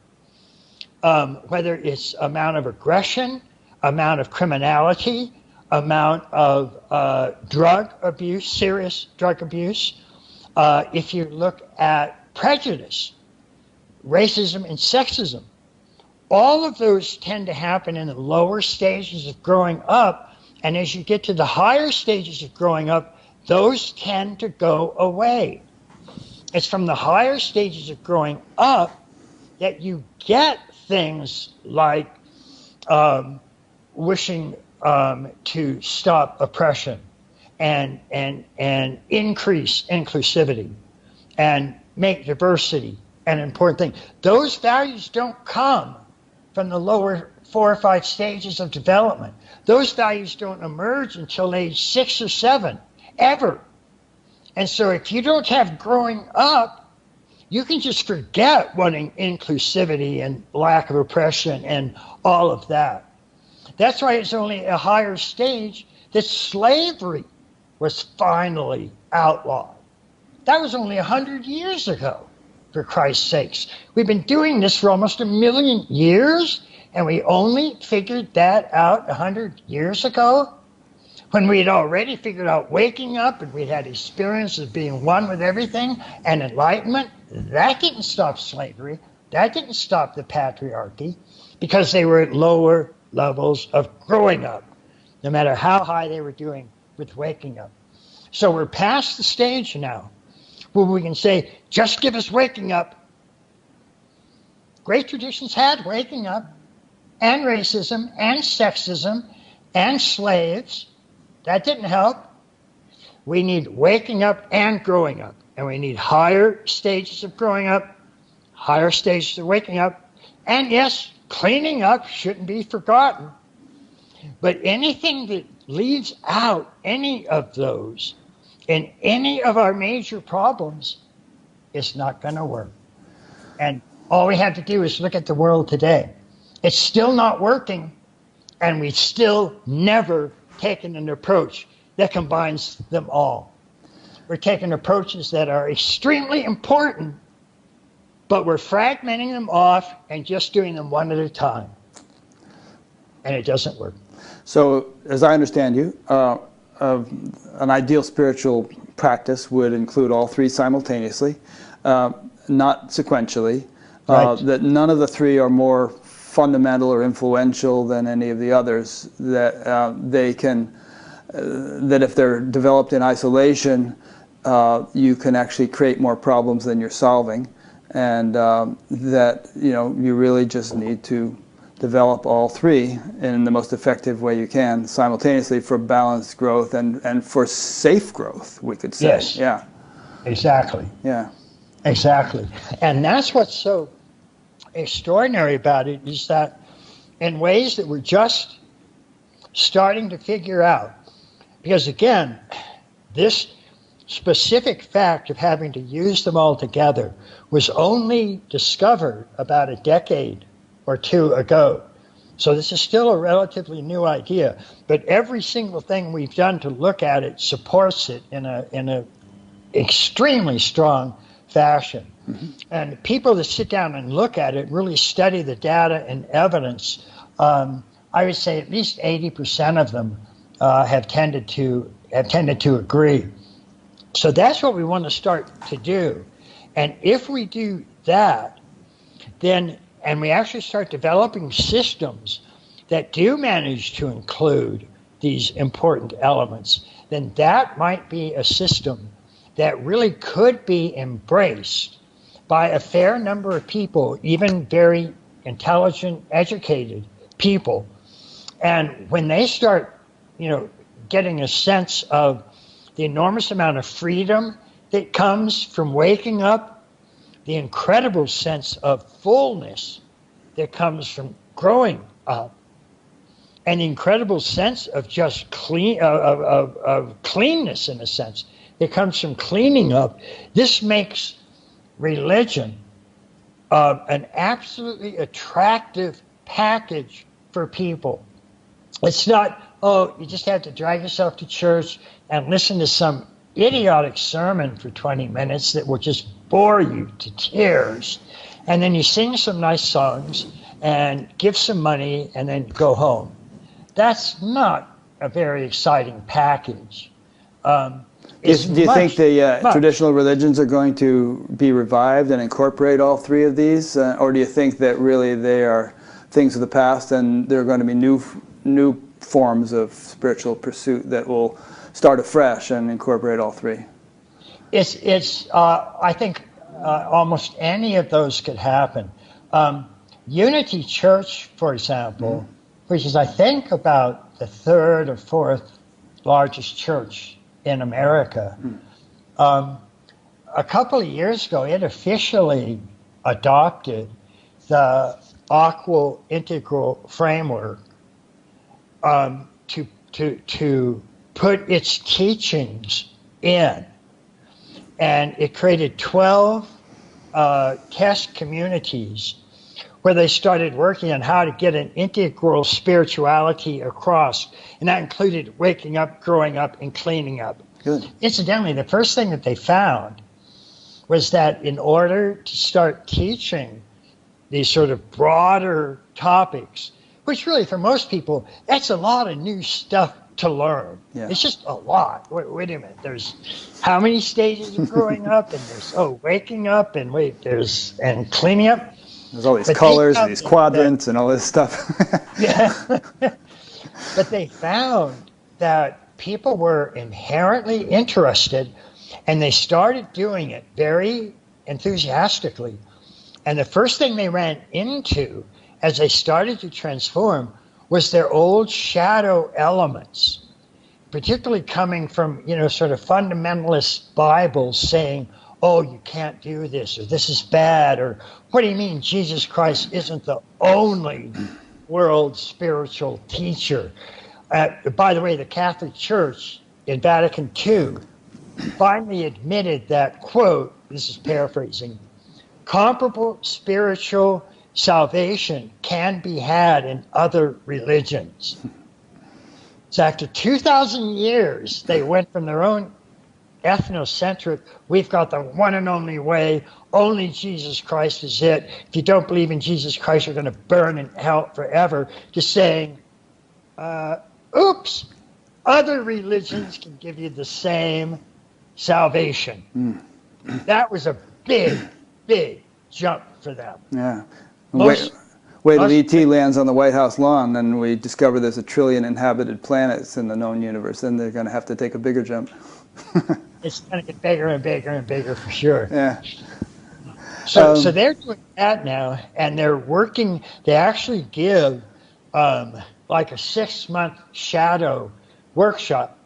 whether it's amount of aggression, amount of criminality, amount of drug abuse, serious drug abuse, if you look at prejudice, racism and sexism, all of those tend to happen in the lower stages of growing up. And as you get to the higher stages of growing up, those tend to go away. It's from the higher stages of growing up that you get things like wishing to stop oppression and increase inclusivity and make diversity an important thing. Those values don't come from the lower 4 or 5 stages of development. Those values don't emerge until age 6 or 7, ever. And so if you don't have growing up, you can just forget wanting inclusivity and lack of oppression and all of that. That's why it's only a higher stage that slavery was finally outlawed. That was only 100 years ago, for Christ's sakes. We've been doing this for almost 1 million years, and we only figured that out 100 years ago? When we had already figured out waking up and we'd had experience of being one with everything and enlightenment. That didn't stop slavery. That didn't stop the patriarchy, because they were at lower levels of growing up, no matter how high they were doing with waking up. So we're past the stage now where we can say, just give us waking up. Great traditions had waking up, and racism, and sexism, and slaves. That didn't help. We need waking up and growing up. And we need higher stages of growing up, higher stages of waking up. And yes, cleaning up shouldn't be forgotten. But anything that leaves out any of those in any of our major problems is not going to work. And all we have to do is look at the world today. It's still not working, and we've still never taken an approach that combines them all. We're taking approaches that are extremely important, but we're fragmenting them off and just doing them one at a time. And it doesn't work. So, as I understand you, an ideal spiritual practice would include all three simultaneously, not sequentially, Right. that none of the three are more fundamental or influential than any of the others, that they can, that if they're developed in isolation, you can actually create more problems than you're solving, and that you really just need to develop all three in the most effective way you can simultaneously for balanced growth and for safe growth, we could say. Yes. Yeah. Exactly. Yeah. Exactly. And that's what's so extraordinary about it, is that in ways that we're just starting to figure out, because again, this specific fact of having to use them all together was only discovered about a decade or two ago. So this is still a relatively new idea, but every single thing we've done to look at it supports it in a extremely strong fashion. Mm-hmm. And people that sit down and look at it, really study the data and evidence, I would say at least 80% of them have tended to agree. So that's what we want to start to do. And if we do that, then, and we actually start developing systems that do manage to include these important elements, then that might be a system that really could be embraced by a fair number of people, even very intelligent, educated people. And when they start, getting a sense of the enormous amount of freedom that comes from waking up, the incredible sense of fullness that comes from growing up, and the incredible sense of just of cleanness, in a sense, that comes from cleaning up, this makes religion an absolutely attractive package for people. It's not, you just have to drag yourself to church and listen to some idiotic sermon for 20 minutes that will just bore you to tears. And then you sing some nice songs and give some money and then go home. That's not a very exciting package. Do you think the traditional religions are going to be revived and incorporate all three of these? Or do you think that really they are things of the past and there are going to be new forms of spiritual pursuit that will start afresh and incorporate all three? I think almost any of those could happen. Unity Church, for example, which is, I think, about the third or fourth largest church in America, a couple of years ago, it officially adopted the Aqua Integral Framework to put its teachings in. And it created 12 test communities where they started working on how to get an integral spirituality across. And that included waking up, growing up, and cleaning up. Good. Incidentally, the first thing that they found was that in order to start teaching these sort of broader topics, which really for most people, that's a lot of new stuff to learn. Yeah. It's just a lot. Wait a minute. There's how many stages of growing up, and there's waking up, and and cleaning up. There's all these colors, and these quadrants, and all this stuff. Yeah. But they found that people were inherently interested, and they started doing it very enthusiastically. And the first thing they ran into as they started to transform was their old shadow elements, particularly coming from, sort of fundamentalist Bibles saying, oh, you can't do this, or this is bad, or what do you mean Jesus Christ isn't the only world spiritual teacher? By the way, the Catholic Church in Vatican II finally admitted that, quote, this is paraphrasing, comparable spiritual salvation can be had in other religions. So after 2,000 years, they went from their own ethnocentric, we've got the one and only way, only Jesus Christ is it. If you don't believe in Jesus Christ, you're going to burn in hell forever, to saying, oops, other religions can give you the same salvation. That was a big, big jump for them. Yeah. Wait till E.T. lands on the White House lawn, and we discover there's 1 trillion inhabited planets in the known universe. Then they're going to have to take a bigger jump. It's going to get bigger and bigger and bigger for sure. Yeah. So they're doing that now, and they're working. They actually give like a 6-month shadow workshop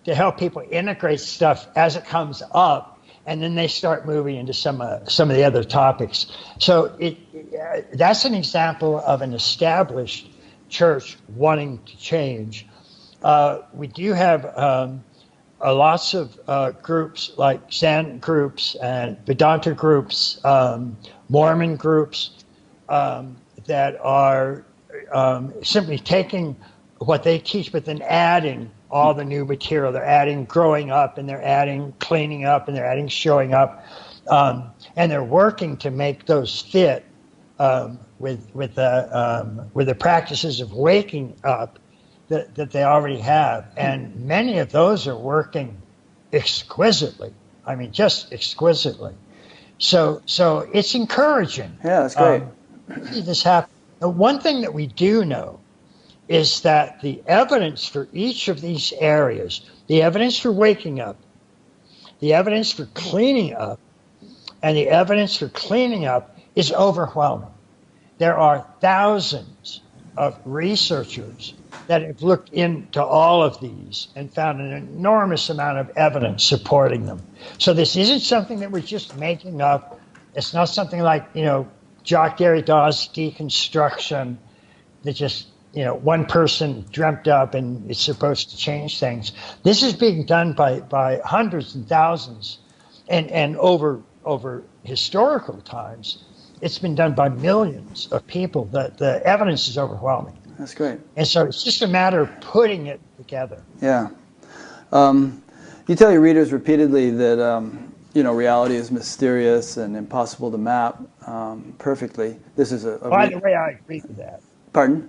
to help people integrate stuff as it comes up and then they start moving into some of the other topics. So that's an example of an established church wanting to change. We do have lots of groups like Zen groups and Vedanta groups, Mormon groups that are simply taking what they teach, but then adding all the new material. They're adding growing up, and they're adding cleaning up, and they're adding showing up, and they're working to make those fit with the practices of waking up that they already have. And many of those are working exquisitely. I mean, just exquisitely. So it's encouraging. Yeah, that's great. See this happen. One thing that we do know is that the evidence for each of these areas, the evidence for waking up, the evidence for cleaning up, and the evidence for cleaning up is overwhelming. There are thousands of researchers that have looked into all of these and found an enormous amount of evidence supporting them. So this isn't something that we're just making up. It's not something like, Jacques Derrida's deconstruction that just, one person dreamt up and it's supposed to change things. This is being done by hundreds and thousands, and over historical times, it's been done by millions of people. The evidence is overwhelming. That's great. And so it's just a matter of putting it together. Yeah. You tell your readers repeatedly that, reality is mysterious and impossible to map perfectly. This is By the way, I agree with that. Pardon?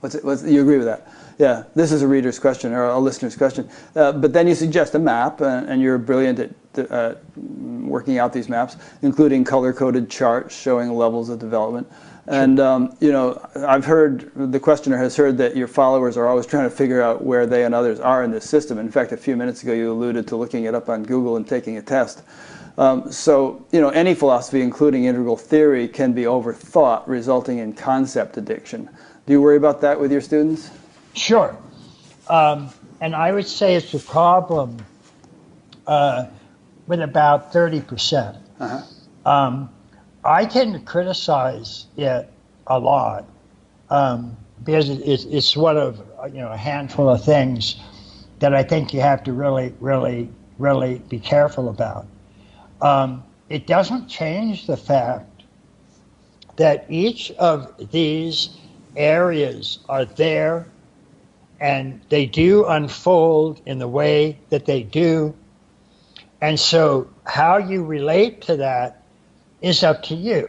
You agree with that? Yeah. This is a reader's question or a listener's question. But then you suggest a map, and you're brilliant at working out these maps, including color-coded charts showing levels of development. And, I've heard, the questioner has heard that your followers are always trying to figure out where they and others are in this system. In fact, a few minutes ago, you alluded to looking it up on Google and taking a test. Any philosophy, including integral theory, can be overthought, resulting in concept addiction. Do you worry about that with your students? Sure. And I would say it's a problem with about 30%. Uh-huh. I tend to criticize it a lot because it's one of a handful of things that I think you have to really, really, really be careful about. It doesn't change the fact that each of these areas are there and they do unfold in the way that they do. And so how you relate to that is up to you.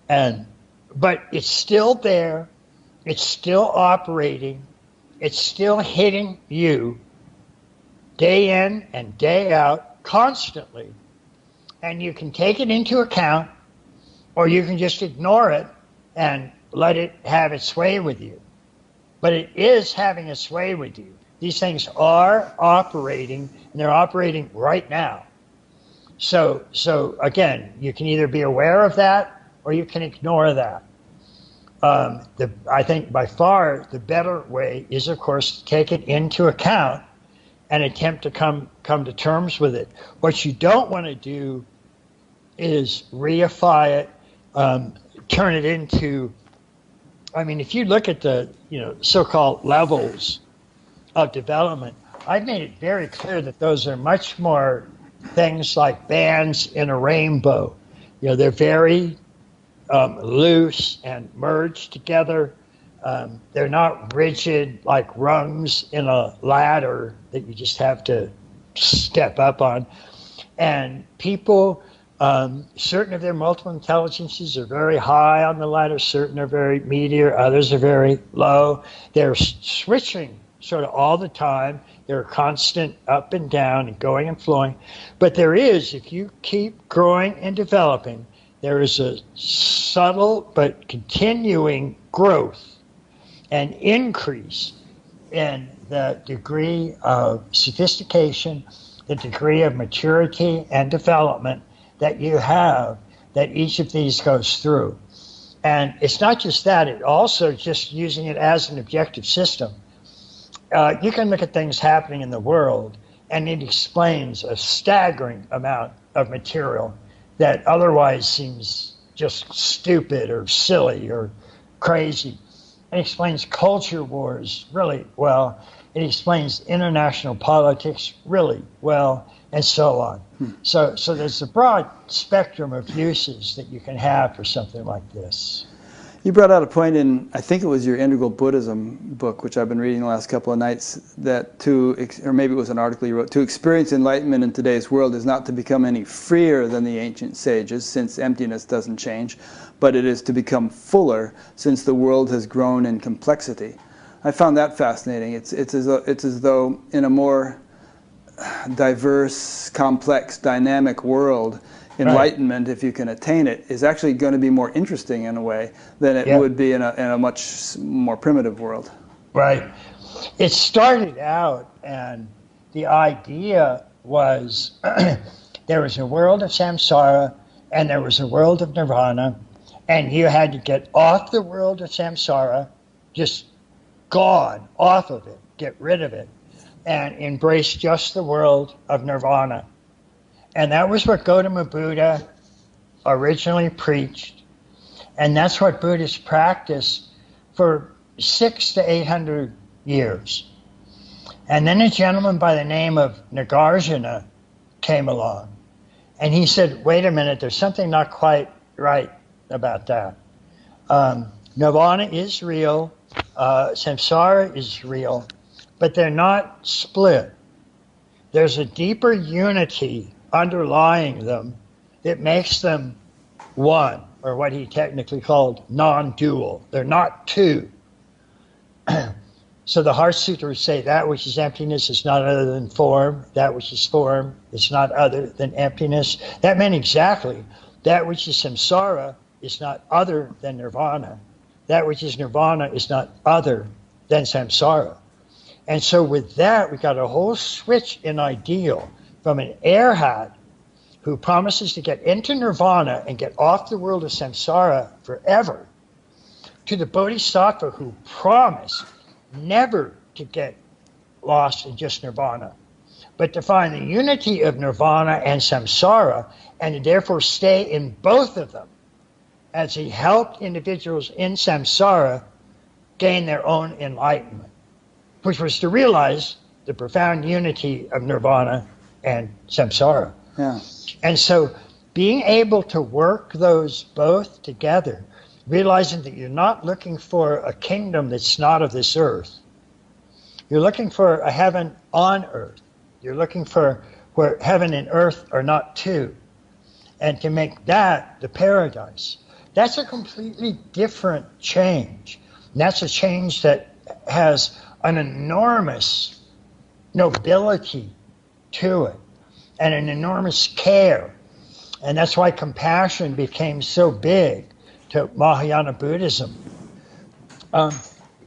But it's still there, it's still operating, it's still hitting you day in and day out constantly. And you can take it into account, or you can just ignore it and let it have its way with you. But it is having its way with you. These things are operating, and they're operating right now. So again, you can either be aware of that or you can ignore that. I think by far the better way is, of course, to take it into account and attempt to come to terms with it. What you don't want to do is reify it, turn it into, if you look at the so-called levels of development, I've made it very clear that those are much more things like bands in a rainbow. They're very loose and merged together. They're not rigid like rungs in a ladder that you just have to step up on. And people, certain of their multiple intelligences are very high on the ladder, certain are very meteor, others are very low. They're switching sort of all the time. They're constant up and down and going and flowing. But there is, if you keep growing and developing, there is a subtle but continuing growth and increase in the degree of sophistication, the degree of maturity and development that you have, that each of these goes through. And it's not just that, it also just using it as an objective system. You can look at things happening in the world and it explains a staggering amount of material that otherwise seems just stupid or silly or crazy. It explains culture wars really well. It explains international politics really well, and so on. So there's a broad spectrum of uses that you can have for something like this. You brought out a point in, I think it was your Integral Buddhism book, which I've been reading the last couple of nights, that or maybe it was an article you wrote, to experience enlightenment in today's world is not to become any freer than the ancient sages, since emptiness doesn't change, but it is to become fuller, since the world has grown in complexity. I found that fascinating. It's as though in a more diverse, complex, dynamic world, enlightenment, if you can attain it, is actually going to be more interesting in a way than it would be in a much more primitive world. Right. It started out, and the idea was there was a world of samsara and there was a world of nirvana, and you had to get off the world of samsara, just gone off of it, get rid of it, and embrace just the world of nirvana. And that was what Gautama Buddha originally preached. And that's what Buddhists practiced for 600 to 800 years. And then a gentleman by the name of Nagarjuna came along. And he said, wait a minute, there's something not quite right about that. Nirvana is real, samsara is real, but they're not split. There's a deeper unity underlying them that makes them one, or what he technically called non-dual. They're not two. So the Heart Sutras say that which is emptiness is not other than form, that which is form is not other than emptiness. That meant exactly that which is samsara is not other than nirvana. That which is nirvana is not other than samsara. And so with that, we got a whole switch in ideal from an airhat who promises to get into nirvana and get off the world of samsara forever, to the bodhisattva who promised never to get lost in just nirvana, but to find the unity of nirvana and samsara, and to therefore stay in both of them, as he helped individuals in samsara gain their own enlightenment, which was to realize the profound unity of nirvana and samsara. Yeah. And so being able to work those both together, realizing that you're not looking for a kingdom that's not of this earth. You're looking for a heaven on earth. You're looking for where heaven and earth are not two. And to make that the paradise. That's a completely different change. And that's a change that has an enormous nobility to it and an enormous care. And that's why compassion became so big to Mahayana Buddhism.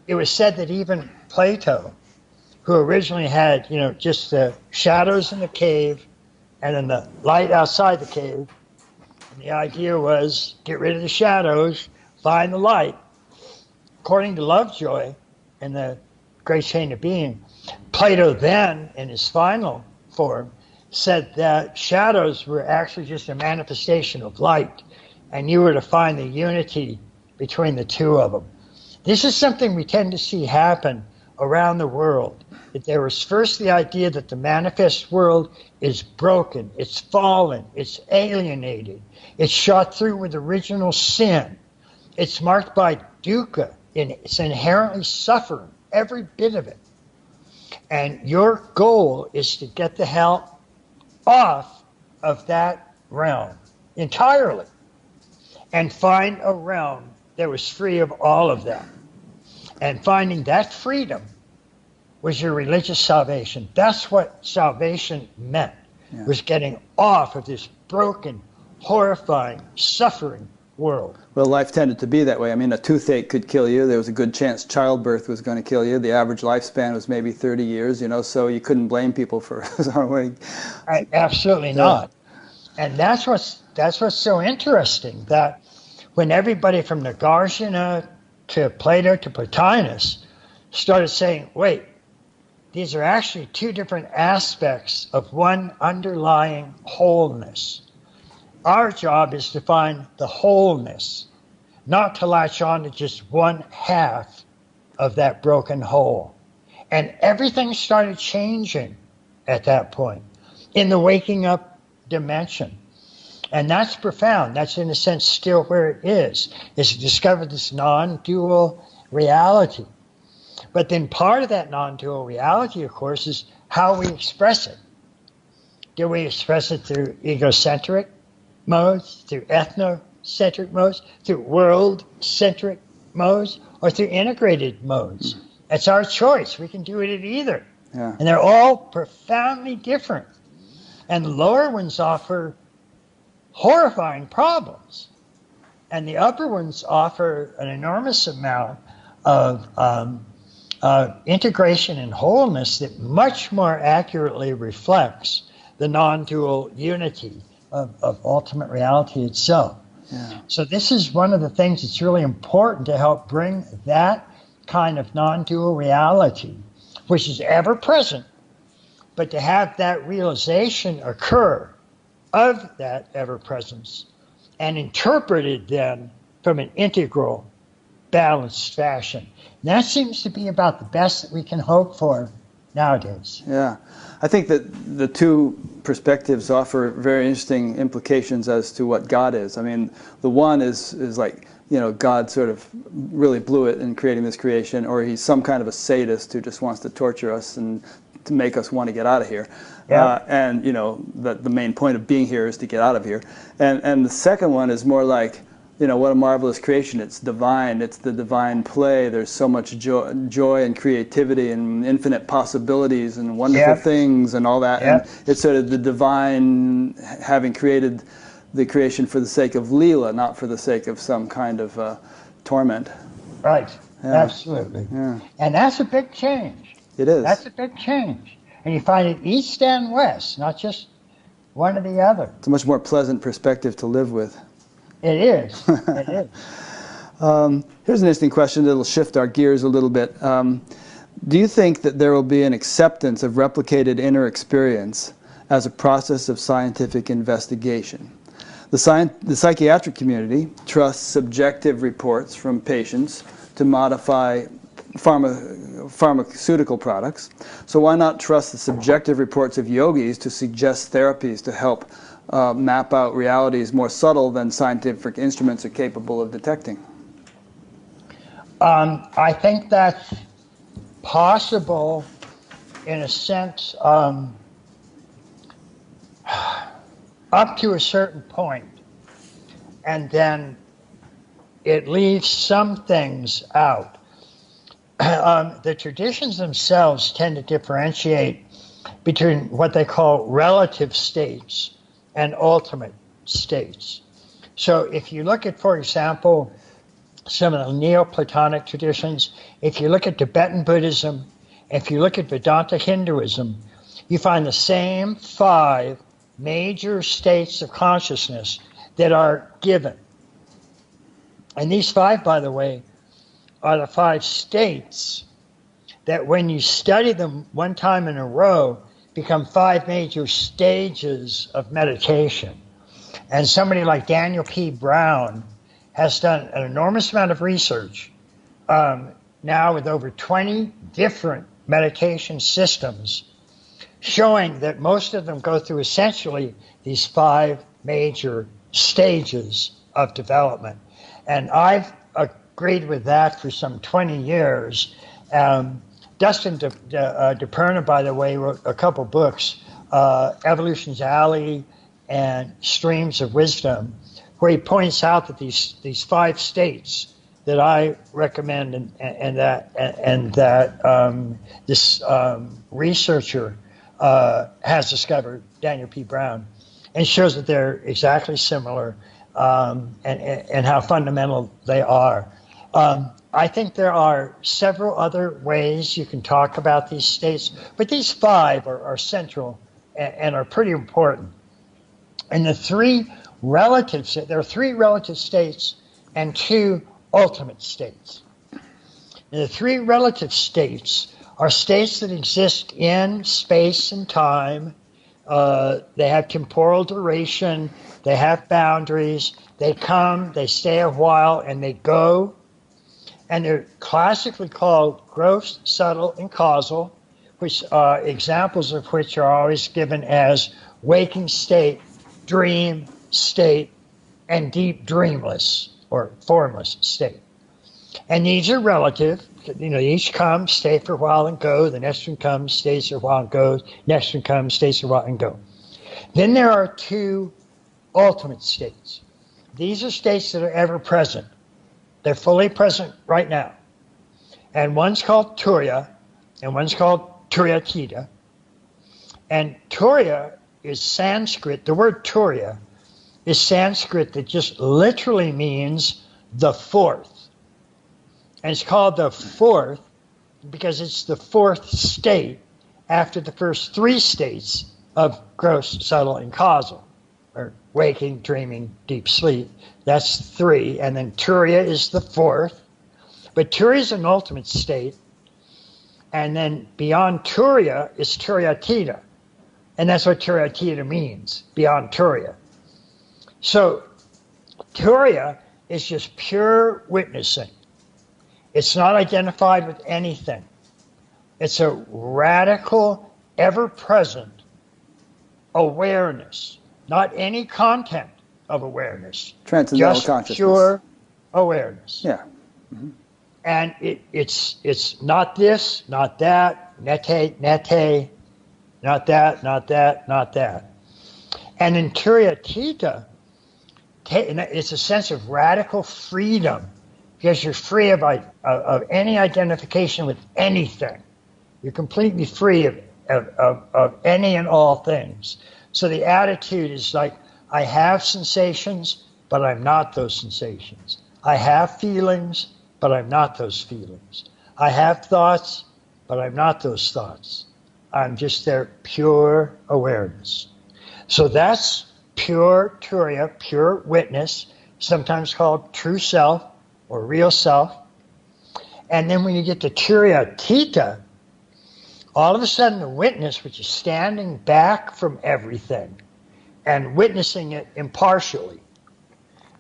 It was said that even Plato, who originally had, just the shadows in the cave and then the light outside the cave, and the idea was get rid of the shadows, find the light. According to Lovejoy in the Great Chain of Being, Plato then, in his final form, said that shadows were actually just a manifestation of light, and you were to find the unity between the two of them. This is something we tend to see happen around the world. That there was first the idea that the manifest world is broken, it's fallen, it's alienated, it's shot through with original sin, it's marked by dukkha, and it's inherently suffering, every bit of it. And your goal is to get the hell off of that realm entirely and find a realm that was free of all of that. And finding that freedom was your religious salvation. That's what salvation meant, was getting off of this broken, horrifying, suffering world. Well, life tended to be that way. I mean, a toothache could kill you. There was a good chance childbirth was going to kill you. The average lifespan was maybe 30 years, so you couldn't blame people for Absolutely not. And that's what's so interesting, that when everybody from Nagarjuna to Plato to Plotinus started saying, wait, these are actually two different aspects of one underlying wholeness. Our job is to find the wholeness, not to latch on to just one half of that broken whole. And everything started changing at that point in the waking up dimension. And that's profound. That's, in a sense, still where it is to discover this non-dual reality. But then part of that non-dual reality, of course, is how we express it. Do we express it through egocentric modes, through ethnocentric modes, through world-centric modes, or through integrated modes? It's our choice. We can do it at either. Yeah. And they're all profoundly different. And the lower ones offer horrifying problems. And the upper ones offer an enormous amount of integration and wholeness that much more accurately reflects the non-dual unity of ultimate reality itself. Yeah. So this is one of the things that's really important to help bring that kind of non-dual reality, which is ever present, but to have that realization occur of that ever-presence and interpreted then from an integral, balanced fashion. And that seems to be about the best that we can hope for nowadays. Yeah. I think that the two perspectives offer very interesting implications as to what God is. I mean, the one is like, you know, God sort of really blew it in creating this creation, or he's some kind of a sadist who just wants to torture us and to make us want to get out of here. Yeah. And, you know, that the main point of being here is to get out of here. And the second one is more like, you know, what a marvelous creation. It's divine. It's the divine play. There's so much joy and creativity and infinite possibilities and wonderful things and all that. And it's sort of the divine having created the creation for the sake of Leela, not for the sake of some kind of torment. Right. Yeah. Absolutely. Yeah. And that's a big change. It is. That's a big change. And you find it east and west, not just one or the other. It's a much more pleasant perspective to live with. It is. It is. Here's an interesting question that will shift our gears a little bit. Do you think that there will be an acceptance of replicated inner experience as a process of scientific investigation? The psychiatric community trusts subjective reports from patients to modify pharmaceutical products. So why not trust the subjective reports of yogis to suggest therapies to help map out realities more subtle than scientific instruments are capable of detecting? I think that's possible in a sense up to a certain point, and then it leaves some things out. The traditions themselves tend to differentiate between what they call relative states and ultimate states. So if you look at, for example, some of the Neoplatonic traditions, if you look at Tibetan Buddhism, if you look at Vedanta Hinduism, you find the same 5 major states of consciousness that are given. And these 5, by the way, are the 5 states that when you study them one time in a row, become 5 major stages of meditation. And somebody like Daniel P. Brown has done an enormous amount of research now with over 20 different meditation systems, showing that most of them go through essentially these 5 major stages of development. And I've agreed with that for some 20 years. Dustin DiPerna, by the way, wrote a couple books, Evolution's Alley and Streams of Wisdom, where he points out that these 5 states that I recommend and that this researcher has discovered, Daniel P. Brown, and shows that they're exactly similar and how fundamental they are. I think there are several other ways you can talk about these states, but these 5 are central and are pretty important. And there are 3 relative states and 2 ultimate states. And the 3 relative states are states that exist in space and time. They have temporal duration. They have boundaries. They come, they stay a while, and they go. And they're classically called gross, subtle, and causal, which examples of which are always given as waking state, dream state, and deep dreamless or formless state. And these are relative. Each comes, stay for a while and go. The next one comes, stays for a while and goes. Next one comes, stays for a while and go. Then there are two ultimate states. These are states that are ever present. They're fully present right now. And one's called Turiya, and one's called Turiyatita. And Turiya is Sanskrit. The word Turiya is Sanskrit that just literally means the fourth. And it's called the fourth because it's the fourth state after the first three states of gross, subtle, and causal, or waking, dreaming, deep sleep. That's three. And then Turiya is the fourth. But Turiya is an ultimate state. And then beyond Turiya is Turiyatita. And that's what Turiyatita means, beyond Turiya. So Turiya is just pure witnessing. It's not identified with anything. It's a radical, ever-present awareness, not any content of awareness. Transcendental just consciousness. Pure awareness. Yeah. Mm-hmm. And it's not this, not that, nete, not that, not that, not that. And in Turiyatita, it's a sense of radical freedom because you're free of any identification with anything. You're completely free of any and all things. So the attitude is like, I have sensations, but I'm not those sensations. I have feelings, but I'm not those feelings. I have thoughts, but I'm not those thoughts. I'm just their pure awareness. So that's pure Turiya, pure witness, sometimes called true self or real self. And then when you get to Turiyatita, all of a sudden the witness, which is standing back from everything and witnessing it impartially,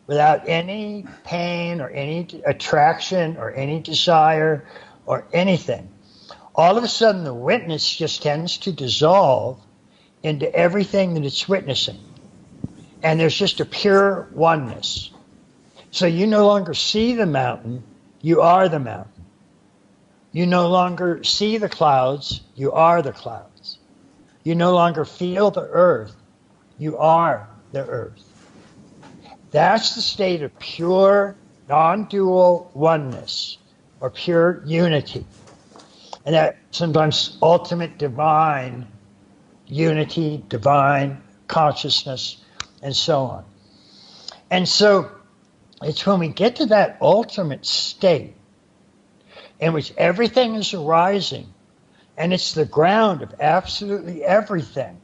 without any pain or any attraction or any desire or anything, all of a sudden the witness just tends to dissolve into everything that it's witnessing. And there's just a pure oneness. So you no longer see the mountain, you are the mountain. You no longer see the clouds, you are the clouds. You no longer feel the earth, you are the earth. That's the state of pure, non-dual oneness, or pure unity. And that sometimes ultimate divine unity, divine consciousness, and so on. And so it's when we get to that ultimate state in which everything is arising, and it's the ground of absolutely everything,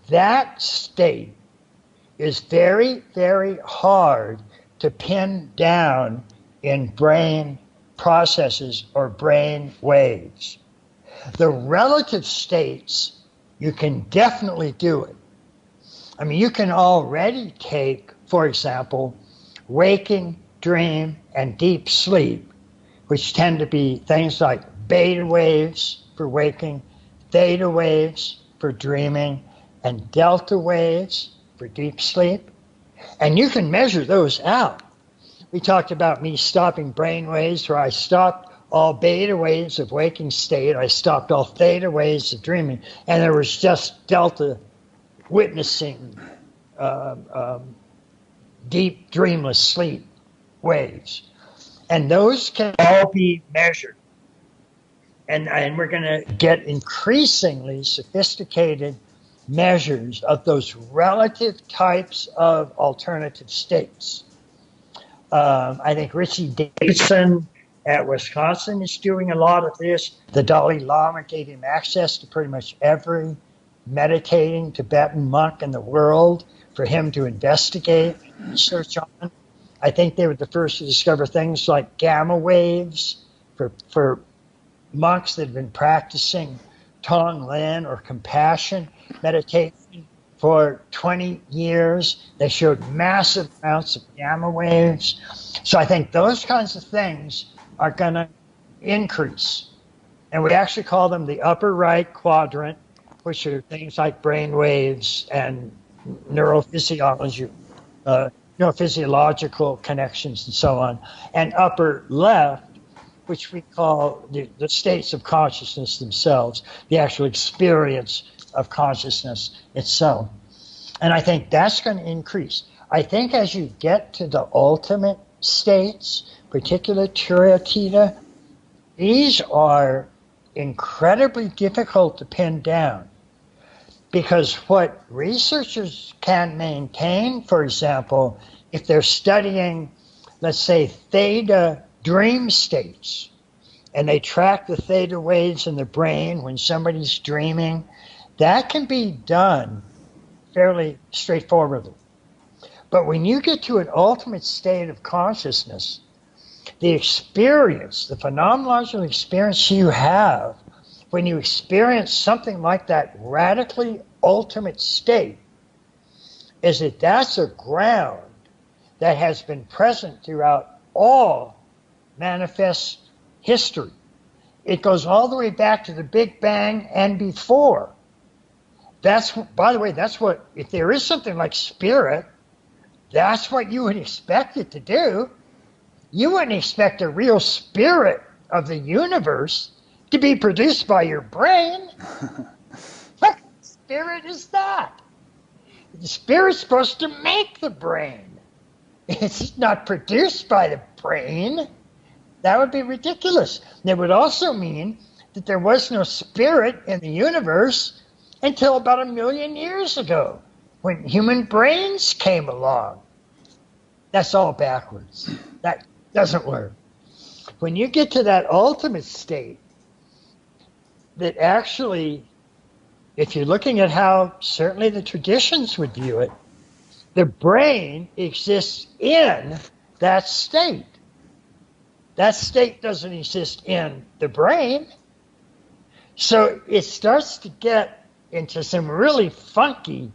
that state is very, very hard to pin down in brain processes or brain waves. The relative states, you can definitely do it. I mean, you can already take, for example, waking, dream, and deep sleep, which tend to be things like beta waves for waking, theta waves for dreaming, and delta waves for deep sleep. And you can measure those out. We talked about me stopping brain waves where I stopped all beta waves of waking state. I stopped all theta waves of dreaming. And there was just delta witnessing deep dreamless sleep waves. And those can all be measured. And we're going to get increasingly sophisticated measures of those relative types of alternative states. I think Richie Davidson at Wisconsin is doing a lot of this. The Dalai Lama gave him access to pretty much every meditating Tibetan monk in the world for him to investigate and research on. I think they were the first to discover things like gamma waves for monks that have been practicing Tonglen or compassion meditation for 20 years. They showed massive amounts of gamma waves. So I think those kinds of things are going to increase. And we actually call them the upper right quadrant, which are things like brain waves and neurophysiology, neurophysiological connections and so on. And upper left, which we call the states of consciousness themselves, the actual experience of consciousness itself. And I think that's going to increase. I think as you get to the ultimate states, particularly Turiya Theta, these are incredibly difficult to pin down. Because what researchers can maintain, for example, if they're studying, let's say, theta dream states, and they track the theta waves in the brain when somebody's dreaming, that can be done fairly straightforwardly. But when you get to an ultimate state of consciousness, the experience, the phenomenological experience you have when you experience something like that radically ultimate state is that that's a ground that has been present throughout all manifest history. It goes all the way back to the Big Bang and before. That's, by the way, that's what, if there is something like spirit, that's what you would expect it to do. You wouldn't expect a real spirit of the universe to be produced by your brain. What spirit is that? The spirit's supposed to make the brain. It's not produced by the brain. That would be ridiculous. And it would also mean that there was no spirit in the universe until about 1 million years ago, when human brains came along. That's all backwards. That doesn't work. When you get to that ultimate state, that actually, if you're looking at how certainly the traditions would view it, the brain exists in that state. That state doesn't exist in the brain. So it starts to get into some really funky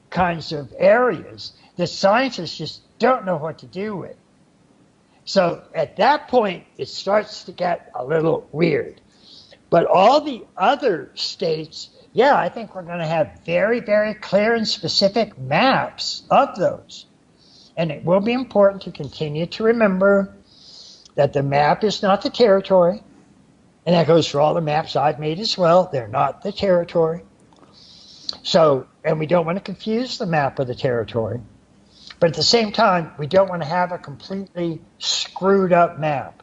kinds of areas that scientists just don't know what to do with. So at that point, it starts to get a little weird. But all the other states, yeah, I think we're going to have very, very clear and specific maps of those. And it will be important to continue to remember that the map is not the territory. And that goes for all the maps I've made as well. They're not the territory. So, and we don't want to confuse the map of the territory. But at the same time, we don't want to have a completely screwed up map.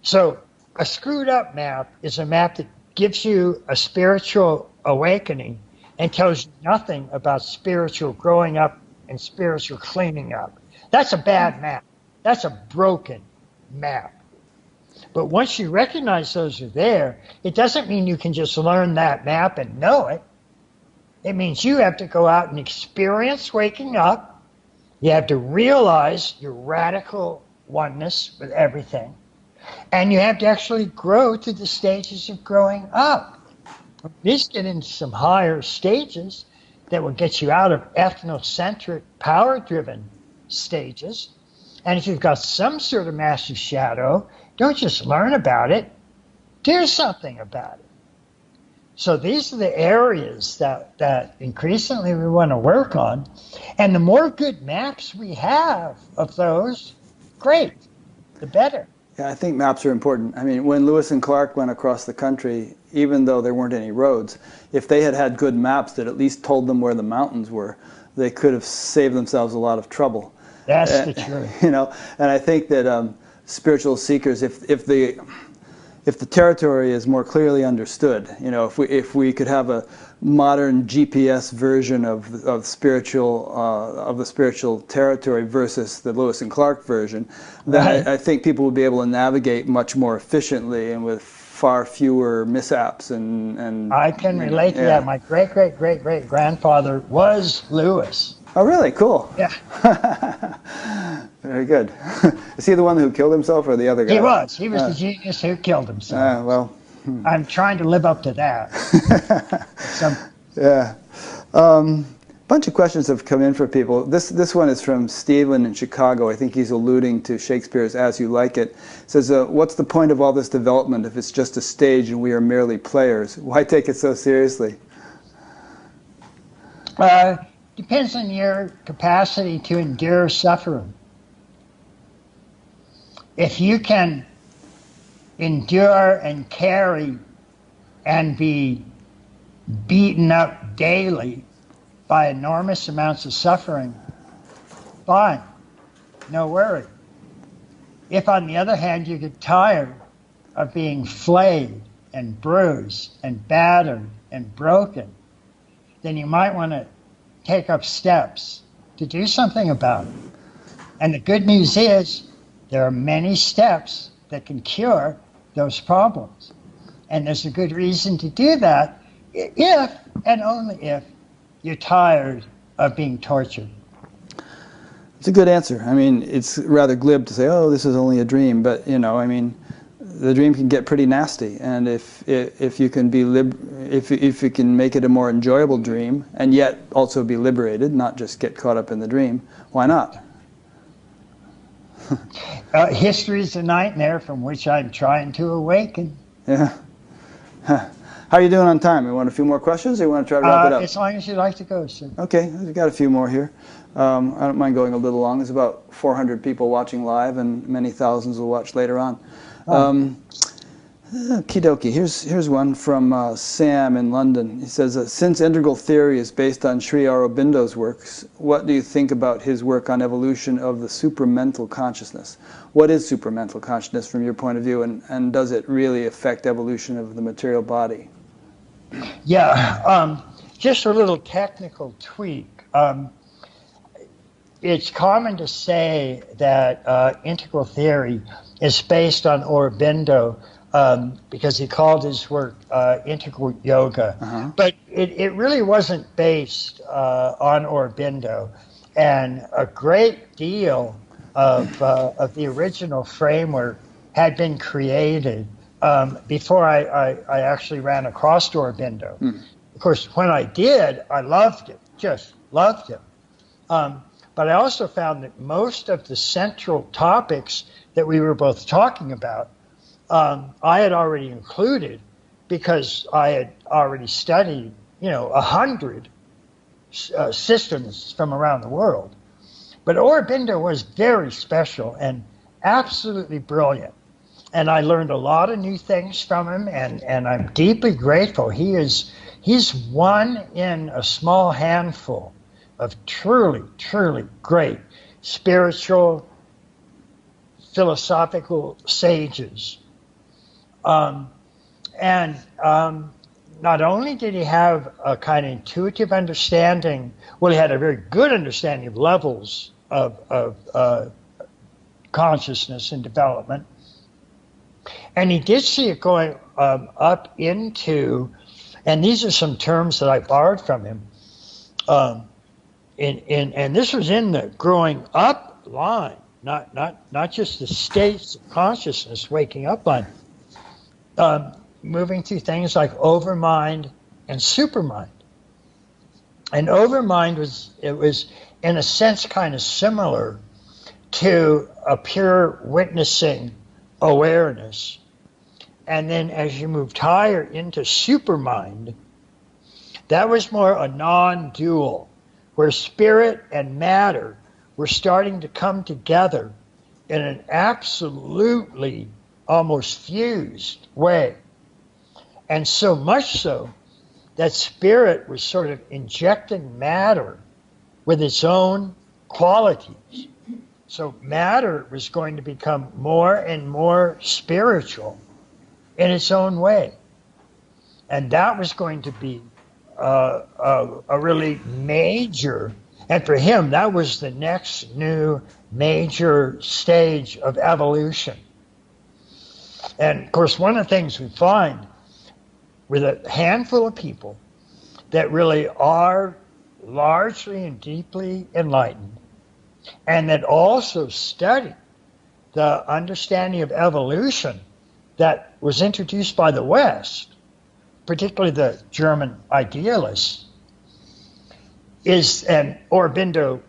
So a screwed up map is a map that gives you a spiritual awakening and tells you nothing about spiritual growing up and spiritual cleaning up. That's a bad map. That's a broken map. But once you recognize those are there, it doesn't mean you can just learn that map and know it. It means you have to go out and experience waking up. You have to realize your radical oneness with everything. And you have to actually grow through the stages of growing up. These get into some higher stages that will get you out of ethnocentric, power-driven stages. And if you've got some sort of massive shadow, don't just learn about it, do something about it. So these are the areas that increasingly we want to work on. And the more good maps we have of those, great, the better. Yeah, I think maps are important. I mean, when Lewis and Clark went across the country, even though there weren't any roads, if they had had good maps that at least told them where the mountains were, they could have saved themselves a lot of trouble. That's the truth. You know, and I think that spiritual seekers, if the territory is more clearly understood, you know, if we could have a modern GPS version of the spiritual territory versus the Lewis and Clark version, then Right. I think people would be able to navigate much more efficiently and with far fewer mishaps and I can relate to that. My great-great-great-great-grandfather was Lewis. Oh, really? Cool. Yeah, Very good. Is he the one who killed himself or the other guy? he was. He was the genius who killed himself. Well, I'm trying to live up to that. Some, yeah. Bunch of questions have come in for people. This one is from Stephen in Chicago. I think he's alluding to Shakespeare's As You Like It. It says, what's the point of all this development if it's just a stage and we are merely players? Why take it so seriously? depends on your capacity to endure suffering. If you can endure and carry and be beaten up daily by enormous amounts of suffering, fine, no worry. If, on the other hand, you get tired of being flayed and bruised and battered and broken, then you might want to take up steps to do something about it. And the good news is there are many steps that can cure those problems. And there's a good reason to do that if, and only if, you're tired of being tortured. It's a good answer. I mean, it's rather glib to say, oh, this is only a dream, but, you know, I mean, the dream can get pretty nasty, and if you can be if you can make it a more enjoyable dream and yet also be liberated, not just get caught up in the dream, why not? History is a nightmare from which I'm trying to awaken. Yeah. How are you doing on time? You want a few more questions, or you want to try to wrap it up? As long as you like to go, sir. Okay, we've got a few more here. I don't mind going a little long. There's about 400 people watching live, and many thousands will watch later on. Okie dokie. Here's one from Sam in London. He says, since integral theory is based on Sri Aurobindo's works, what do you think about his work on evolution of the supramental consciousness? What is supramental consciousness from your point of view, and does it really affect evolution of the material body? Yeah, just a little technical tweak. It's common to say that integral theory is based on Aurobindo because he called his work integral yoga. But it really wasn't based on Aurobindo. And a great deal of the original framework had been created before I actually ran across Aurobindo. Of course, when I did, I loved it, just loved it. But I also found that most of the central topics that we were both talking about, I had already included because I had already studied, 100 systems from around the world. But Aurobindo was very special and absolutely brilliant. And I learned a lot of new things from him, and I'm deeply grateful. He's one in a small handful of truly, truly great spiritual, philosophical sages. Not only did he have a kind of intuitive understanding, well, he had a very good understanding of levels of consciousness and development, and he did see it going up into, and these are some terms that I borrowed from him, and this was in the growing up line, not just the states of consciousness waking up line, moving to things like overmind and supermind. And overmind was in a sense kind of similar to a pure witnessing awareness. And then as you moved higher into supermind, that was more a non-dual, where spirit and matter were starting to come together in an absolutely almost fused way. And so much so that spirit was sort of injecting matter with its own qualities. So matter was going to become more and more spiritual in its own way. And that was going to be a really major, and for him, that was the next new major stage of evolution. And of course, one of the things we find with a handful of people that really are largely and deeply enlightened, and that also studied the understanding of evolution that was introduced by the West, particularly the German idealists, and Aurobindo,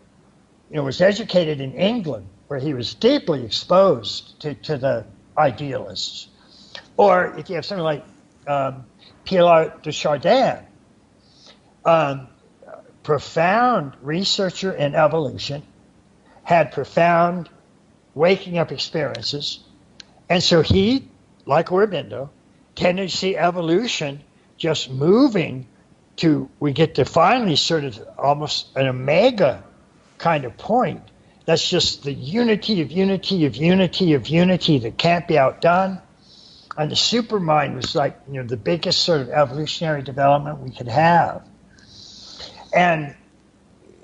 was educated in England, where he was deeply exposed to the idealists. Or if you have something like Teilhard de Chardin, profound researcher in evolution, had profound waking up experiences, and so he, like Aurobindo, tended to see evolution just moving to, we get to finally sort of almost an omega kind of point. That's just the unity of unity of unity of unity that can't be outdone. And the supermind was like, the biggest sort of evolutionary development we could have. And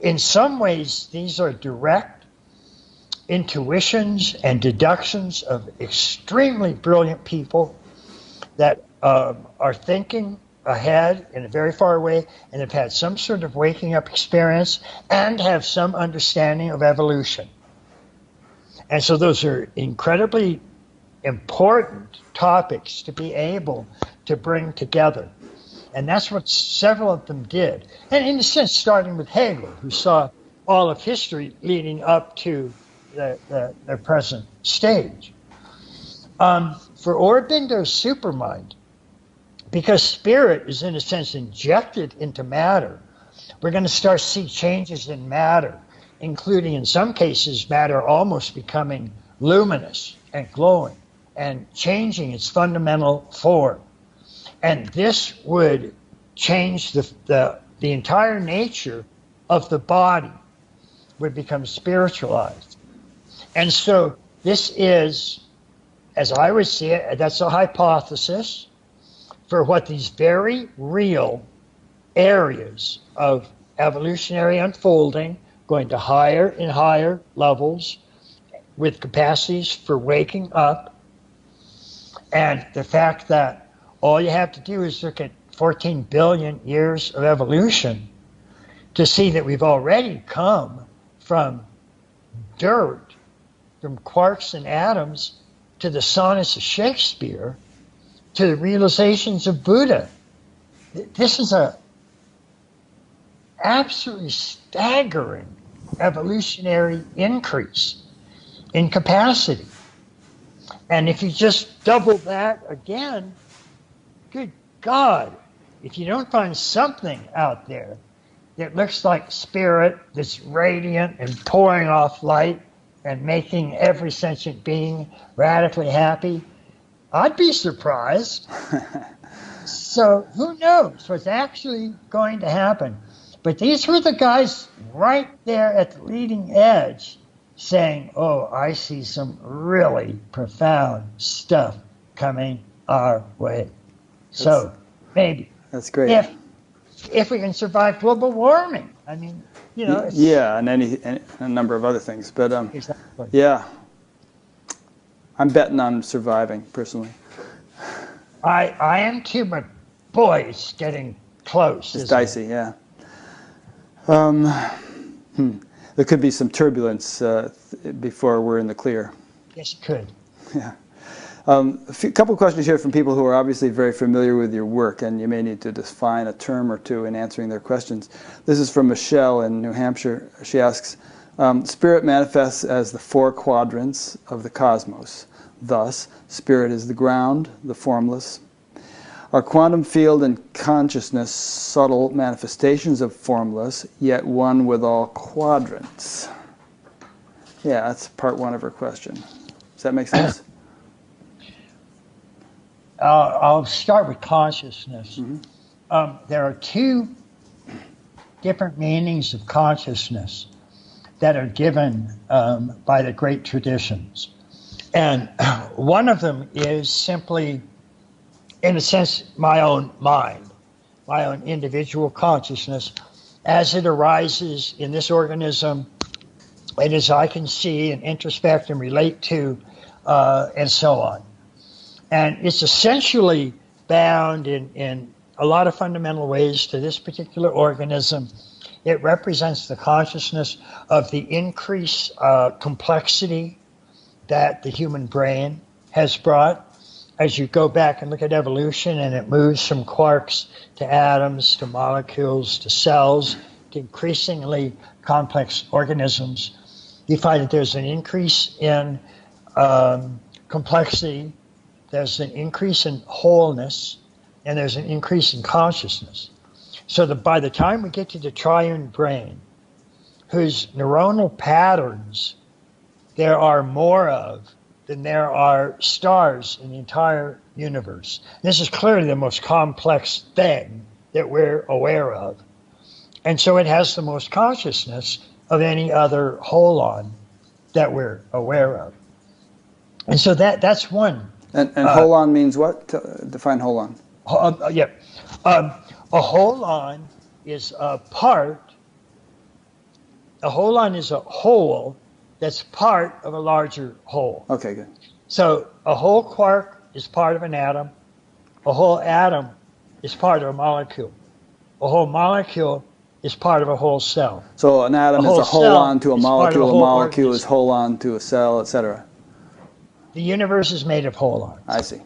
in some ways, these are direct intuitions and deductions of extremely brilliant people that are thinking ahead in a very far way and have had some sort of waking up experience and have some understanding of evolution. And so those are incredibly important topics to be able to bring together. And that's what several of them did. And in a sense, starting with Hegel, who saw all of history leading up to the present stage. For Aurobindo's supermind, because spirit is in a sense injected into matter, we're going to start to see changes in matter, including in some cases matter almost becoming luminous and glowing and changing its fundamental form. And this would change the entire nature of the body, would become spiritualized. And so this is, as I would see it, that's a hypothesis for what these very real areas of evolutionary unfolding, going to higher and higher levels with capacities for waking up, and the fact that all you have to do is look at 14 billion years of evolution to see that we've already come from dirt, from quarks and atoms, to the sonnets of Shakespeare, to the realizations of Buddha. This is a absolutely staggering evolutionary increase in capacity. And if you just double that again, good God, if you don't find something out there that looks like spirit that's radiant and pouring off light and making every sentient being radically happy, I'd be surprised. So who knows what's actually going to happen? But these were the guys right there at the leading edge saying, oh, I see some really profound stuff coming our way. So maybe. That's great. If we can survive global warming. I mean, yeah, and a number of other things. But exactly. Yeah. I'm betting on surviving, personally. I am too, but boy, it's getting close. It's dicey, yeah. There could be some turbulence before we're in the clear. Yes, it could. Yeah. A couple of questions here from people who are obviously very familiar with your work, and you may need to define a term or two in answering their questions. This is from Michelle in New Hampshire. She asks, spirit manifests as the four quadrants of the cosmos. Thus, spirit is the ground, the formless. Are quantum field and consciousness subtle manifestations of formless, yet one with all quadrants? Yeah, that's part one of her question. Does that make sense? I'll start with consciousness. Mm-hmm. There are two different meanings of consciousness that are given by the great traditions. And one of them is simply, in a sense, my own mind, my own individual consciousness, as it arises in this organism, and as I can see and introspect and relate to, and so on. And it's essentially bound in a lot of fundamental ways to this particular organism It represents the consciousness of the increased complexity that the human brain has brought. As you go back and look at evolution, and it moves from quarks to atoms to molecules to cells to increasingly complex organisms, you find that there's an increase in complexity, there's an increase in wholeness, and there's an increase in consciousness. So that by the time we get to the triune brain, whose neuronal patterns there are more of than there are stars in the entire universe. This is clearly the most complex thing that we're aware of. And so it has the most consciousness of any other holon that we're aware of. And so that's one. And holon means what? Define holon. Yeah. A holon is a holon is a whole that's part of a larger whole. Okay, good. So a whole quark is part of an atom. A whole atom is part of a molecule. A whole molecule is part of a whole cell. So an atom is a holon to a molecule, a molecule is holon to a cell, etc. The universe is made of holons. I see.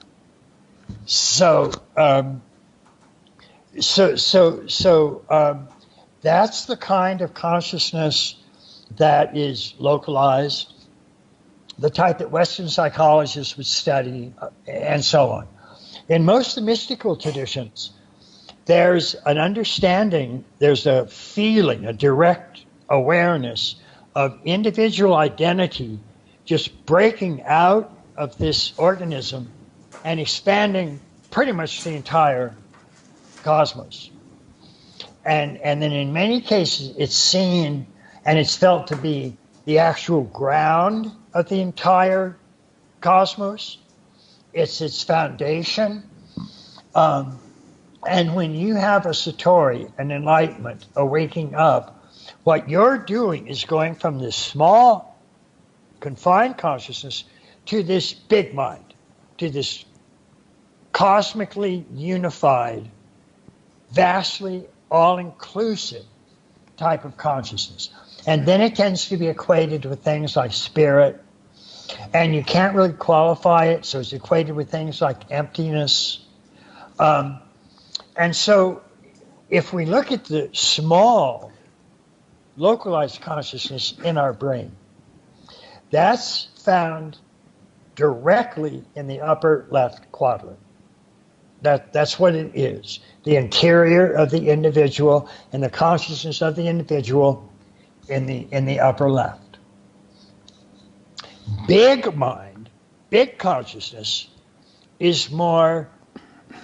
So, that's the kind of consciousness that is localized, the type that Western psychologists would study, and so on. In most of the mystical traditions, there's an understanding, there's a feeling, a direct awareness of individual identity just breaking out of this organism and expanding pretty much the entire cosmos. And then in many cases, it's seen and it's felt to be the actual ground of the entire cosmos. It's its foundation. And when you have a satori, an enlightenment, a waking up, what you're doing is going from this small, confined consciousness to this big mind, to this cosmically unified, vastly all-inclusive type of consciousness. And then it tends to be equated with things like spirit, and you can't really qualify it, so it's equated with things like emptiness. And so if we look at the small, localized consciousness in our brain, that's found directly in the upper left quadrant. That's what it is. The interior of the individual and the consciousness of the individual in the upper left. Big mind, big consciousness is more,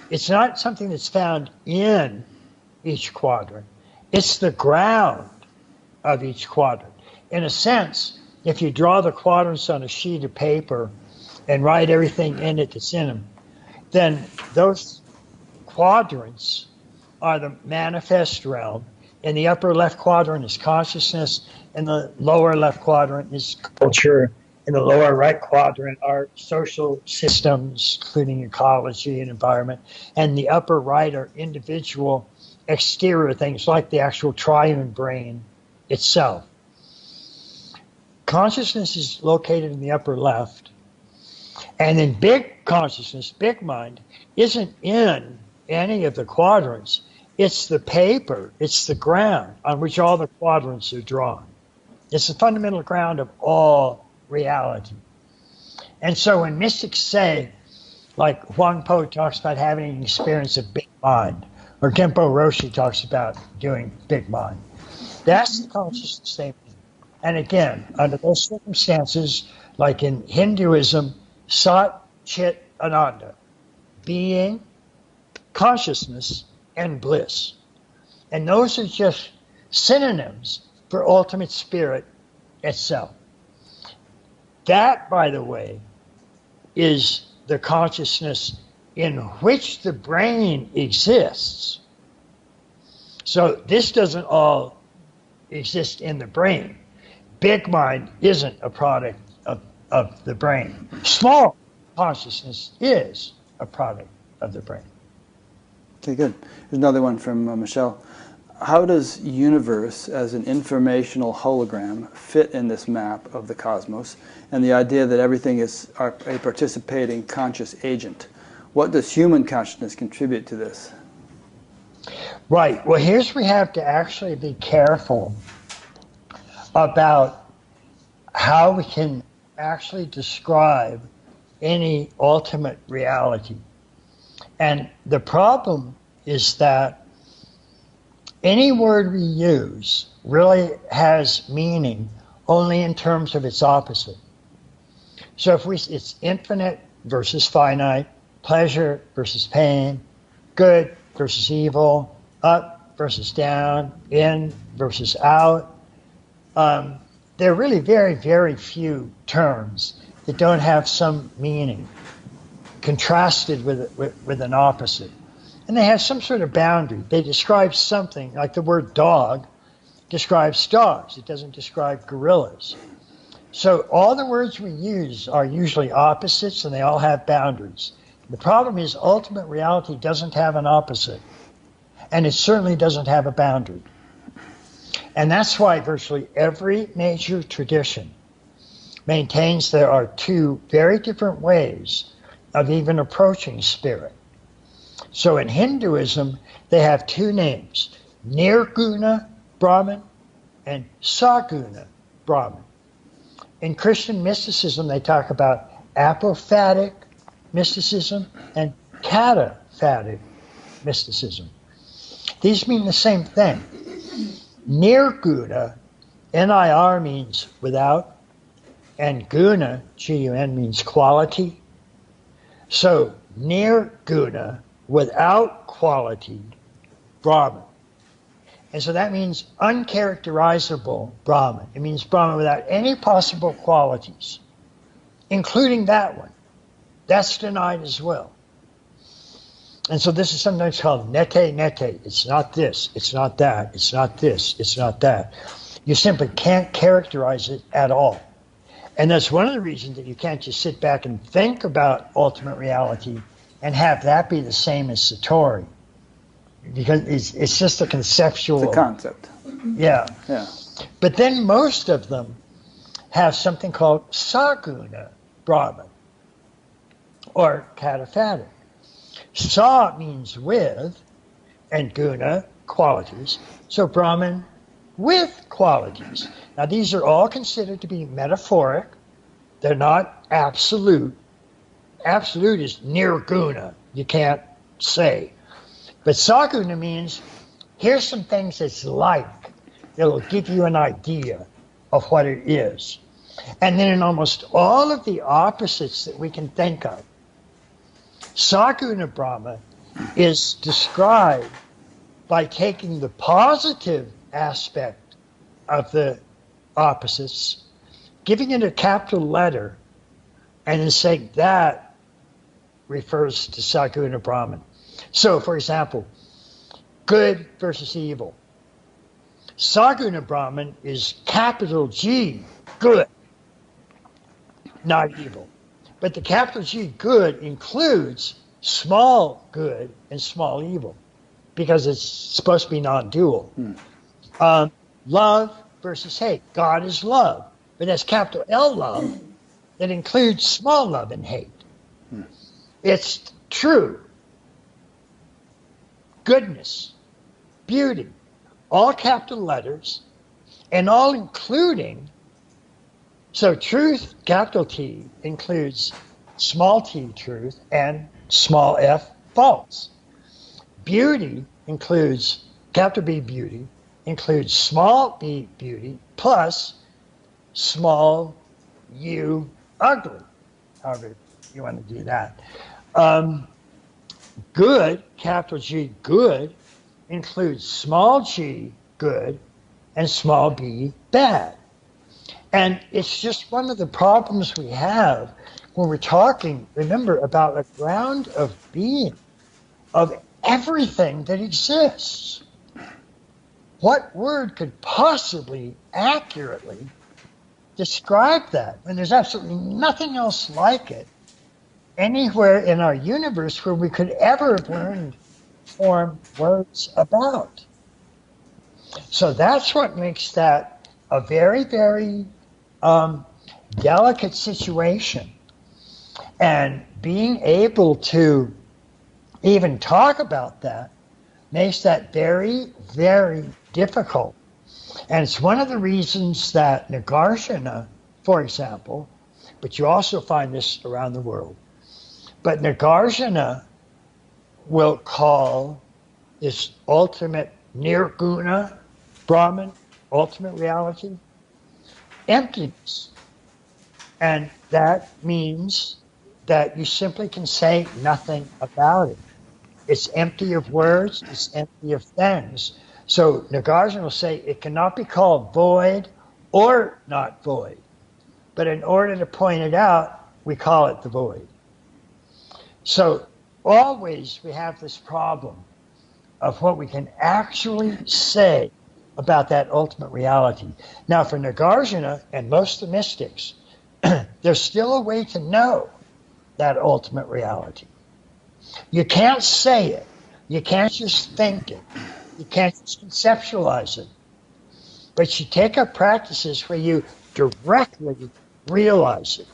it's not something that's found in each quadrant. It's the ground of each quadrant. In a sense, if you draw the quadrants on a sheet of paper and write everything in it that's in them, then those quadrants are the manifest realm. In the upper left quadrant is consciousness, in the lower left quadrant is culture, in the lower right quadrant are social systems, including ecology and environment, and the upper right are individual exterior things like the actual triune brain itself. Consciousness is located in the upper left, and then big consciousness, big mind, isn't in any of the quadrants. It's the paper, it's the ground on which all the quadrants are drawn. It's the fundamental ground of all reality. And so when mystics say, like Huang Po talks about having an experience of big mind, or Genpo Roshi talks about doing big mind, that's the consciousness they mean. And again, under those circumstances, like in Hinduism, Sat Chit Ananda, being, consciousness, and bliss. And those are just synonyms for ultimate spirit itself. That, by the way, is the consciousness in which the brain exists. So this doesn't all exist in the brain. Big mind isn't a product of the brain. Small consciousness is a product of the brain. Okay, good. Here's another one from Michelle. how does universe as an informational hologram fit in this map of the cosmos and the idea that everything is a participating conscious agent? What does human consciousness contribute to this? Right. Well, here's where we have to actually be careful about how we can actually describe any ultimate reality. And the problem is that any word we use really has meaning only in terms of its opposite. So if it's infinite versus finite, pleasure versus pain, good versus evil, up versus down, in versus out, there are really very, very few terms that don't have some meaning contrasted with an opposite. And they have some sort of boundary. They describe something, like the word dog describes dogs. It doesn't describe gorillas. So all the words we use are usually opposites, and they all have boundaries. The problem is ultimate reality doesn't have an opposite, and it certainly doesn't have a boundary. And that's why virtually every major tradition maintains there are two very different ways of even approaching spirit. So in Hinduism, they have two names, Nirguna Brahman and Saguna Brahman. In Christian mysticism, they talk about apophatic mysticism and cataphatic mysticism. These mean the same thing. Nirguna, N-I-R, means without, and guna, G-U-N, means quality. So Nirguna, without quality, Brahman. And so that means uncharacterizable Brahman. It means Brahman without any possible qualities, including that one. That's denied as well. And so this is sometimes called nete nete. It's not this, it's not that, it's not this, it's not that. You simply can't characterize it at all. And that's one of the reasons that you can't just sit back and think about ultimate reality and have that be the same as Satori. Because it's just a conceptual... It's a concept. Yeah. Yeah. But then most of them have something called Saguna Brahman, or cataphatic. Sa means with, and guna, qualities. So Brahman with qualities. Now these are all considered to be metaphoric. They're not absolute. Absolute is nirguna. You can't say. But Saguna means here's some things it's like. It'll give you an idea of what it is. And then in almost all of the opposites that we can think of, Saguna Brahma is described by taking the positive aspect of the opposites, giving it a capital letter, and then saying that refers to Saguna Brahman. So, for example, good versus evil. Saguna Brahman is capital G, good, not evil. But the capital G, good, includes small good and small evil, because it's supposed to be non-dual. Love versus hate. God is love, but that's capital L love that includes small love and hate. It's true. Goodness, beauty, all capital letters, and all including, so truth, capital T, includes small t truth and small f false. Beauty includes, capital B beauty, includes small b beauty plus small u ugly, however you want to do that. Good, capital G, good, includes small g, good, and small b, bad. And it's just one of the problems we have when we're talking, remember, about a ground of being, of everything that exists. What word could possibly accurately describe that when there's absolutely nothing else like it anywhere in our universe where we could ever have learned to form words about? So that's what makes that a very, very um, delicate situation. And being able to even talk about that makes that very, very difficult. And it's one of the reasons that Nagarjuna, for example, but you also find this around the world, but Nagarjuna will call this ultimate nirguna Brahman, ultimate reality, emptiness. And that means that you simply can say nothing about it. It's empty of words, it's empty of things. So Nagarjuna will say it cannot be called void or not void. But in order to point it out, we call it the void. So always we have this problem of what we can actually say about that ultimate reality. Now for Nagarjuna and most of the mystics, there's still a way to know that ultimate reality. You can't say it. You can't just think it. You can't just conceptualize it. But you take up practices where you directly realize it.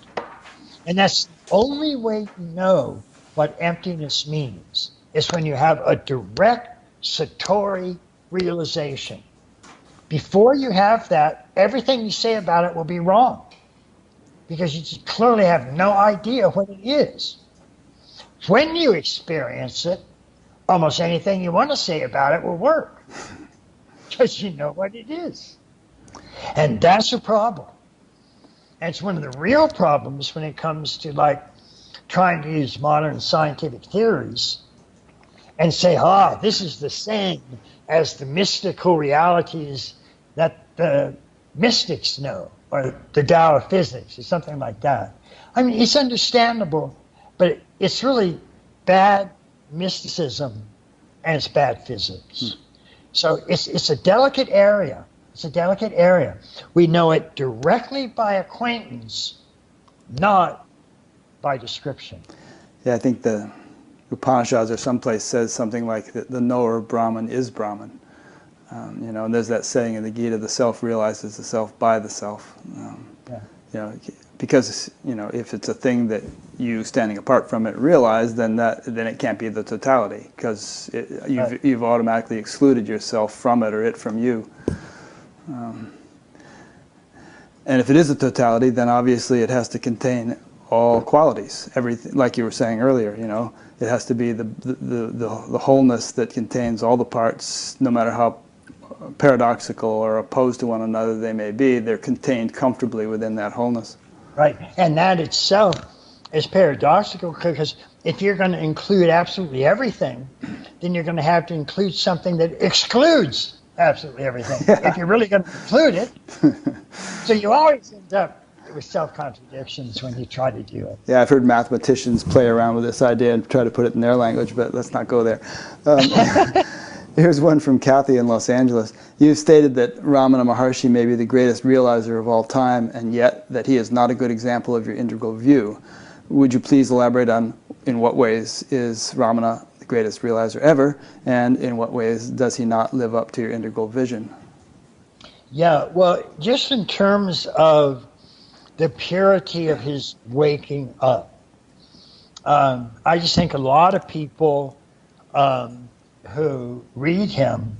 And that's the only way you know what emptiness means, is when you have a direct satori realization. Before you have that, everything you say about it will be wrong, because you clearly have no idea what it is. When you experience it, almost anything you want to say about it will work, because you know what it is. And that's a problem. And it's one of the real problems when it comes to like trying to use modern scientific theories and say, this is the same as the mystical realities that the mystics know, or the Tao of physics, or something like that. I mean, it's understandable, but it's really bad mysticism and it's bad physics. So it's a delicate area. It's a delicate area. We know it directly by acquaintance, not by description. Yeah, I think the Upanishads or someplace says something like the knower of Brahman is Brahman. And there's that saying in the Gita, the self realizes the self by the self. Because if it's a thing that you standing apart from it realize, then it can't be the totality, because you've automatically excluded yourself from it or it from you. And if it is a totality, then obviously it has to contain all qualities, everything, like you were saying earlier. It has to be the wholeness that contains all the parts, no matter how paradoxical or opposed to one another they may be. They're contained comfortably within that wholeness. Right, and that itself is paradoxical, because if you're going to include absolutely everything, then you're going to have to include something that excludes absolutely everything, if you're really going to include it. So you always end up with self-contradictions when you try to do it. Yeah, I've heard mathematicians play around with this idea and try to put it in their language, but let's not go there. Here's one from Kathy in Los Angeles. You stated that Ramana Maharshi may be the greatest realizer of all time, and yet that he is not a good example of your integral view. Would you please elaborate on in what ways is Ramana the greatest realizer ever, and in what ways does he not live up to your integral vision? Yeah, well, just in terms of the purity of his waking up, I just think a lot of people who read him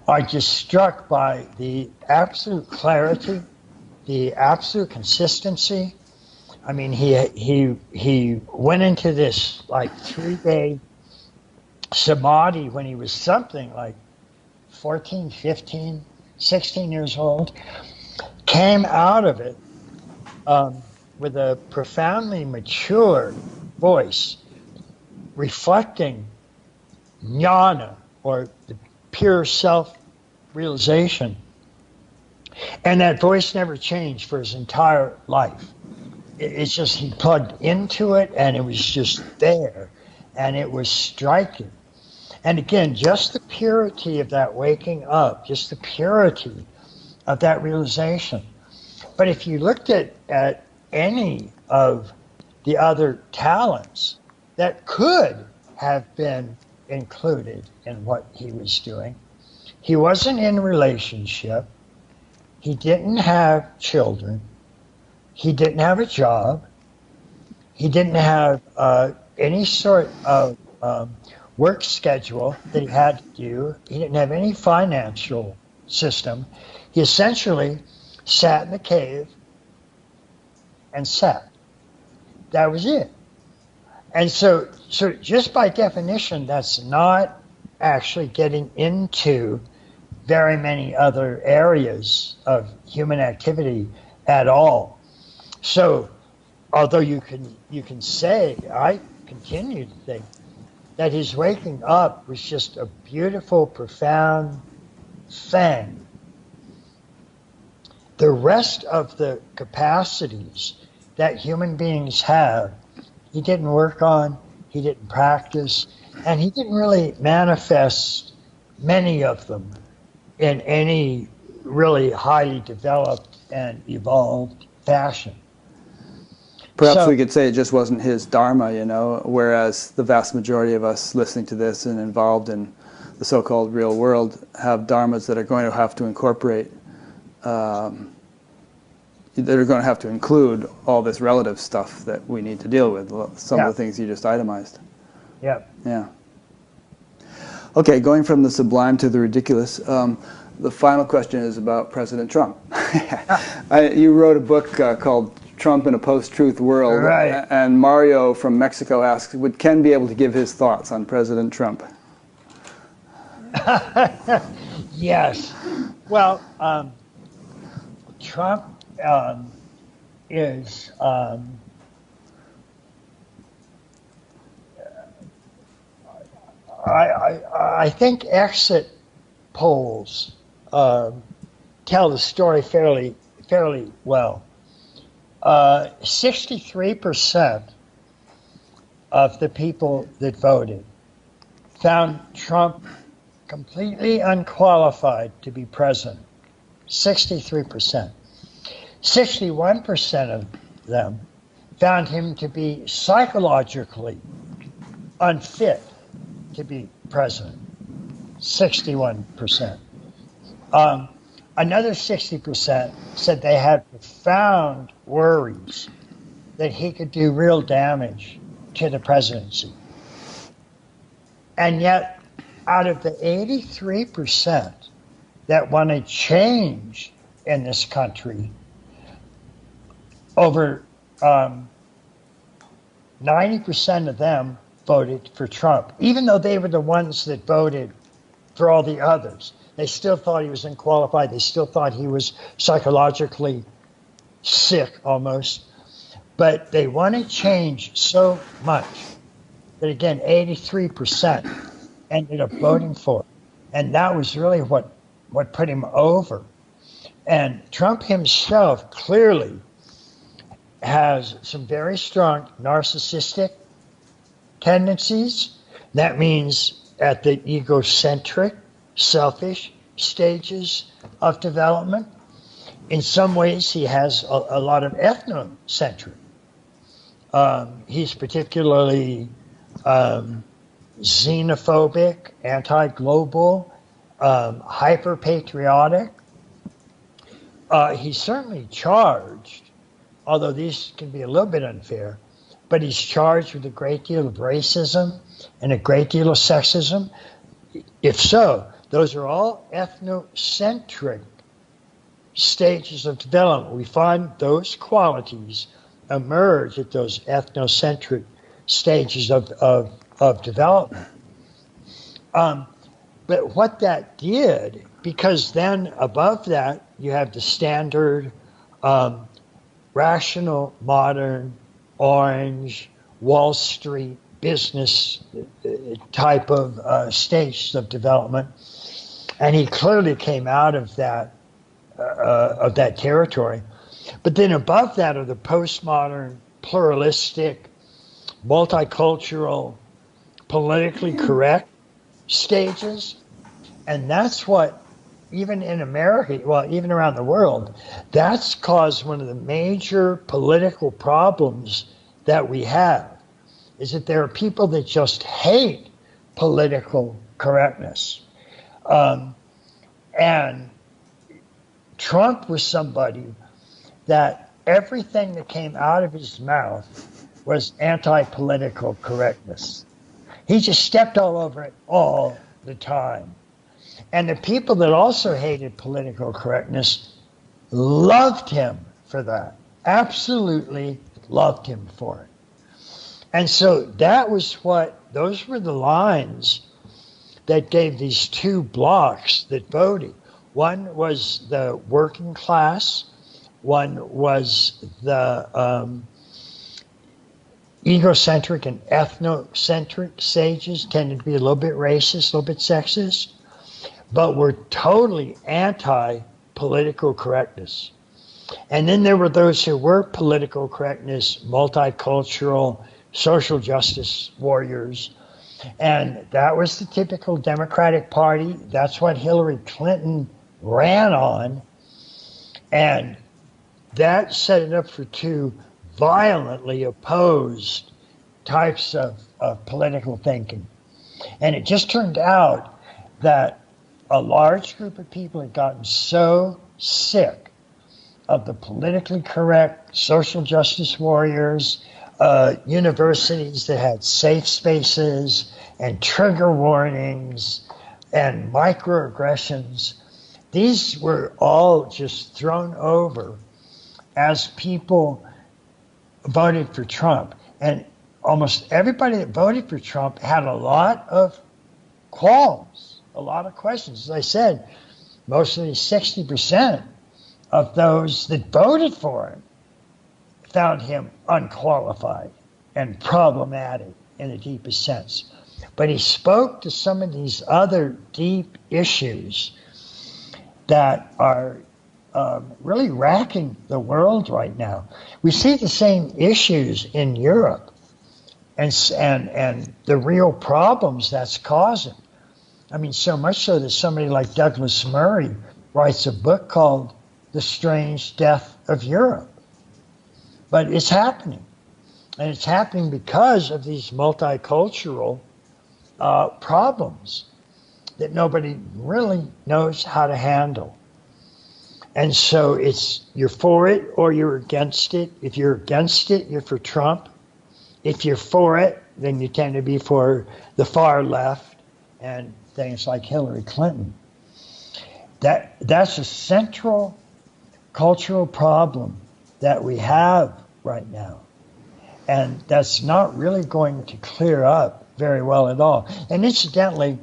are just struck by the absolute clarity, the absolute consistency. I mean, he went into this like 3-day samadhi when he was something like 14, 15, 16 years old, came out of it with a profoundly mature voice, reflecting jnana, or the pure self-realization. And that voice never changed for his entire life. It's just he plugged into it, and it was just there, and it was striking. And again, just the purity of that waking up, just the purity of that realization. But if you looked at any of the other talents that could have been included in what he was doing, He wasn't in a relationship. He didn't have children. He didn't have a job. He didn't have any sort of work schedule that he had to do. He didn't have any financial system. He essentially sat in the cave and sat. That was it. And so just by definition, that's not actually getting into very many other areas of human activity at all. So although you can say, I continue to think that his waking up was just a beautiful, profound thing. The rest of the capacities that human beings have, he didn't work on, he didn't practice, and he didn't really manifest many of them in any really highly developed and evolved fashion. Perhaps we could say it just wasn't his dharma, whereas the vast majority of us listening to this and involved in the so-called real world have dharmas that are going to have to incorporate, that are going to have to include all this relative stuff that we need to deal with, some of the things you just itemized. Yeah. Yeah. Okay, going from the sublime to the ridiculous, the final question is about President Trump. You wrote a book called Trump in a Post-Truth World, right. And Mario from Mexico asks, would Ken be able to give his thoughts on President Trump? Yes. Well, Trump is I think exit polls tell the story fairly well. 63% of the people that voted found Trump completely unqualified to be president. 63%. 61% of them found him to be psychologically unfit to be president. 61%. Another 60% said they had profound worries that he could do real damage to the presidency. And yet, out of the 83% that wanted change in this country, over 90% of them voted for Trump, even though they were the ones that voted for all the others. They still thought he was unqualified. They still thought he was psychologically sick almost. But they wanted change so much that, again, 83% ended up voting for it. And that was really what put him over. And Trump himself clearly has some very strong narcissistic tendencies. That means at the egocentric, selfish stages of development. In some ways, he has a lot of ethnocentric. He's particularly xenophobic, anti-global, hyper-patriotic. He's certainly charged, although these can be a little bit unfair, but he's charged with a great deal of racism and a great deal of sexism. If so, those are all ethnocentric stages of development. We find those qualities emerge at those ethnocentric stages of development. But what that did, because then above that, you have the standard rational, modern, orange, Wall Street business type of stages of development. And he clearly came out of that territory. But then above that are the postmodern, pluralistic, multicultural, politically correct stages. And that's what, even in America, well, even around the world, that's caused one of the major political problems that we have, is that there are people that just hate political correctness. And Trump was somebody that everything that came out of his mouth was anti-political correctness. He just stepped all over it all the time. And the people that also hated political correctness loved him for that. Absolutely loved him for it. And so those were the lines that gave these two blocks that voted. One was the working class, one was the egocentric and ethnocentric sages, tended to be a little bit racist, a little bit sexist, but were totally anti-political correctness. And then there were those who were political correctness, multicultural, social justice warriors. And that was the typical Democratic Party. That's what Hillary Clinton ran on. And that set it up for two violently opposed types of political thinking. And it just turned out that a large group of people had gotten so sick of the politically correct social justice warriors, universities that had safe spaces and trigger warnings and microaggressions. These were all just thrown over as people voted for Trump. And almost everybody that voted for Trump had a lot of qualms, a lot of questions. As I said, mostly 60% of those that voted for him found him unqualified and problematic in the deepest sense. But he spoke to some of these other deep issues that are really racking the world right now. We see the same issues in Europe and the real problems that's causing. I mean, so much so that somebody like Douglas Murray writes a book called The Strange Death of Europe. But it's happening. And it's happening because of these multicultural problems that nobody really knows how to handle. And so you're for it or you're against it. If you're against it, you're for Trump. If you're for it, then you tend to be for the far left and things like Hillary Clinton. That's a central cultural problem that we have right now. And that's not really going to clear up very well at all. And incidentally,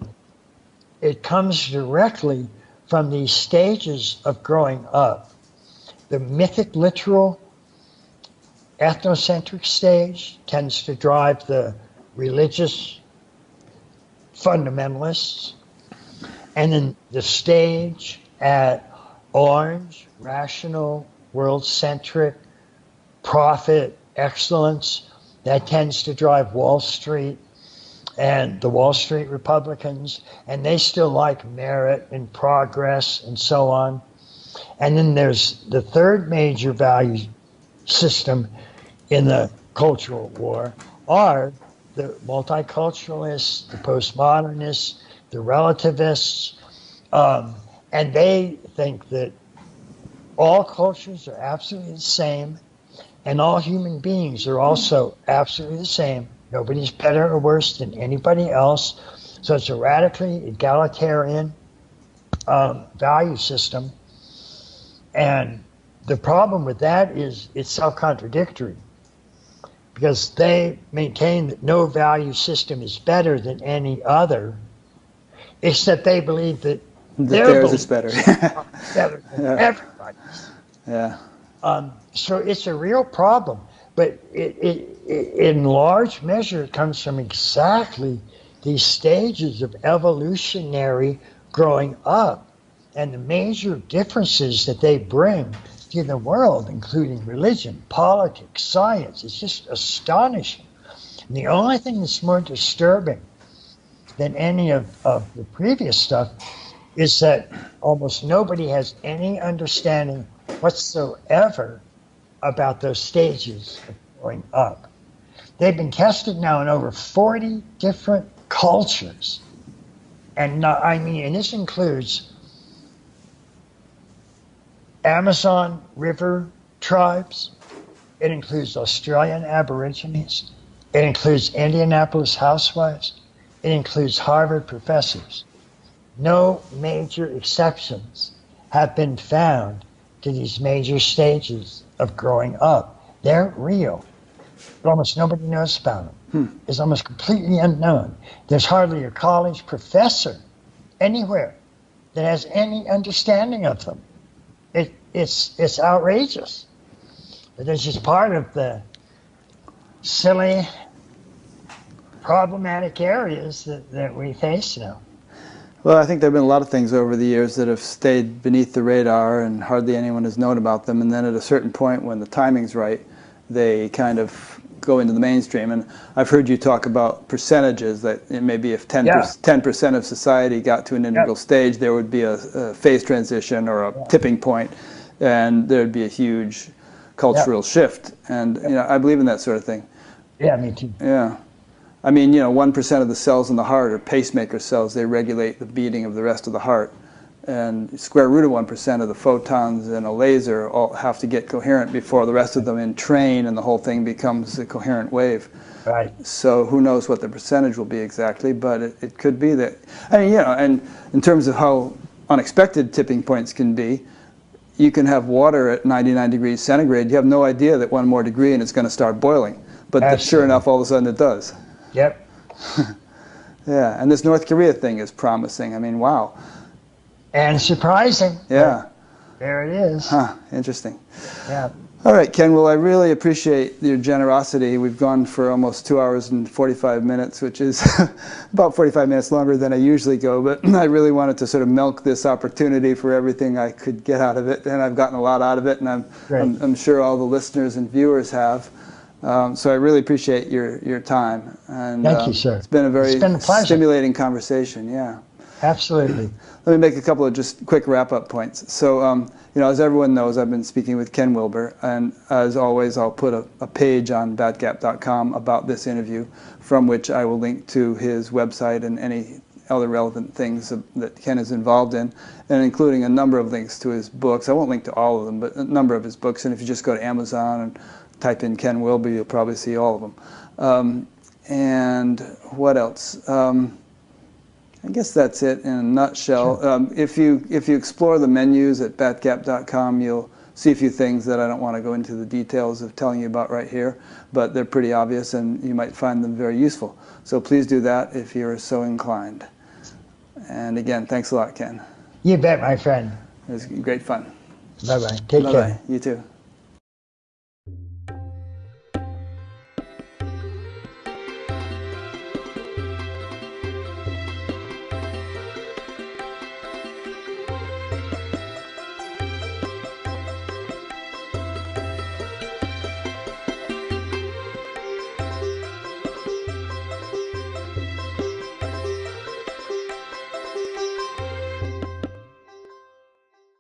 it comes directly from these stages of growing up. The mythic literal ethnocentric stage tends to drive the religious fundamentalists. And then the stage at orange, rational, world-centric, profit, excellence, that tends to drive Wall Street and the Wall Street Republicans, and they still like merit and progress and so on. And then there's the third major value system in the cultural war are the multiculturalists, the postmodernists, the relativists, and they think that all cultures are absolutely the same, and all human beings are also absolutely the same. Nobody's better or worse than anybody else. So it's a radically egalitarian value system. And the problem with that is it's self-contradictory, because they maintain that no value system is better than any other, except they believe that theirs is better. Better than everybody's. Yeah. So it's a real problem, but it in large measure it comes from exactly these stages of evolutionary growing up and the major differences that they bring to the world, including religion, politics, science. It's just astonishing. And the only thing that's more disturbing than any of the previous stuff is that almost nobody has any understanding whatsoever about those stages of growing up. They've been tested now in over 40 different cultures. And and this includes Amazon River tribes. It includes Australian Aborigines. It includes Indianapolis housewives. It includes Harvard professors. No major exceptions have been found to these major stages of growing up. They're real, but almost nobody knows about them. It's almost completely unknown. There's hardly a college professor anywhere that has any understanding of them. It's outrageous. But it's just part of the silly, problematic areas that we face now. Well, I think there have been a lot of things over the years that have stayed beneath the radar and hardly anyone has known about them. And then at a certain point when the timing's right, they kind of go into the mainstream. And I've heard you talk about percentages, that it maybe if 10% of society got to an integral stage, there would be a phase transition or a tipping point, and there'd be a huge cultural shift. And you know, I believe in that sort of thing. Yeah, me too. Yeah. I mean, you know, 1% of the cells in the heart are pacemaker cells. They regulate the beating of the rest of the heart. And square root of 1% of the photons in a laser all have to get coherent before the rest of them entrain, and the whole thing becomes a coherent wave. Right. So who knows what the percentage will be exactly, but it could be that. I mean, you know, and in terms of how unexpected tipping points can be, you can have water at 99 degrees centigrade. You have no idea that one more degree and it's going to start boiling. But sure enough, all of a sudden it does. Yep. Yeah, and this North Korea thing is promising. I mean, wow. And surprising. Yeah. There it is. Huh, interesting. Yeah. All right, Ken, well, I really appreciate your generosity. We've gone for almost 2 hours and 45 minutes, which is about 45 minutes longer than I usually go, but I really wanted to sort of milk this opportunity for everything I could get out of it, and I've gotten a lot out of it, and I'm sure all the listeners and viewers have. So I really appreciate your time. And, Thank you, sir. It's been a very stimulating conversation, yeah. Absolutely. Let me make a couple of just quick wrap-up points. So, you know, as everyone knows, I've been speaking with Ken Wilber, and as always, I'll put a page on batgap.com about this interview, from which I will link to his website and any other relevant things that Ken is involved in, and including a number of links to his books. I won't link to all of them, but a number of his books, and if you just go to Amazon and type in Ken Wilber, you'll probably see all of them. And what else? I guess that's it in a nutshell. Sure. If you explore the menus at batgap.com, you'll see a few things that I don't want to go into the details of telling you about right here, but they're pretty obvious and you might find them very useful. So please do that if you're so inclined. And again, thanks a lot, Ken. You bet, my friend. It was great fun. Bye-bye. Take care. You too.